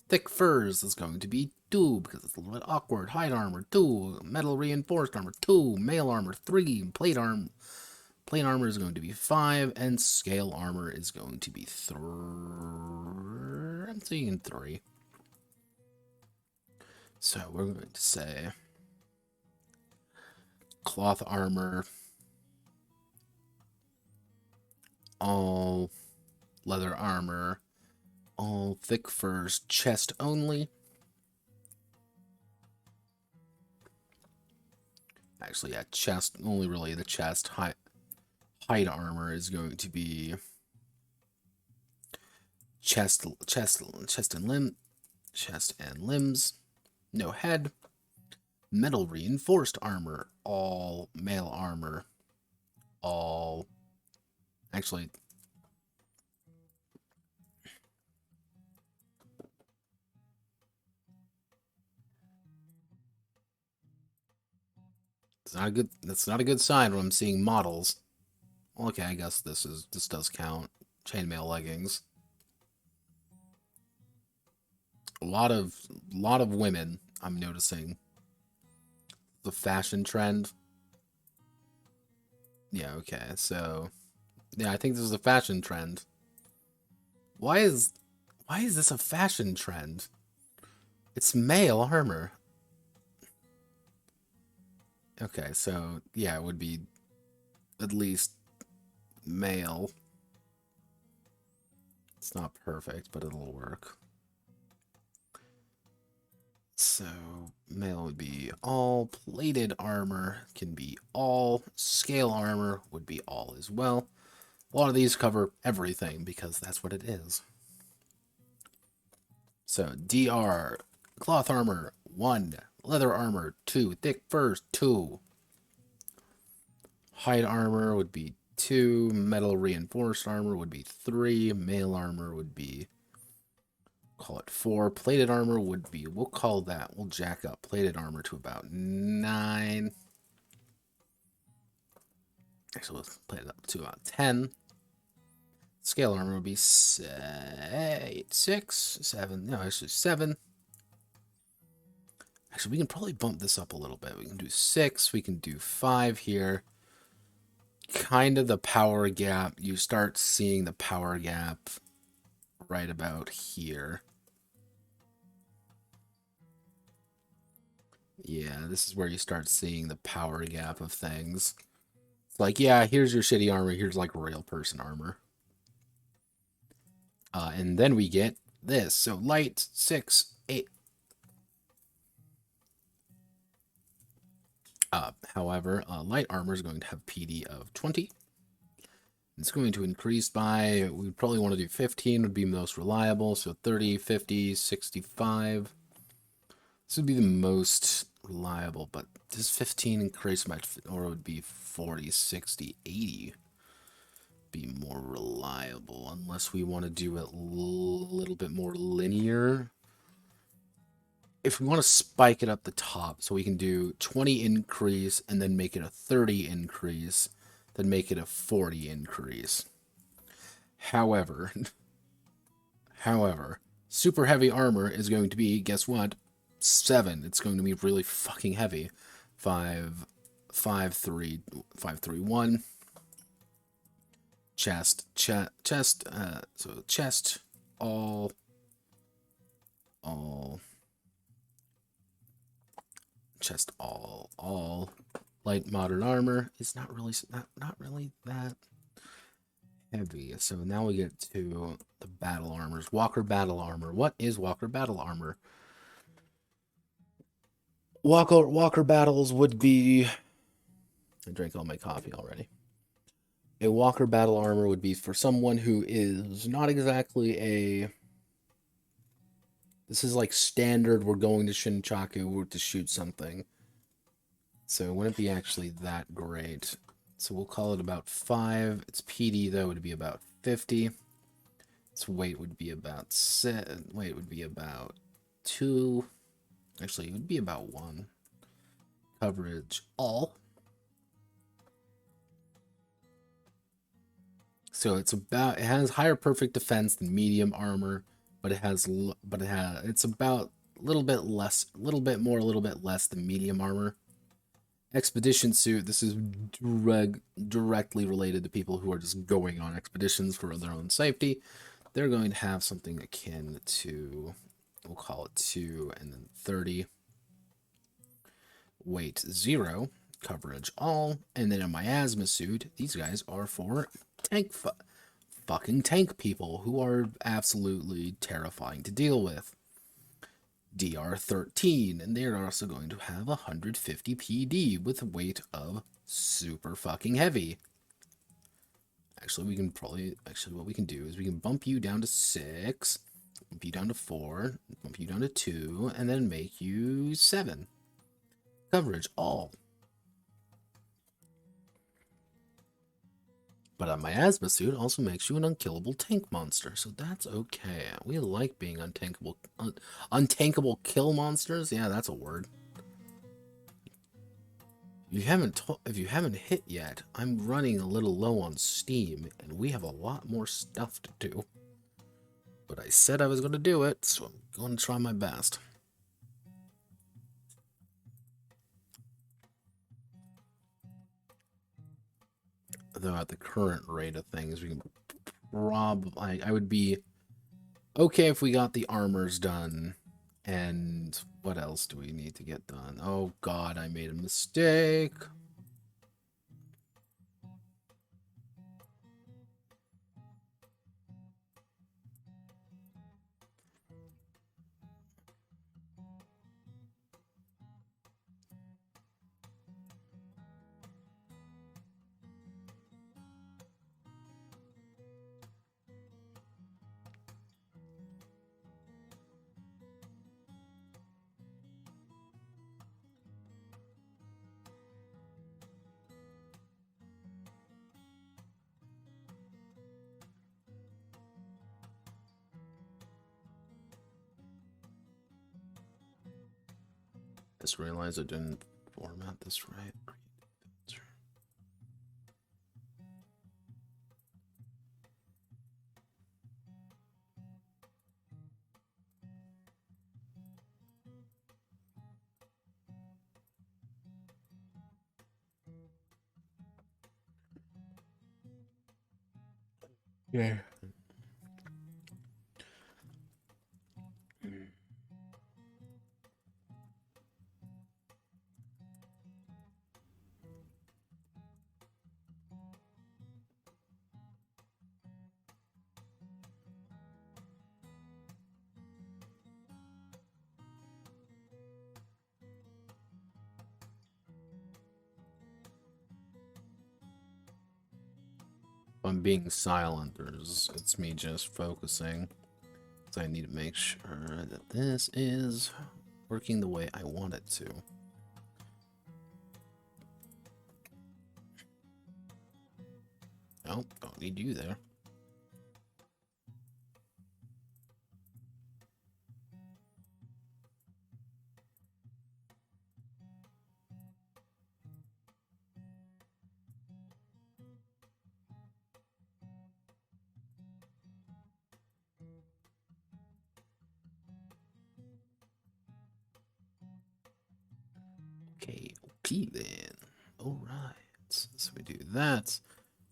Thick furs is going to be 2, because it's a little bit awkward. Hide armor, 2. Metal reinforced armor, 2. Mail armor, 3. Plate armor is going to be 5, and scale armor is going to be 3. I'm thinking 3. So we're going to say cloth armor, all leather armor, all thick furs, chest only. Actually, yeah, chest, only really the chest. Hide armor is going to be chest and limbs. No head. Metal reinforced armor, all mail armor, all... Actually... That's not a good sign when I'm seeing models. Okay, I guess this does count. Chainmail leggings. A lot of women, I'm noticing. The fashion trend. Yeah, okay, so yeah, I think this is a fashion trend. Why is this a fashion trend? It's male armor. Okay, so yeah, it would be at least male. It's not perfect, but it'll work. So mail would be all, plated armor can be all, scale armor would be all as well. A lot of these cover everything because that's what it is. So DR, cloth armor 1, leather armor 2, thick furs 2, hide armor would be 2, metal reinforced armor would be 3, mail armor would be, call it 4, plated armor would be, we'll jack up plated armor to about 9. Actually, let's play it up to about 10. Scale armor would be 8, 6, 7. No, actually 7. Actually, we can probably bump this up a little bit. We can do 6. We can do 5 here. Kind of the power gap. You start seeing the power gap right about here. Yeah, this is where you start seeing the power gap of things. It's like, yeah, here's your shitty armor. Here's like real person armor. And then we get this. So light 6, 8. However, light armor is going to have PD of 20. It's going to increase by, we probably want to do 15 would be most reliable. So 30, 50, 65. This would be the most reliable, but does 15 increase by, or it would be 40, 60, 80 be more reliable, unless we want to do it a little bit more linear. If we want to spike it up the top, so we can do 20 increase and then make it a 30 increase, then make it a 40 increase. However, super heavy armor is going to be, guess what? 7. It's going to be really fucking heavy. 5, 5, 3, 5, 3, 1. Chest, so chest, all, chest, all. Light modern armor is not really that heavy. So now we get to the battle armors. Walker battle armor. What is Walker battle armor? Walker battles would be... I drank all my coffee already. A Walker battle armor would be for someone who is not exactly a... This is like standard, we're going to Shinchaku to shoot something. So it wouldn't be actually that great. So we'll call it about 5. Its PD, though, would be about 50. Its weight would be about 2. Actually, it would be about 1. Coverage, all. So it's about, it has higher perfect defense than medium armor, but it's about a little bit less than medium armor. Expedition suit, this is directly related to people who are just going on expeditions for their own safety. They're going to have something akin to, we'll call it 2 and then 30. Weight 0, coverage all, and then a miasma suit, these guys are for fucking tank people who are absolutely terrifying to deal with. DR13, and they're also going to have 150 PD with a weight of super fucking heavy. Actually, what we can do is we can bump you down to 6, bump you down to 4, bump you down to 2, and then make you 7. Coverage, all. But a miasma suit also makes you an unkillable tank monster, so that's okay. We like being untankable kill monsters. Yeah, that's a word. If you haven't hit yet, I'm running a little low on Steam, and we have a lot more stuff to do. But I said I was going to do it, so I'm going to try my best. Though at the current rate of things, we can probably... I would be okay if we got the armors done. And what else do we need to get done? Oh god, I made a mistake. Just realized I didn't format this right. Yeah. I'm being silent, it's me just focusing. So I need to make sure that this is working the way I want it to. Nope, don't need you there. Okay then. Alright, so we do that.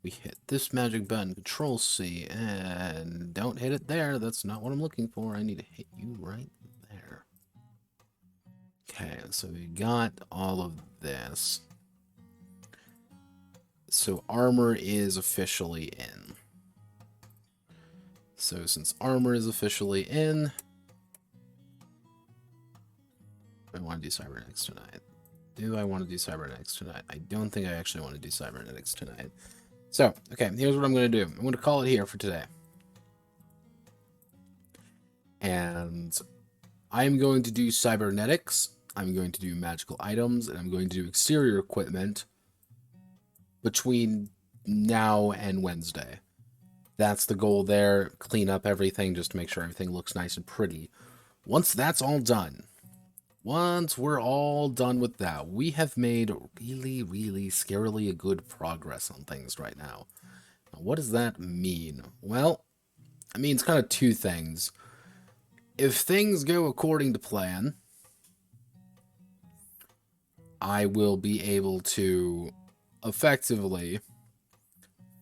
We hit this magic button, Control C, and don't hit it there. That's not what I'm looking for. I need to hit you right there. Okay, so we got all of this. So armor is officially in. So since armor is officially in, I want to do cybernetics tonight. Do I want to do cybernetics tonight? I don't think I actually want to do cybernetics tonight. So, okay, here's what I'm going to do. I'm going to call it here for today. And I'm going to do cybernetics, I'm going to do magical items, and I'm going to do exterior equipment between now and Wednesday. That's the goal there. Clean up everything just to make sure everything looks nice and pretty. Once that's all done, once we're all done with that, we have made really, really scarily good progress on things right now. Now, what does that mean? Well, it means kind of two things. If things go according to plan, I will be able to effectively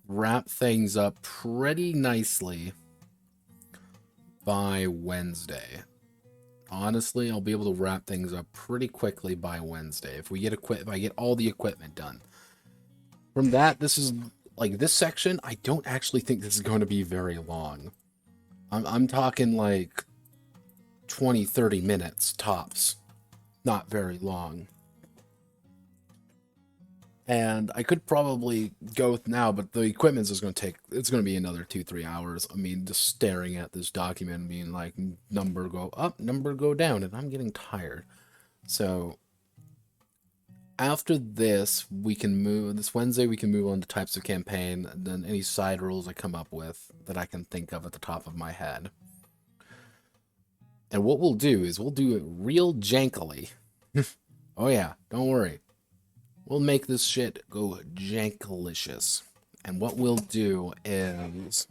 wrap things up pretty nicely by Wednesday. Honestly, I'll be able to wrap things up pretty quickly by Wednesday if I get all the equipment done. From that, this is like this section. I don't actually think this is going to be very long. I'm talking like 20-30 minutes tops. Not very long. And I could probably go with now, but the equipment is going to take, it's going to be another 2-3 hours. I mean, just staring at this document, being like, number go up, number go down, and I'm getting tired. So, after this, we can move, this Wednesday, we can move on to types of campaign, and then any side roles I come up with that I can think of at the top of my head. And what we'll do is we'll do it real jankily. Oh yeah, don't worry. We'll make this shit go jankalicious. And what we'll do is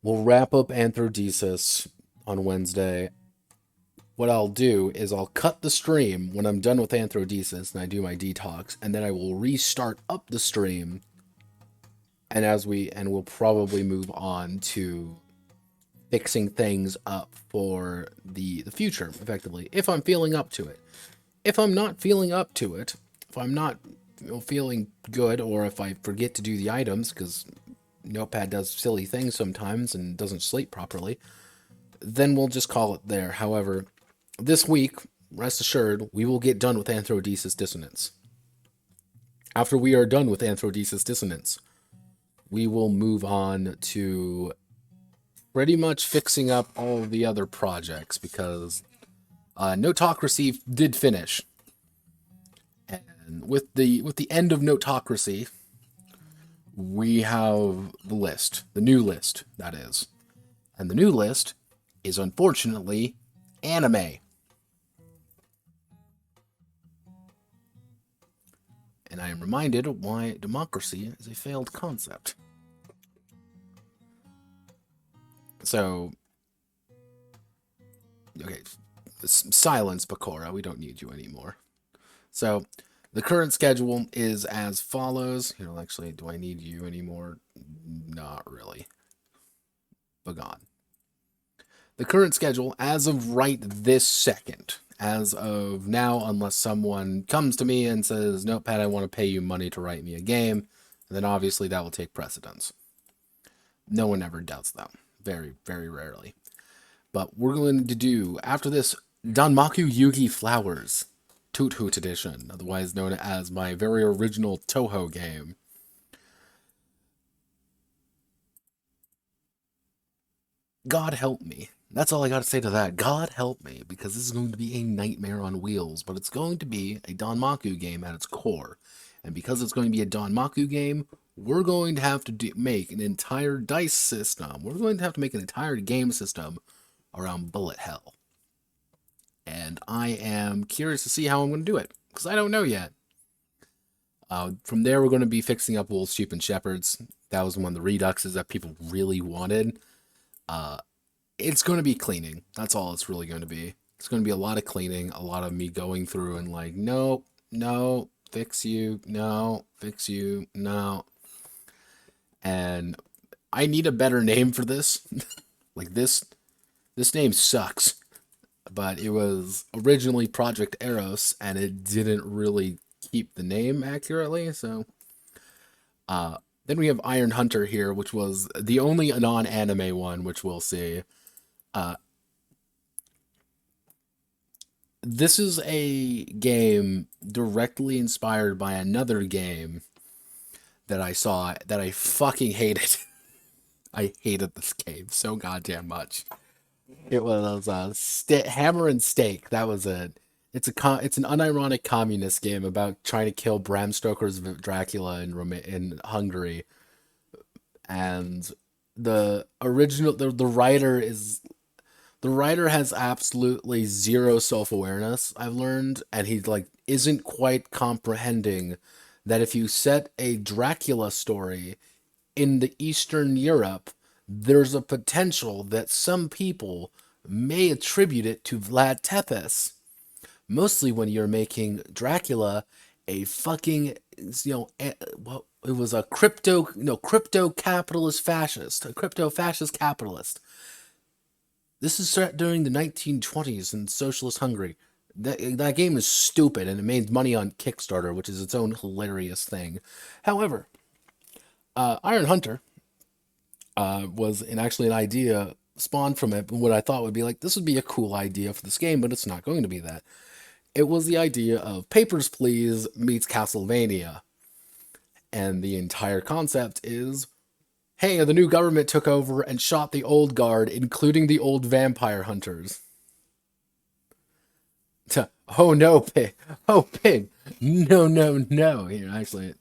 we'll wrap up Anthrodesis on Wednesday. What I'll do is I'll cut the stream when I'm done with Anthrodesis and I do my detox, and then I will restart up the stream. And we'll probably move on to fixing things up for the future, effectively, if I'm feeling up to it. If I'm not feeling up to it, if I'm not feeling good, or if I forget to do the items, because Notepad does silly things sometimes and doesn't sleep properly, then we'll just call it there. However, this week, rest assured, we will get done with Anthrodesis Dissonance. After we are done with Anthrodesis Dissonance, we will move on to pretty much fixing up all of the other projects, because Notocracy did finish. And with the end of Notocracy, we have the list, the new list, that is. And the new list is unfortunately anime. I am reminded why democracy is a failed concept. So, okay, silence, Bakura. We don't need you anymore. So, the current schedule is as follows. Actually, do I need you anymore? Not really. Begone. The current schedule, as of right this second, as of now, unless someone comes to me and says, Notepad, I want to pay you money to write me a game, then obviously that will take precedence. No one ever does that. Very, very rarely. But we're going to do, after this, Danmaku Yugi Flowers, Toot Hoot Edition, otherwise known as my very original Toho game. God help me. That's all I got to say to that. God help me, because this is going to be a nightmare on wheels, but it's going to be a Danmaku game at its core. And because it's going to be a Danmaku game, we're going to have to make an entire dice system. We're going to have to make an entire game system around bullet hell. And I am curious to see how I'm going to do it, because I don't know yet. From there, we're going to be fixing up Wolves, Sheep, and Shepherds. That was one of the reduxes that people really wanted. It's going to be cleaning. That's all it's really going to be. It's going to be a lot of cleaning, a lot of me going through and like, no, fix you, no, fix you, no. And I need a better name for this. Like this name sucks. But it was originally Project Eros, and it didn't really keep the name accurately, so... then we have Iron Hunter here, which was the only non-anime one, which we'll see. This is a game directly inspired by another game that I saw that I fucking hated. I hated this game so goddamn much. It was Hammer and Stake. That was it. It's an unironic communist game about trying to kill Bram Stoker's Dracula in Hungary. And the original the writer has absolutely zero self-awareness, I've learned, and he isn't quite comprehending that if you set a Dracula story in the Eastern Europe, there's a potential that some people may attribute it to Vlad Tepes. Mostly when you're making Dracula a fucking, it was a crypto capitalist fascist, a crypto fascist capitalist. This is set during the 1920s in socialist Hungary. That game is stupid, and it made money on Kickstarter, which is its own hilarious thing. However, Iron Hunter was actually an idea spawned from it, what I thought would be like, this would be a cool idea for this game, but it's not going to be that. It was the idea of Papers, Please meets Castlevania. And the entire concept is, hey, the new government took over and shot the old guard, including the old vampire hunters. Oh no, pig. Oh, pig. No. Here, actually,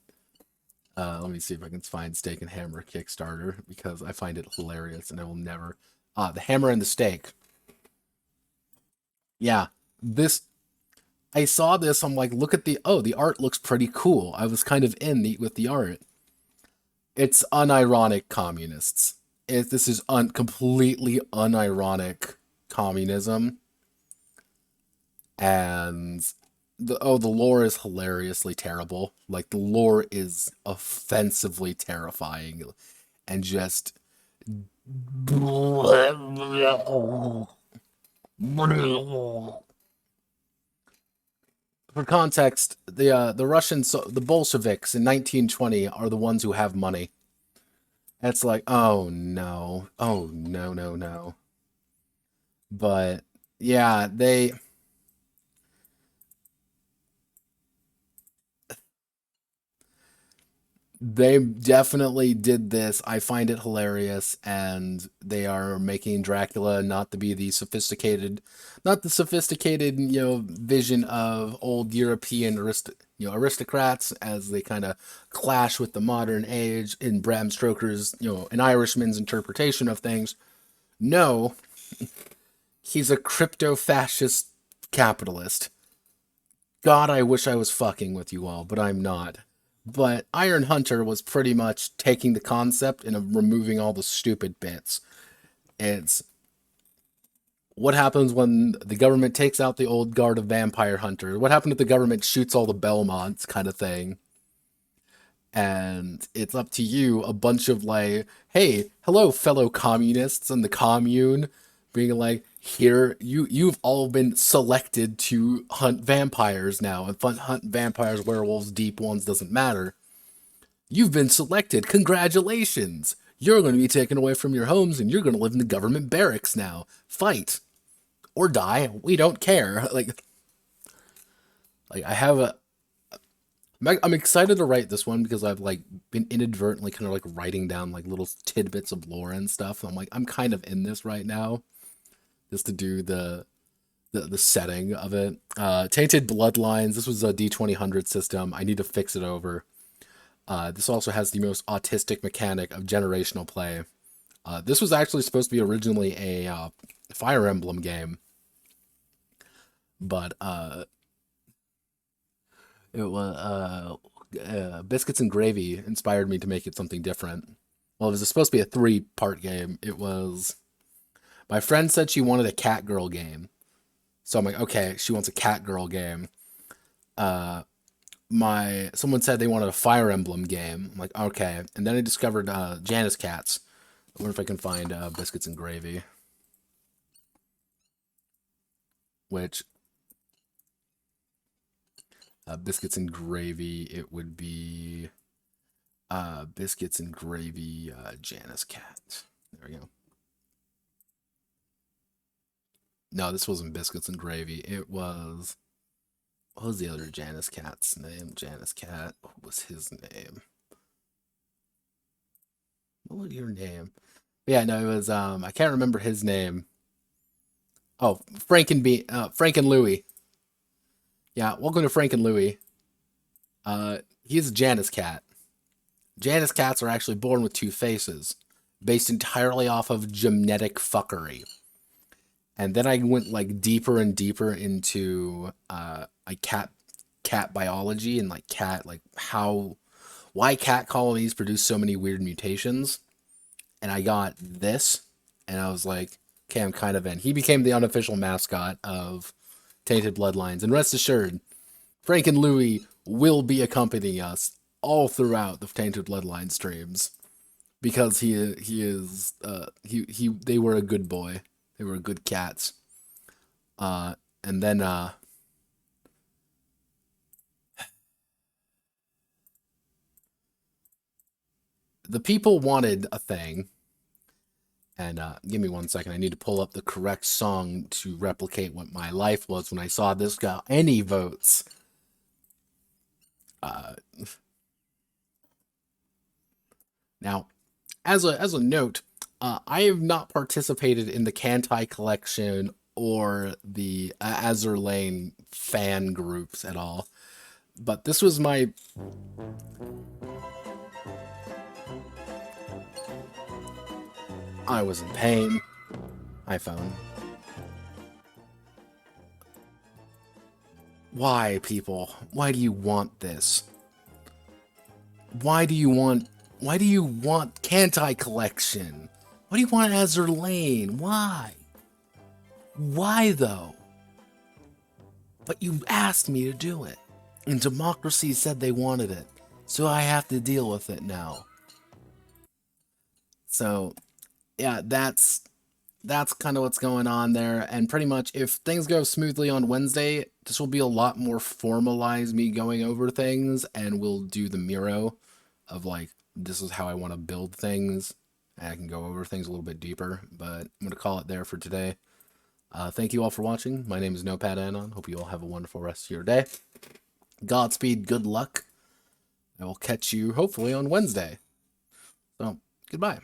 let me see if I can find Steak and Hammer Kickstarter, because I find it hilarious and I will never... The Hammer and the Steak. Yeah, I saw this, I'm like, look at the art looks pretty cool. I was kind of with the art. It's unironic communists. This is completely unironic communism. And the lore is hilariously terrible. Like, the lore is offensively terrifying. And just... For context, the Russians, the Bolsheviks in 1920 are the ones who have money. And it's like, oh no. But yeah, they definitely did this. I find it hilarious, and they are making Dracula not to be the sophisticated, vision of old European aristocrats, as they kind of clash with the modern age in Bram Stoker's, an Irishman's interpretation of things. No, he's a crypto-fascist capitalist. God, I wish I was fucking with you all, but I'm not. But Iron Hunter was pretty much taking the concept and removing all the stupid bits. It's what happens when the government takes out the old guard of vampire hunters? What happened if the government shoots all the Belmonts kind of thing? And it's up to you, a bunch of like, hey, hello, fellow communists and the commune, being like, here, you've all been selected to hunt vampires now, and hunt vampires, werewolves, deep ones, doesn't matter. You've been selected. Congratulations. You're going to be taken away from your homes and you're going to live in the government barracks now. Fight or die. We don't care. Like I have a I'm excited to write this one because I've like been inadvertently kind of like writing down like little tidbits of lore and stuff. I'm like I'm kind of in this right now just to do the setting of it. Tainted Bloodlines. This was a D2000 system. I need to fix it over. This also has the most autistic mechanic of generational play. This was actually supposed to be originally a Fire Emblem game, but it was Biscuits and Gravy inspired me to make it something different. Well, it was supposed to be a 3-part game. It was my friend said she wanted a cat girl game, so I'm like, okay, she wants a cat girl game. Someone said they wanted a Fire Emblem game. I'm like, okay. And then I discovered Janice Cats. I wonder if I can find Biscuits and Gravy. Which Biscuits and Gravy, it would be Biscuits and Gravy Janice Cat. There we go. No, this wasn't Biscuits and Gravy. It was... What was the other Janice Cat's name? Janice Cat. What was his name? What was your name? Yeah, no, it was I can't remember his name. Oh, Frank and Louie. Yeah, welcome to Frank and Louie. He's a Janice Cat. Janice Cats are actually born with 2 faces, based entirely off of genetic fuckery. And then I went like deeper and deeper into like cat biology and like why cat colonies produce so many weird mutations. And I got this, and I was like, okay, I'm kind of in. He became the unofficial mascot of Tainted Bloodlines, and rest assured, Frank and Louie will be accompanying us all throughout the Tainted Bloodline streams because they were a good boy. They were good cats. And then the people wanted a thing. And give me 1 second. I need to pull up the correct song to replicate what my life was when I saw this got any votes. Now, as a note, I have not participated in the Kantai collection or the Azur Lane fan groups at all. But this was my... I was in pain. iPhone. Why, people? Why do you want this? Why do you want Kantai collection? Why do you want Azur Lane? Why? Why, though? But you asked me to do it. And democracy said they wanted it. So I have to deal with it now. So, yeah, that's kind of what's going on there. And pretty much, if things go smoothly on Wednesday, this will be a lot more formalized, me going over things, and we'll do the Miro of, like, this is how I want to build things. And I can go over things a little bit deeper, but I'm going to call it there for today. Thank you all for watching. My name is Notepad Anon. Hope you all have a wonderful rest of your day. Godspeed, good luck. I will catch you hopefully on Wednesday. So, goodbye.